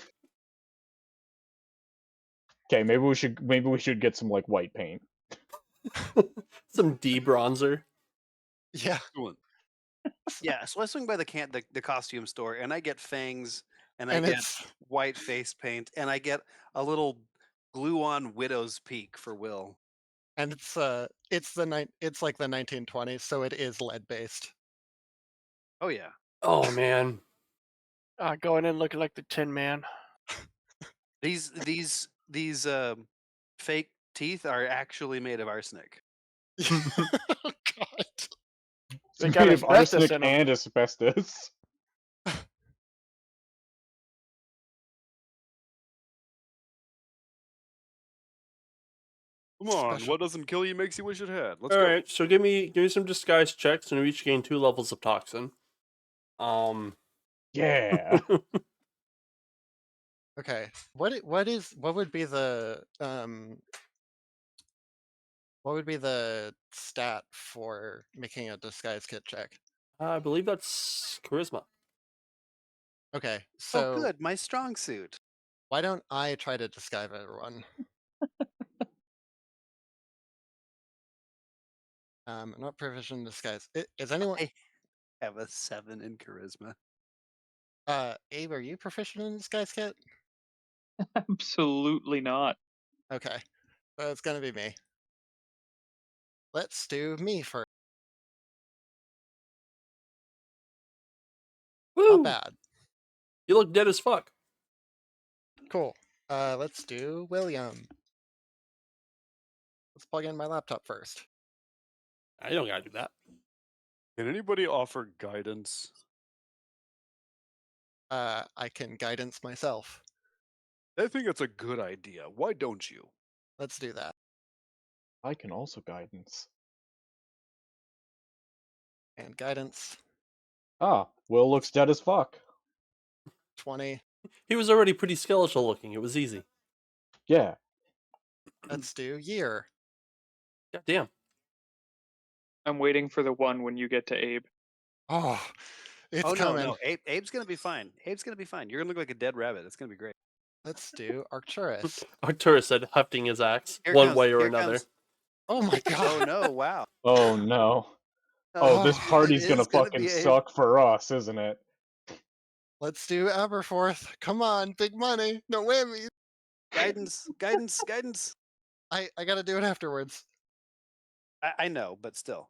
Okay, maybe we should get some white paint. Some debronzer. Yeah. Excellent. Yeah, so I swing by the costume store and I get fangs and I And get it's white face paint and I get a little glue-on widow's peak for Will. it's like the 1920s, so it is lead based. Oh yeah. Oh man. Going in looking like the Tin Man. These fake teeth are actually made of arsenic. Oh god. They It's got made of asbestos arsenic in 'em. and asbestos. Come on, Special. what doesn't kill you makes you wish it had. Let's All go. right, so give me some disguise checks, and we each gain 2 levels of toxin. Yeah. Okay. What would be the stat for making a disguise kit check? I believe that's charisma. Okay. Oh So good, my strong suit. why don't I try to disguise everyone? I'm not proficient in disguise. Is anyone I have a 7 in charisma. Abe, are you proficient in disguise kit? Absolutely not. Okay. So it's gonna be me. Let's do me first. Woo! Not bad. You look dead as fuck. Cool. Let's do William. Let's plug in my laptop first. I don't gotta do that. Can anybody offer guidance? I can guidance myself. I think it's a good idea. Why don't you? Let's do that. I can also guidance. And guidance Ah, Will looks dead as fuck. 20. He was already pretty skeletal looking. It was easy. Yeah. Let's do year. God damn. I'm waiting for the one when you get to Abe. Oh, It's Oh no, coming. no, Abe's gonna be fine. Abe's gonna be fine. You're gonna look like a dead rabbit. It's gonna be great. Let's do Arcturus. Arcturus said, hefting his axe Here one comes. way or Here another. comes. Oh my Oh god. no! Wow. Oh no. Oh, Oh, this Oh, party's it gonna is gonna fucking be Abe. suck for us, isn't it? let's do Aberforth. Come on, big money. No whammies. Guidance, guidance, guidance. I gotta do it afterwards. I know, but still.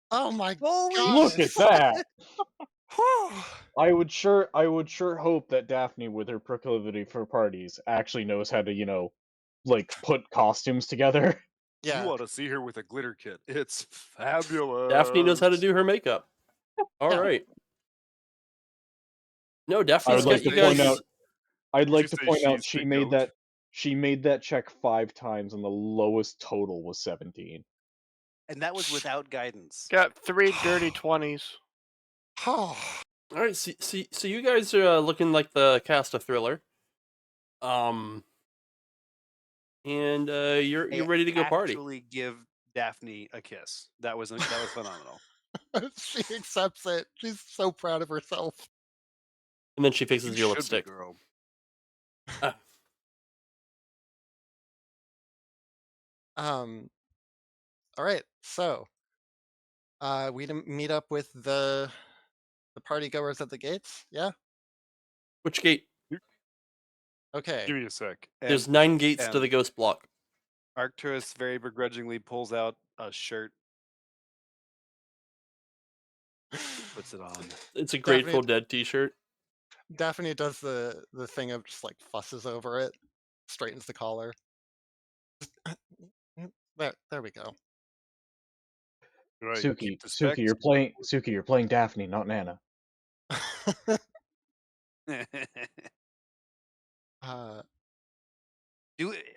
Oh my Holy god. Look at that! Whew. I would sure hope that Daphne, with her proclivity for parties, actually knows how to, like, put costumes together. Yeah. You ought to see her with a glitter kit. It's fabulous. Daphne knows how to do her makeup. All Yeah. right. No, I Daphne's would got like you to point guys. out. I'd Did like you to say point out she's she the made goat? that check 5 times, and the lowest total was 17. And that was without guidance. Got 3 dirty 20s. Oh. All right, so you guys are looking like the cast of Thriller. And you're ready to go party. Actually, give Daphne a kiss. That was phenomenal. She accepts it. She's so proud of herself. And then she fixes You your should be, lipstick. girl. All right. So, we meet up with the party goers at the gates. Yeah. Which gate? Okay. Give me a sec. There's 9 gates to the Ghost Bloc. Arcturus very begrudgingly pulls out a shirt, puts it on. It's a Grateful Daphne- Dead T-shirt. Daphne does the thing of just like fusses over it, straightens the collar. There we go. Right. Suki, you're playing Daphne, not Nana. uh,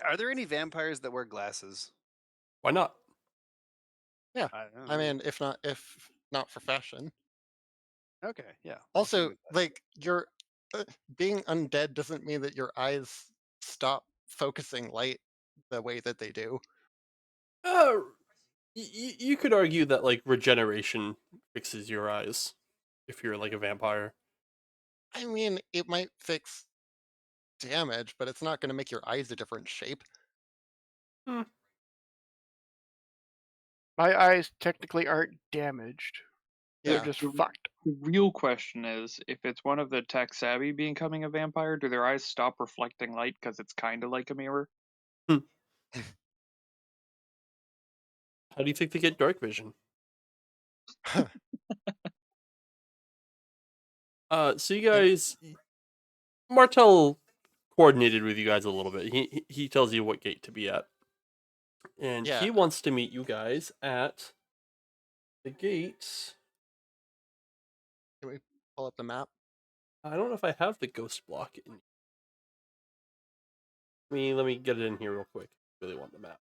Are there any vampires that wear glasses? Why not? Yeah, don't I know. mean, if not for fashion. Okay, yeah. I'll see Also, with that. like you're being undead doesn't mean that your eyes stop focusing light the way that they do. You could argue that like regeneration fixes your eyes if you're like a vampire. I mean, it might fix damage, but it's not going to make your eyes a different shape. My eyes technically aren't damaged. They're Yeah. just fucked. The real question is, if it's one of the tech savvy becoming a vampire, do their eyes stop reflecting light because it's kind of like a mirror? How do you think they get dark vision? So you guys, Martel coordinated with you guys a little bit. He tells you what gate to be at, and Yeah. he wants to meet you guys at the gate. Can we pull up the map? I don't know if I have the Ghost Bloc in. Let me get it in here real quick. Really want the map.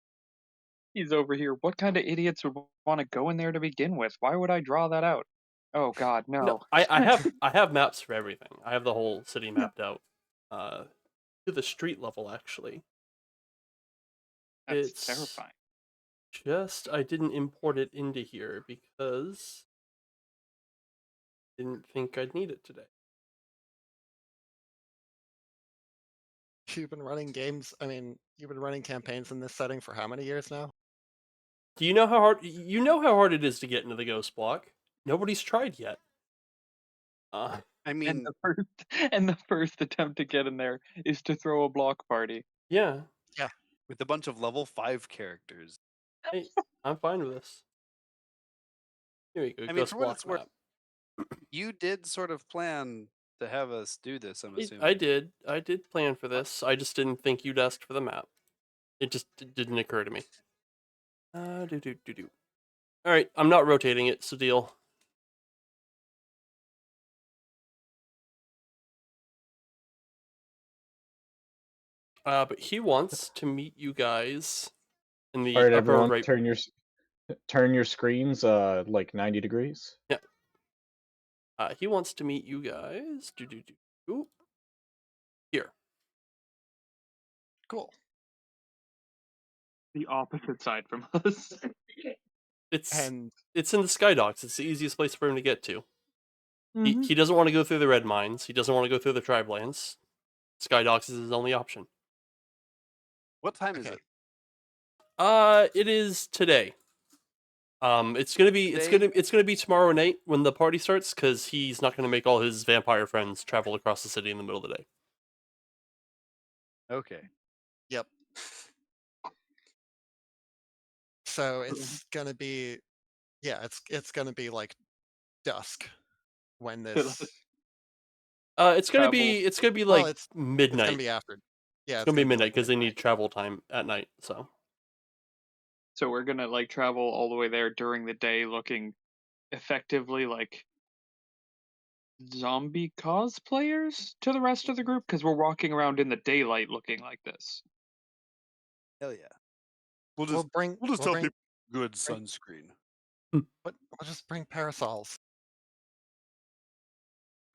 He's over here. What kind of idiots would want to go in there to begin with? Why would I draw that out? Oh God, no. No, I have maps for everything. I have the whole city mapped out. To the street level actually. That's It's terrifying. just I didn't import it into here because I didn't think I'd need it today. You've been running games. I mean, you've been running campaigns in this setting for how many years now? Do you know how hard it is to get into the Ghost Bloc? Nobody's tried yet. I And mean, the first attempt to get in there is to throw a block party. Yeah, with a bunch of level 5 characters. hey, I'm fine with this. Here we go. I mean, Ghost for what Bloc it's worth, map. you did sort of plan to have us do this, I'm assuming. I did plan for this. I just didn't think you'd ask for the map. It just didn't occur to me. Do. All right, I'm not rotating it, so deal. But he wants to meet you guys in the All right, upper everyone, right. turn your screens like 90 degrees. He wants to meet you guys. Here. Cool. The opposite side from us. It's And in the Skydocks. It's the easiest place for him to get to. He doesn't want to go through the red mines. He doesn't want to go through the triblands. Skydocks is his only option. What time is Okay. it? It is today. It's gonna be tomorrow night when the party starts because he's not gonna make all his vampire friends travel across the city in the middle of the day. Okay. Yep. So it's gonna be, yeah, it's gonna be like dusk when this. It's gonna Travel. be Well, like it's midnight. gonna be after. Yeah, It's gonna be midnight like because they need midnight. travel time at night. So So we're gonna like travel all the way there during the day, looking effectively like zombie cosplayers to the rest of the group because we're walking around in the daylight looking like this. Hell yeah. We'll We'll just bring. we'll just We'll tell bring. people good bring- sunscreen. But we'll just bring parasols.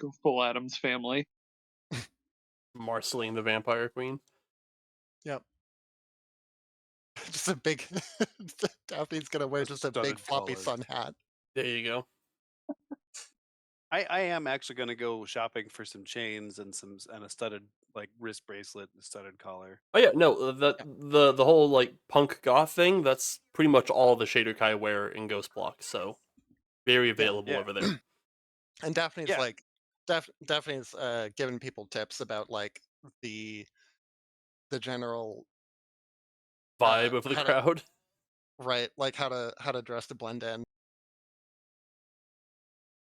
Go full Adams family. Marceline the Vampire Queen. Yep. Just a big. Daphne's gonna wear A just a big studded floppy collar. sun hat. There you go. I am actually gonna go shopping for some chains and a studded like wrist bracelet and a studded collar. Oh yeah, no, the whole like punk goth thing. That's pretty much all the shader Kai wear in Ghost Bloc. So very available Yeah. over there. And Daphne's Yeah. like, Daphne's giving people tips about like the general Vibe of the how to crowd. right, like how to dress to blend in.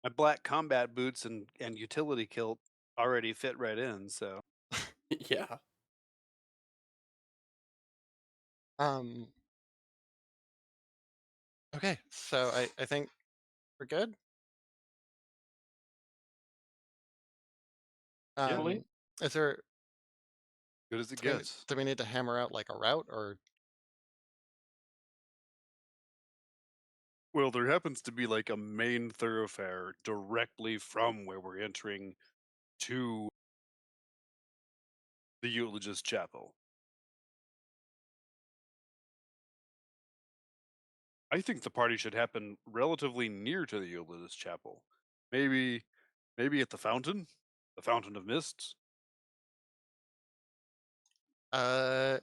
My black combat boots and utility kilt already fit right in, so Yeah. Um. Okay, so I think we're good. Yeah. Is there? good as it Do we, gets. do we need to hammer out like a route or? Well, there happens to be like a main thoroughfare directly from where we're entering to the Eulogist Chapel. I think the party should happen relatively near to the Eulogist Chapel. Maybe at the Fountain of Mists. Uh.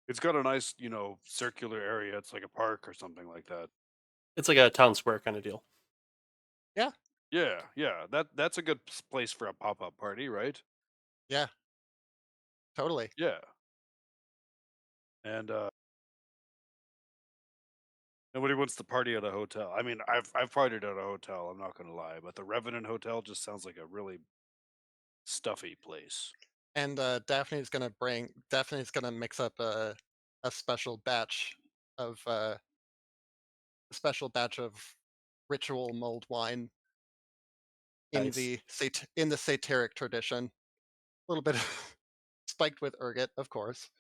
It's got a nice, circular area. It's like a park or something like that. It's like a town square kind of deal. Yeah. Yeah. That's a good place for a pop-up party, right? Yeah. Totally. Yeah. And nobody wants to party at a hotel. I mean, I've partied at a hotel, I'm not gonna lie, but the Revenant Hotel just sounds like a really stuffy place. And Daphne's gonna mix up a special batch of ritual mulled wine in Nice. the satiric tradition. A little bit spiked with ergot, of course.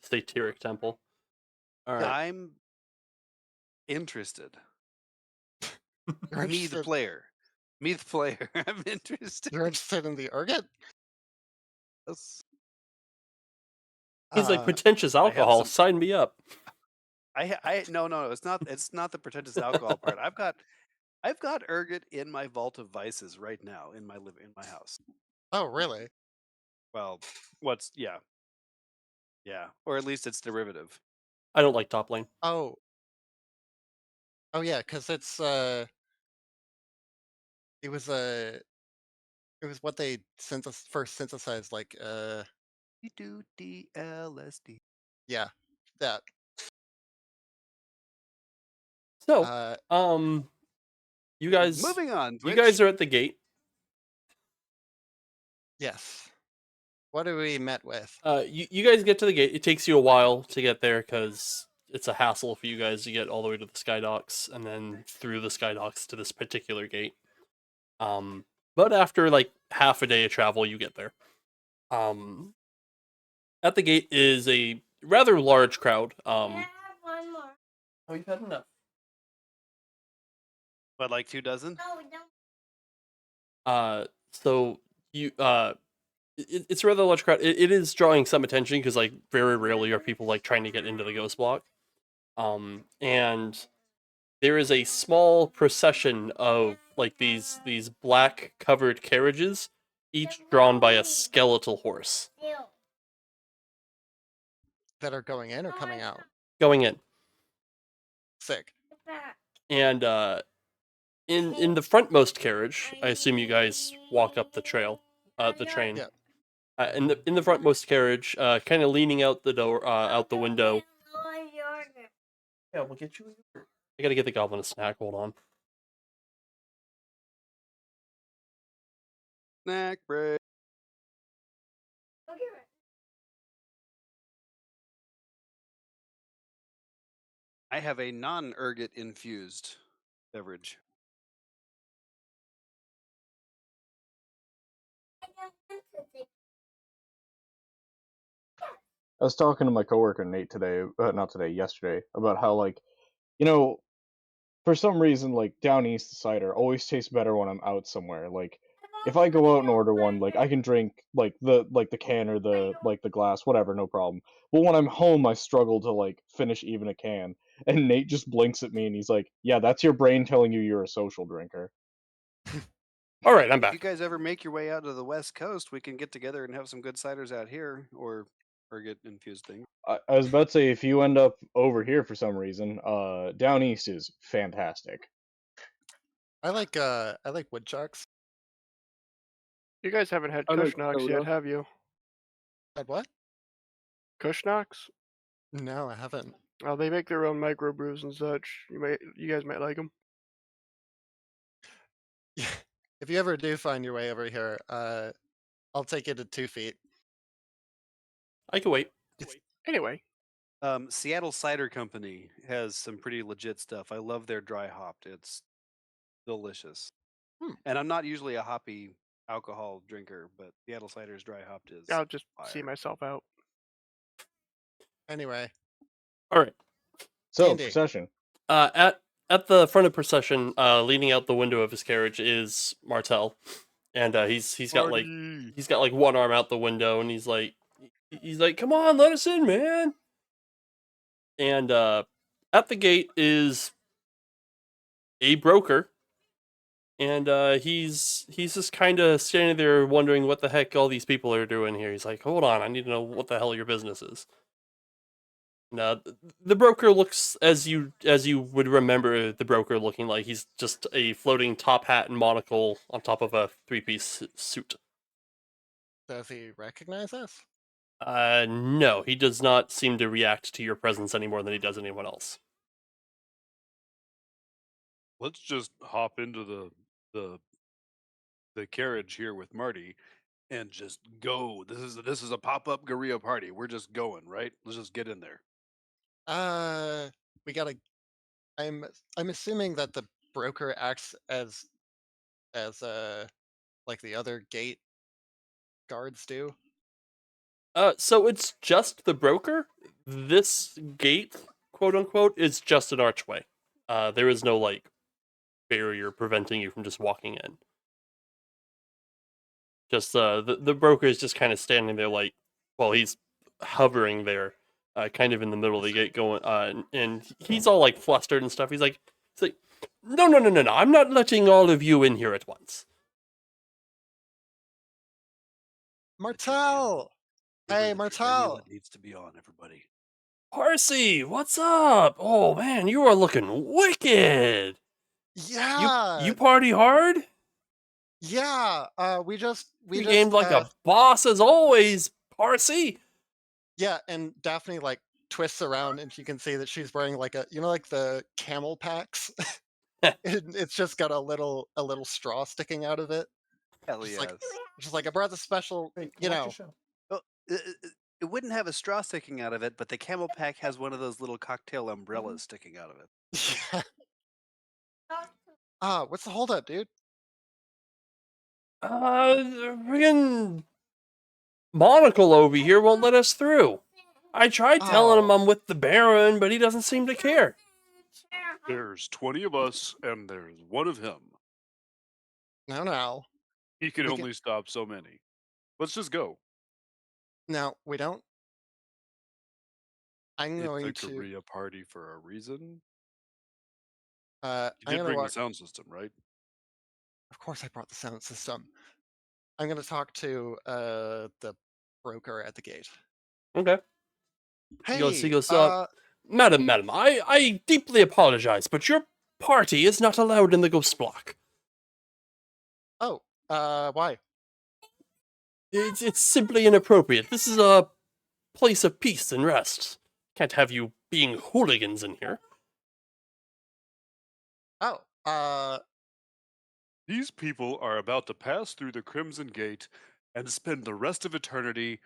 Satiric temple. All right. I'm interested. You're Me the interested, player. I'm interested. you're interested in the ergot? Yes. He's like Uh, pretentious I have alcohol. some. Sign me up. No. It's not the pretentious alcohol part. I've got ergot in my vault of vices right now in my house. oh, really? Well, yeah, or at least it's derivative. I don't like top lane. Oh, yeah, because it was what they first synthesized, like Do DLSD. yeah, that. So, Uh, you guys Moving on. you guys are at the gate. yes. What are we met with? You guys get to the gate. It takes you a while to get there because it's a hassle for you guys to get all the way to the skydocks and then through the skydocks to this particular gate. But after like half a day of travel, you get there. At the gate is a rather large crowd. Can I have one more? Oh, you've had enough. But like 2 dozen? No, we don't. So you it's a rather large crowd. It is drawing some attention because like very rarely are people like trying to get into the Ghost Bloc. And there is a small procession of like these black covered carriages, each drawn by a skeletal horse That are going in or coming out? going in. Sick. And in the frontmost carriage, I assume you guys walk up the trail, the train. Yeah. In the frontmost carriage, kind of leaning out the door, out the window. Yeah, we'll get you. I gotta get the goblin a snack. Hold on. Snack break. I have a non-ergot infused beverage. I was talking to my coworker Nate today, not today, yesterday, about how for some reason down east the cider always tastes better when I'm out somewhere. Like if I go out and order one, I can drink the can or the glass, whatever, no problem. But when I'm home, I struggle to finish even a can. And Nate just blinks at me and he's like, "Yeah, that's your brain telling you you're a social drinker." All right, I'm If you back. guys ever make your way out to the West Coast, we can get together and have some good ciders out here, or ergot infused thing. I was about to say if you end up over here for some reason, down east is fantastic. I like woodchucks. You guys haven't had I like Kushnocks yet, soda. have you? Had what? Kushnocks? No, I haven't. Oh, they make their own microbrews and such. You guys might like them. If you ever do find your way over here, I'll take you to 2 feet. I can wait. Anyway, Seattle Cider Company has some pretty legit stuff. I love their dry hopped. It's delicious. And I'm not usually a hoppy alcohol drinker, but Seattle Cider's dry hopped is I'll just see fire. myself out. Anyway, All right. So, D&D. procession. At the front of procession, leaning out the window of his carriage is Martel, and he's got like one arm out the window, and he's like, "Come on, let us in, man!" And at the gate is a broker, and he's just kind of standing there wondering what the heck all these people are doing here. He's like, "Hold on, I need to know what the hell your business is." No, the broker looks as you would remember the broker looking like. He's just a floating top hat and monocle on top of a three-piece suit. Does he recognize us? No, he does not seem to react to your presence any more than he does anyone else. Let's just hop into the carriage here with Marty and just go. This is a pop-up Gorilla party. We're just going, right? Let's just get in there. We gotta. I'm assuming that the broker acts as like the other gate guards do. So it's just the broker. This gate, quote unquote, is just an archway. There is no like barrier preventing you from just walking in. Just the broker is just kind of standing there like, well, he's hovering there, kind of in the middle of the gate, going, and he's all like flustered and stuff. He's like, no, no, no, no, no! I'm not letting all of you in here at once. Martel! Hey, Martel! That needs to be on, everybody. Parsi, what's up? Oh man, you are looking wicked. Yeah! You party hard? Yeah! We just gamed like a boss as always, Parsi. Yeah, and Daphne like twists around and you can see that she's wearing like like the camel packs. It's just got a little straw sticking out of it. Hell Just yes. like just like I brought the special, Well, it wouldn't have a straw sticking out of it, but the camel pack has one of those little cocktail umbrellas sticking out of it. Yeah. What's the holdup, dude? Friggin' Monocle over here won't let us through. I tried telling him I'm with the Baron, but he doesn't seem to care. There's 20 of us, and there's one of him. No. He can only stop so many. Let's just go. No, we don't. I'm going It's a to. Korea party for a reason. I'm You did gonna bring walk. the sound system, right? course I brought the sound system. I'm gonna talk to the broker at the gate. Okay. Hey, He goes, madam, I deeply apologize, but your party is not allowed in the Ghost Bloc. oh, why? It's simply inappropriate. This is a place of peace and rest. Can't have you being hooligans in here. Oh, These people are about to pass through the Crimson Gate and spend the rest of eternity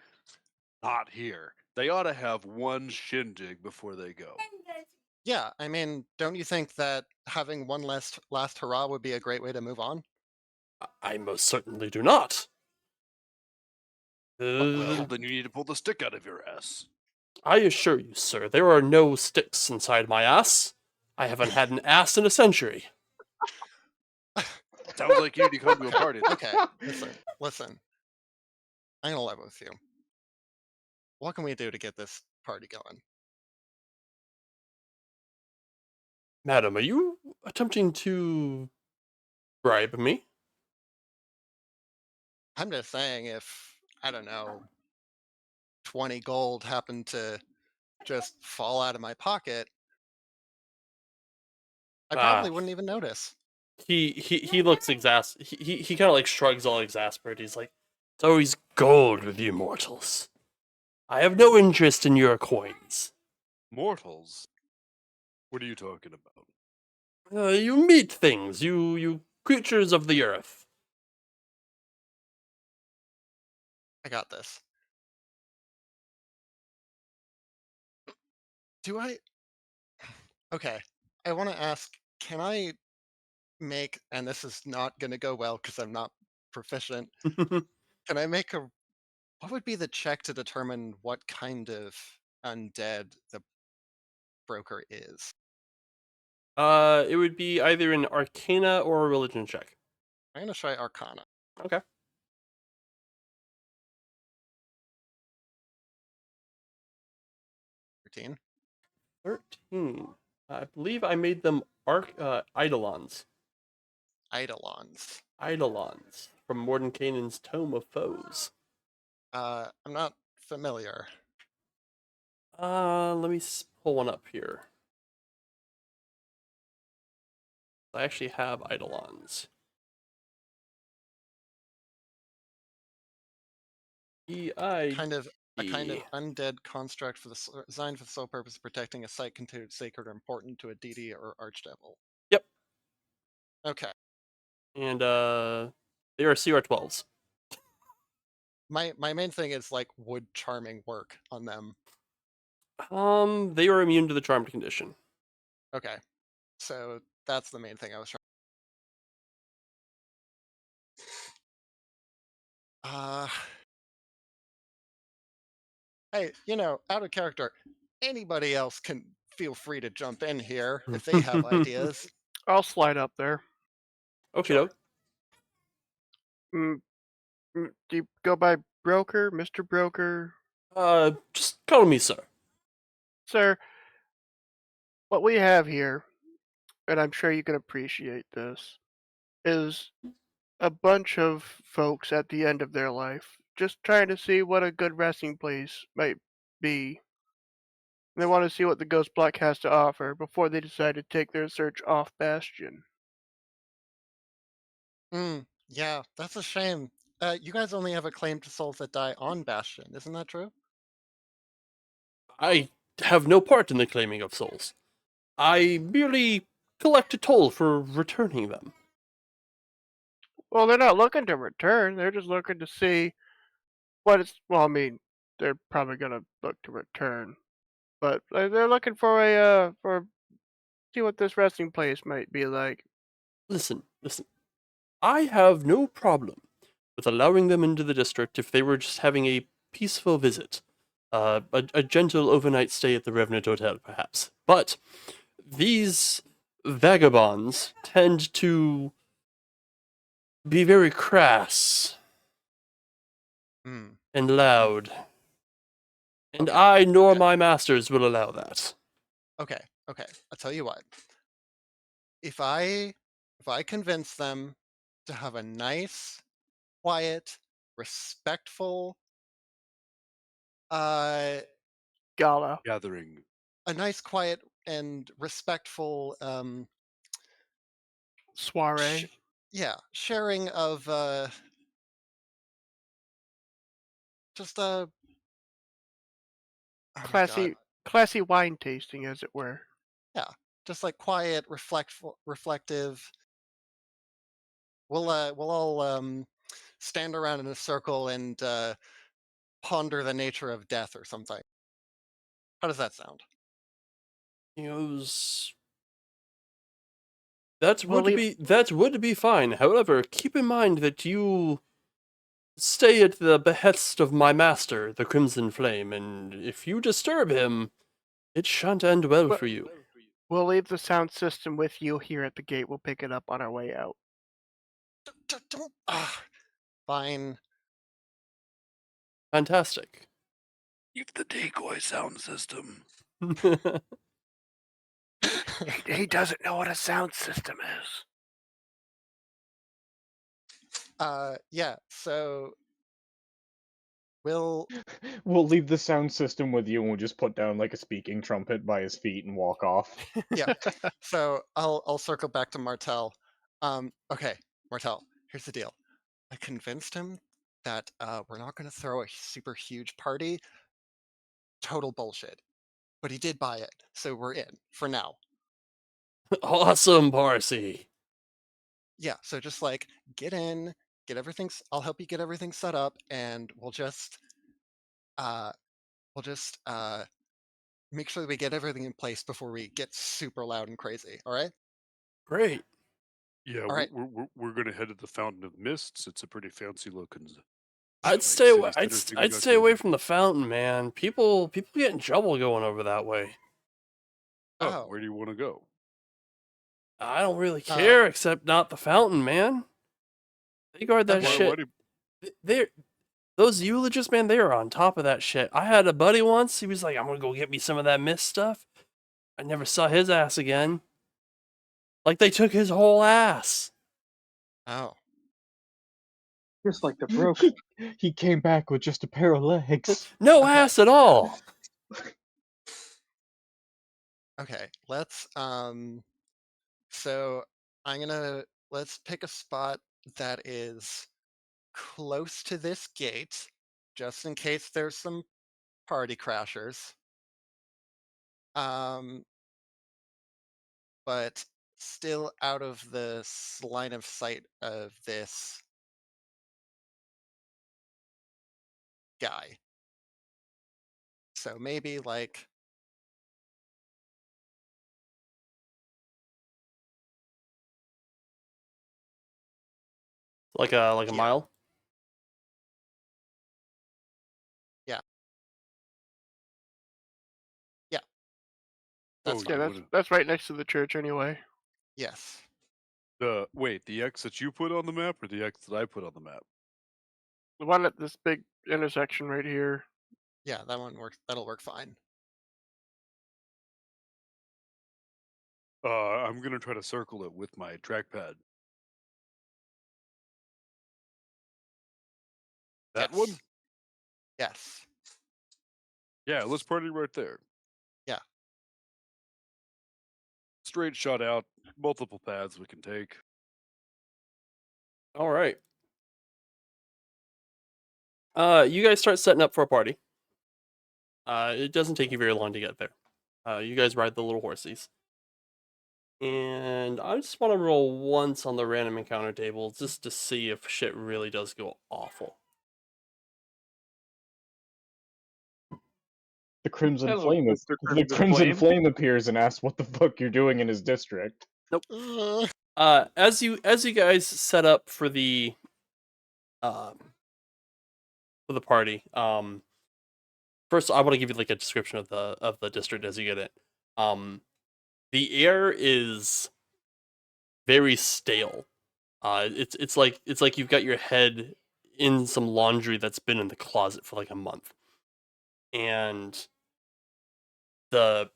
not here. They ought to have one shindig before they go. yeah, I mean, don't you think that having one last hurrah would be a great way to move on? I most certainly do not. Well, then you need to pull the stick out of your ass. I assure you, sir, there are no sticks inside my ass. I haven't had an ass in a century. Sounds like you need to come to a party. Okay, listen. I'm gonna level with you. What can we do to get this party going? Madam, are you attempting to bribe me? I'm just saying, if I don't know, 20 gold happened to just fall out of my pocket, I probably wouldn't even notice. He looks he kind of like shrugs all exasperated. He's like, it's always gold with you mortals. I have no interest in your coins. Mortals? What are you talking about? You meat things, you creatures of the earth. I got this. Do I? Okay. I want to ask, can I make, and this is not going to go well because I'm not proficient, can I make what would be the check to determine what kind of undead the broker is? It would be either an Arcana or a Religion check. I'm going to try Arcana. Okay. 13. 13. I believe I made them Eidolons. Eidolons. Eidolons from Mordenkainen's Tome of Foes. I'm not familiar. Let me pull one up here. I actually have Eidolons. A kind of undead construct designed for the sole purpose of protecting a site considered sacred or important to a deity or archdevil. Yep. Okay. And they are CR12s. My main thing is like, would charming work on them? They are immune to the charmed condition. Okay. So that's the main thing I was trying. Hey, out of character, anybody else can feel free to jump in here if they have ideas. I'll slide up there. Okay, Sure. Do you go by Broker, Mr. Broker? Just call me sir. Sir, what we have here, and I'm sure you can appreciate this, is a bunch of folks at the end of their life just trying to see what a good resting place might be. They want to see what the Ghost Bloc has to offer before they decide to take their search off Bastion. Yeah, that's a shame. You guys only have a claim to souls that die on Bastion, isn't that true? I have no part in the claiming of souls. I merely collect a toll for returning them. Well, they're not looking to return. They're just looking to see what it's. Well, I mean, they're probably gonna look to return, but they're looking for see what this resting place might be like. Listen. I have no problem with allowing them into the district if they were just having a peaceful visit. A gentle overnight stay at the Revenant Hotel, perhaps. But these vagabonds tend to be very crass and loud. And Okay, I nor my masters will allow that. Okay. I'll tell you what. If I convince them to have a nice, quiet, respectful, uh, Gala. Gathering. a nice, quiet, and respectful, Soiree. sharing of just a oh my god, Classy wine tasting, as it were. yeah, just like quiet, reflective. We'll all stand around in a circle and ponder the nature of death or something. How does that sound? He goes, That We'll would be fine. However, keep in mind that you stay at the behest of my master, the Crimson Flame, and if you disturb him, it shan't end well for you. We'll leave the sound system with you here at the gate. We'll pick it up on our way out. Don't. Fine. Fantastic. Keep the decoy sound system. He doesn't know what a sound system is. Yeah. So we'll We'll leave the sound system with you, and we'll just put down like a speaking trumpet by his feet and walk off. yeah. So I'll circle back to Martel. Okay, Martel. Here's the deal. I convinced him that we're not going to throw a super huge party. Total bullshit. But he did buy it, so we're in for now. Awesome, Parsi. Yeah. So just like get in, get everything. I'll help you get everything set up, and we'll just make sure that we get everything in place before we get super loud and crazy. All right. Great. Yeah, All right. we're gonna head to the Fountain of Mists. It's a pretty fancy looking. I'd stay I'd stay away from the fountain, man. People get in trouble going over that way. Oh. Where do you want to go? I don't really care, except not the fountain, man. They guard that Okay. shit. Those eulogists, man, they are on top of that shit. I had a buddy once, he was like, I'm gonna go get me some of that mist stuff. I never saw his ass again. Like, they took his whole ass. Oh. Just like the broke. He came back with just a pair of legs. No Okay. ass at all. Okay. Let's so let's pick a spot that is close to this gate, just in case there's some party crashers. But still out of the line of sight of this guy. So maybe like Like a Yeah. mile. That's Oh, fine. That's right next to the church anyway. Yes. Wait, the X that you put on the map or the X that I put on the map? The one at this big intersection right here. Yeah, that one works. That'll work fine. I'm gonna try to circle it with my trackpad. That one? Yes. Yeah, let's party right there. Yeah. Straight shot out, multiple paths we can take. All right. You guys start setting up for a party. It doesn't take you very long to get there. You guys ride the little horsies. And I just want to roll once on the random encounter table just to see if shit really does go awful. The Crimson Hello, Flame Mr. the Crimson Crimson Flame. Flame appears and asks what the fuck you're doing in his district. As you guys set up for the party, first I want to give you like a description of the district as you get it. The air is very stale. It's like you've got your head in some laundry that's been in the closet for like a month, and the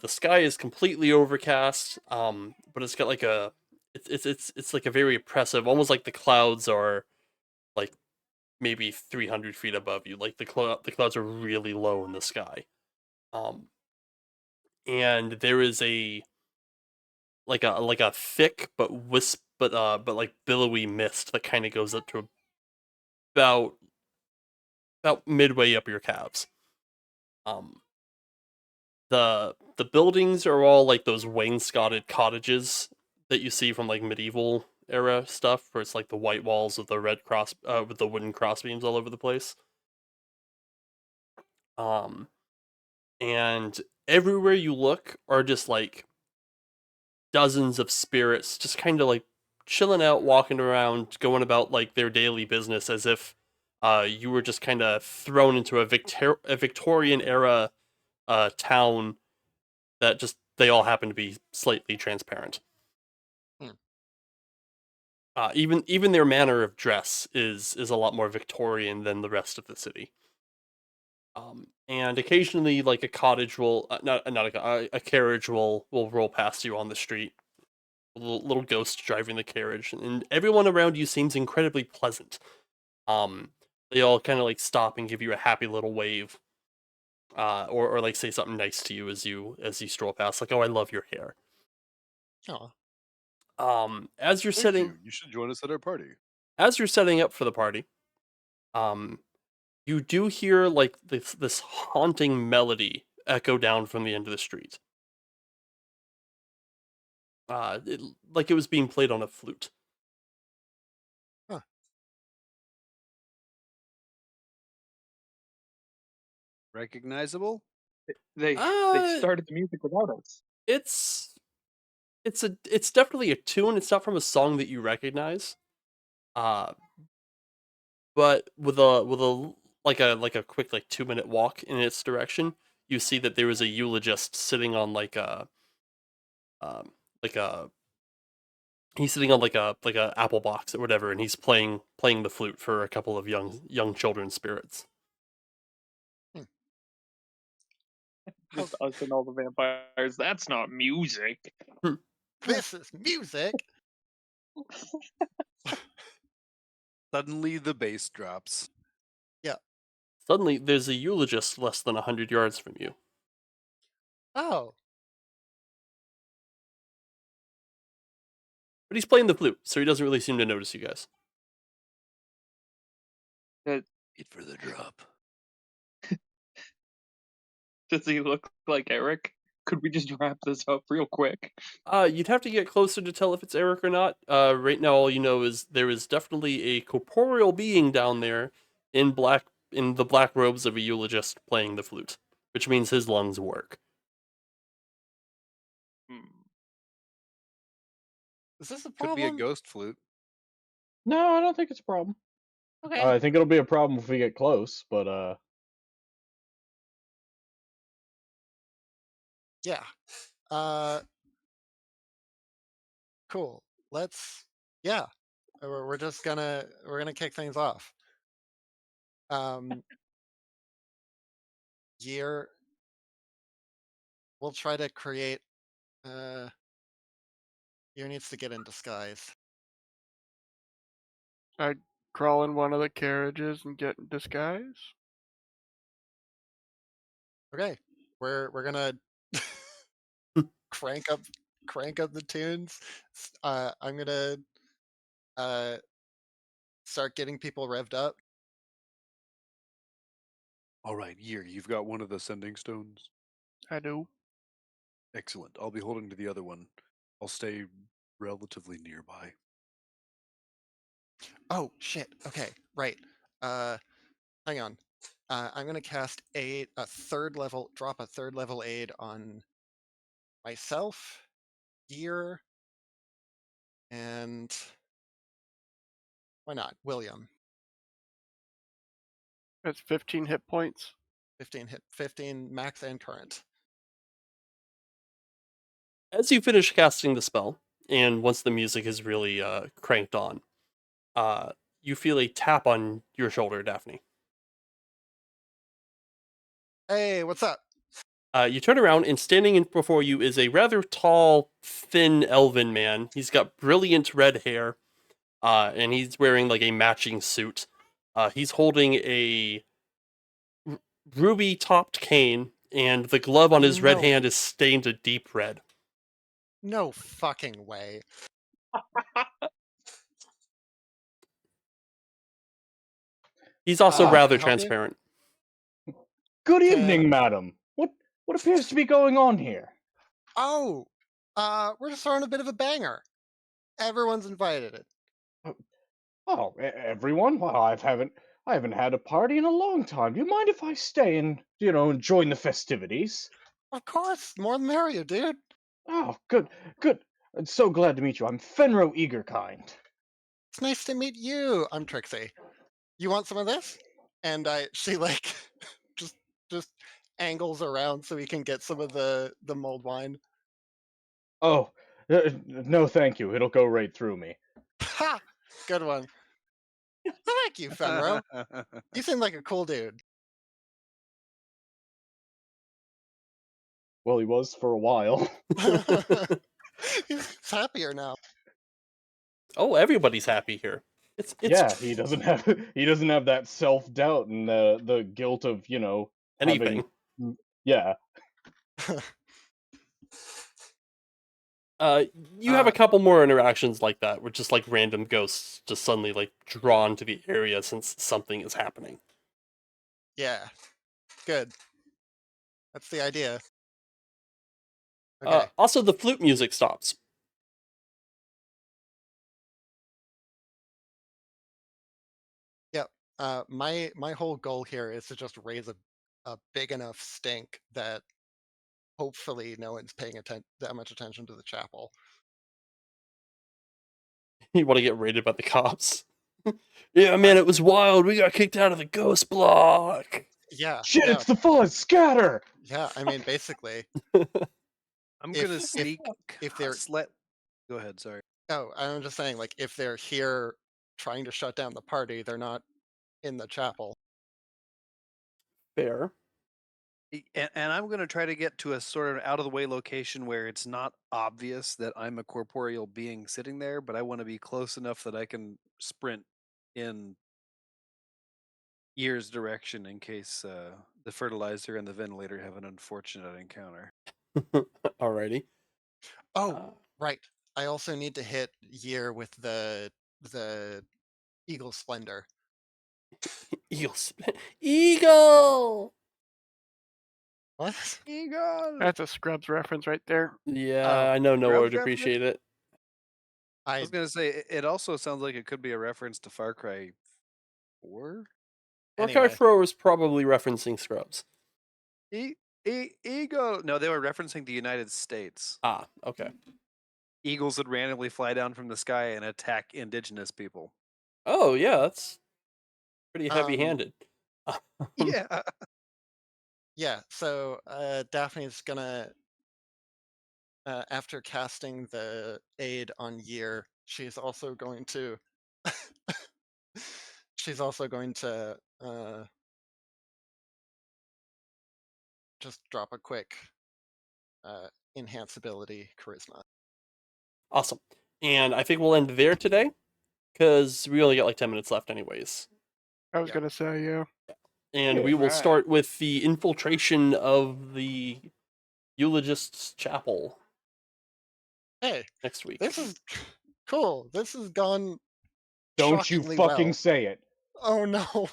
sky is completely overcast. But it's got like it's like a very oppressive, almost like the clouds are like maybe 300 feet above you. Like the clouds are really low in the sky. Um, and there is a like a thick but like billowy mist that kind of goes up to about midway up your calves. Um, the buildings are all like those wainscoted cottages that you see from like medieval era stuff, where it's like the white walls with the red cross with the wooden crossbeams all over the place. Um, and everywhere you look are just like dozens of spirits, just kind of like chilling out, walking around, going about like their daily business as if you were just kind of thrown into a Victorian era town that just they all happen to be slightly transparent. Hmm. Even their manner of dress is a lot more Victorian than the rest of the city. And occasionally, like a cottage will not a carriage will roll past you on the street. A little ghost driving the carriage, and everyone around you seems incredibly pleasant. Um, they all kind of like stop and give you a happy little wave, or like say something nice to you as you stroll past, like, "Oh, I love your hair." Oh, As you're Thank setting you. You should join us at our party. as you're setting up for the party, um, you do hear like this haunting melody echo down from the end of the street. Like it was being played on a flute. huh. Recognizable? They Uh, started the music without us. it's it's definitely a tune. It's not from a song that you recognize. Uh, but with a like a quick like 2 minute walk in its direction, you see that there was a eulogist sitting on um like a he's sitting on like a apple box or whatever, and he's playing the flute for a couple of young children's spirits. Hmm. Just us and all the vampires. That's not music. This is music. Suddenly the bass drops. Suddenly, there's a eulogist less than 100 yards from you, Oh, but he's playing the flute, so he doesn't really seem to notice you guys. Uh, Wait for the drop. Does he look like Eric? Could we just wrap this up real quick? You'd have to get closer to tell if it's Eric or not. Right now, all you know is there is definitely a corporeal being down there in the black robes of a eulogist playing the flute, which means his lungs work. Hmm. is this a Could be a problem? ghost flute. No, I don't think it's a problem. Okay. I think it'll be a problem if we get close, but Yeah. Uh, cool. Let's. Yeah. We're gonna kick things off. Um, year. We'll try to create. Uh, year needs to get in disguise. I'd crawl in one of the carriages and get in disguise. Okay. We're gonna crank up the tunes. I'm gonna uh start getting people revved up. All right, Year, you've got one of the sending stones. I do. Excellent. I'll be holding to the other one. I'll stay relatively nearby. Oh shit. Okay. Right. Uh, hang on. I'm gonna cast drop a third level aid on myself, Gear, and why not William? That's 15 hit points. 15 max and current. As you finish casting the spell, and once the music is really cranked on, you feel a tap on your shoulder, Daphne. Hey, what's up? You turn around, and standing in before you is a rather tall, thin elven man. He's got brilliant red hair, and he's wearing like a matching suit. He's holding a ruby-topped cane, and the glove on his red No. hand is stained a deep red. No fucking way. He's also Ah, Can I rather help you? transparent. Good Can- evening, madam. What appears to be going on here? Oh, we're just throwing a bit of a banger. Everyone's invited. Oh, everyone? Well, I haven't had a party in a long time. Do you mind if I stay and, join the festivities? Of course, more the merrier, dude. Oh, good. I'm so glad to meet you. I'm Fenro Eagerkind. It's nice to meet you. I'm Trixie. You want some of this? And she like just angles around so he can get some of the mulled wine. Oh, no, thank you. It'll go right through me. Ha! Good one. Thank you, Fenro. You seem like a cool dude. Well, he was for a while. He's happier now. Oh, everybody's happy here. It's Yeah, he doesn't have that self-doubt and the guilt of, anything. yeah. You have a couple more interactions like that, where just like random ghosts just suddenly like drawn to the area since something is happening. Yeah. Good. That's the idea. Okay. Also, the flute music stops. Yep. My whole goal here is to just raise a big enough stink that hopefully no one's paying that much attention to the chapel. You want to get raided by the cops? Yeah, man, it was wild. We got kicked out of the Ghost Bloc. Yeah. Shit, no, it's the fuzz! Scatter! yeah. I mean, basically. I'm If- gonna sneak. if they're- Go ahead. Sorry. Oh, I'm just saying, like, if they're here trying to shut down the party, they're not in the chapel. Fair. And I'm going to try to get to a sort of out of the way location where it's not obvious that I'm a corporeal being sitting there, but I want to be close enough that I can sprint in Ear's direction in case the fertilizer and the ventilator have an unfortunate encounter. Alrighty. Oh, right. I also need to hit Year with the Eagle Splendor. Eagle. What? Eagle! That's a Scrubs reference right there. Yeah, I know Noah Scrubs would appreciate it. I was going to say, it also sounds like it could be a reference to Far Cry 4? Far Cry Anyway. 4 was probably referencing Scrubs. Eagle! No, they were referencing the United States. Ah, okay. Eagles would randomly fly down from the sky and attack indigenous people. Oh, yeah, that's pretty heavy-handed. Yeah. Yeah, so Daphne's gonna, after casting the aid on Year, she's also going to just drop a quick enhance ability charisma. Awesome. And I think we'll end there today, because we only got like 10 minutes left anyways. I was Yeah. gonna say, yeah. And Yeah. we will Alright. start with the infiltration of the Eulogist's Chapel Hey, next week. this is cool. This has gone Don't you shockingly fucking well. say it. Oh no.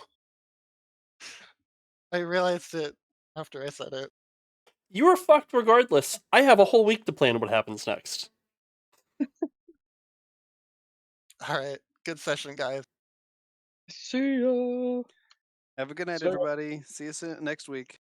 I realized it after I said it. You are fucked regardless. I have a whole week to plan what happens next. All right. Good session, guys. See ya. Have a good night, So- everybody. See you soon next week.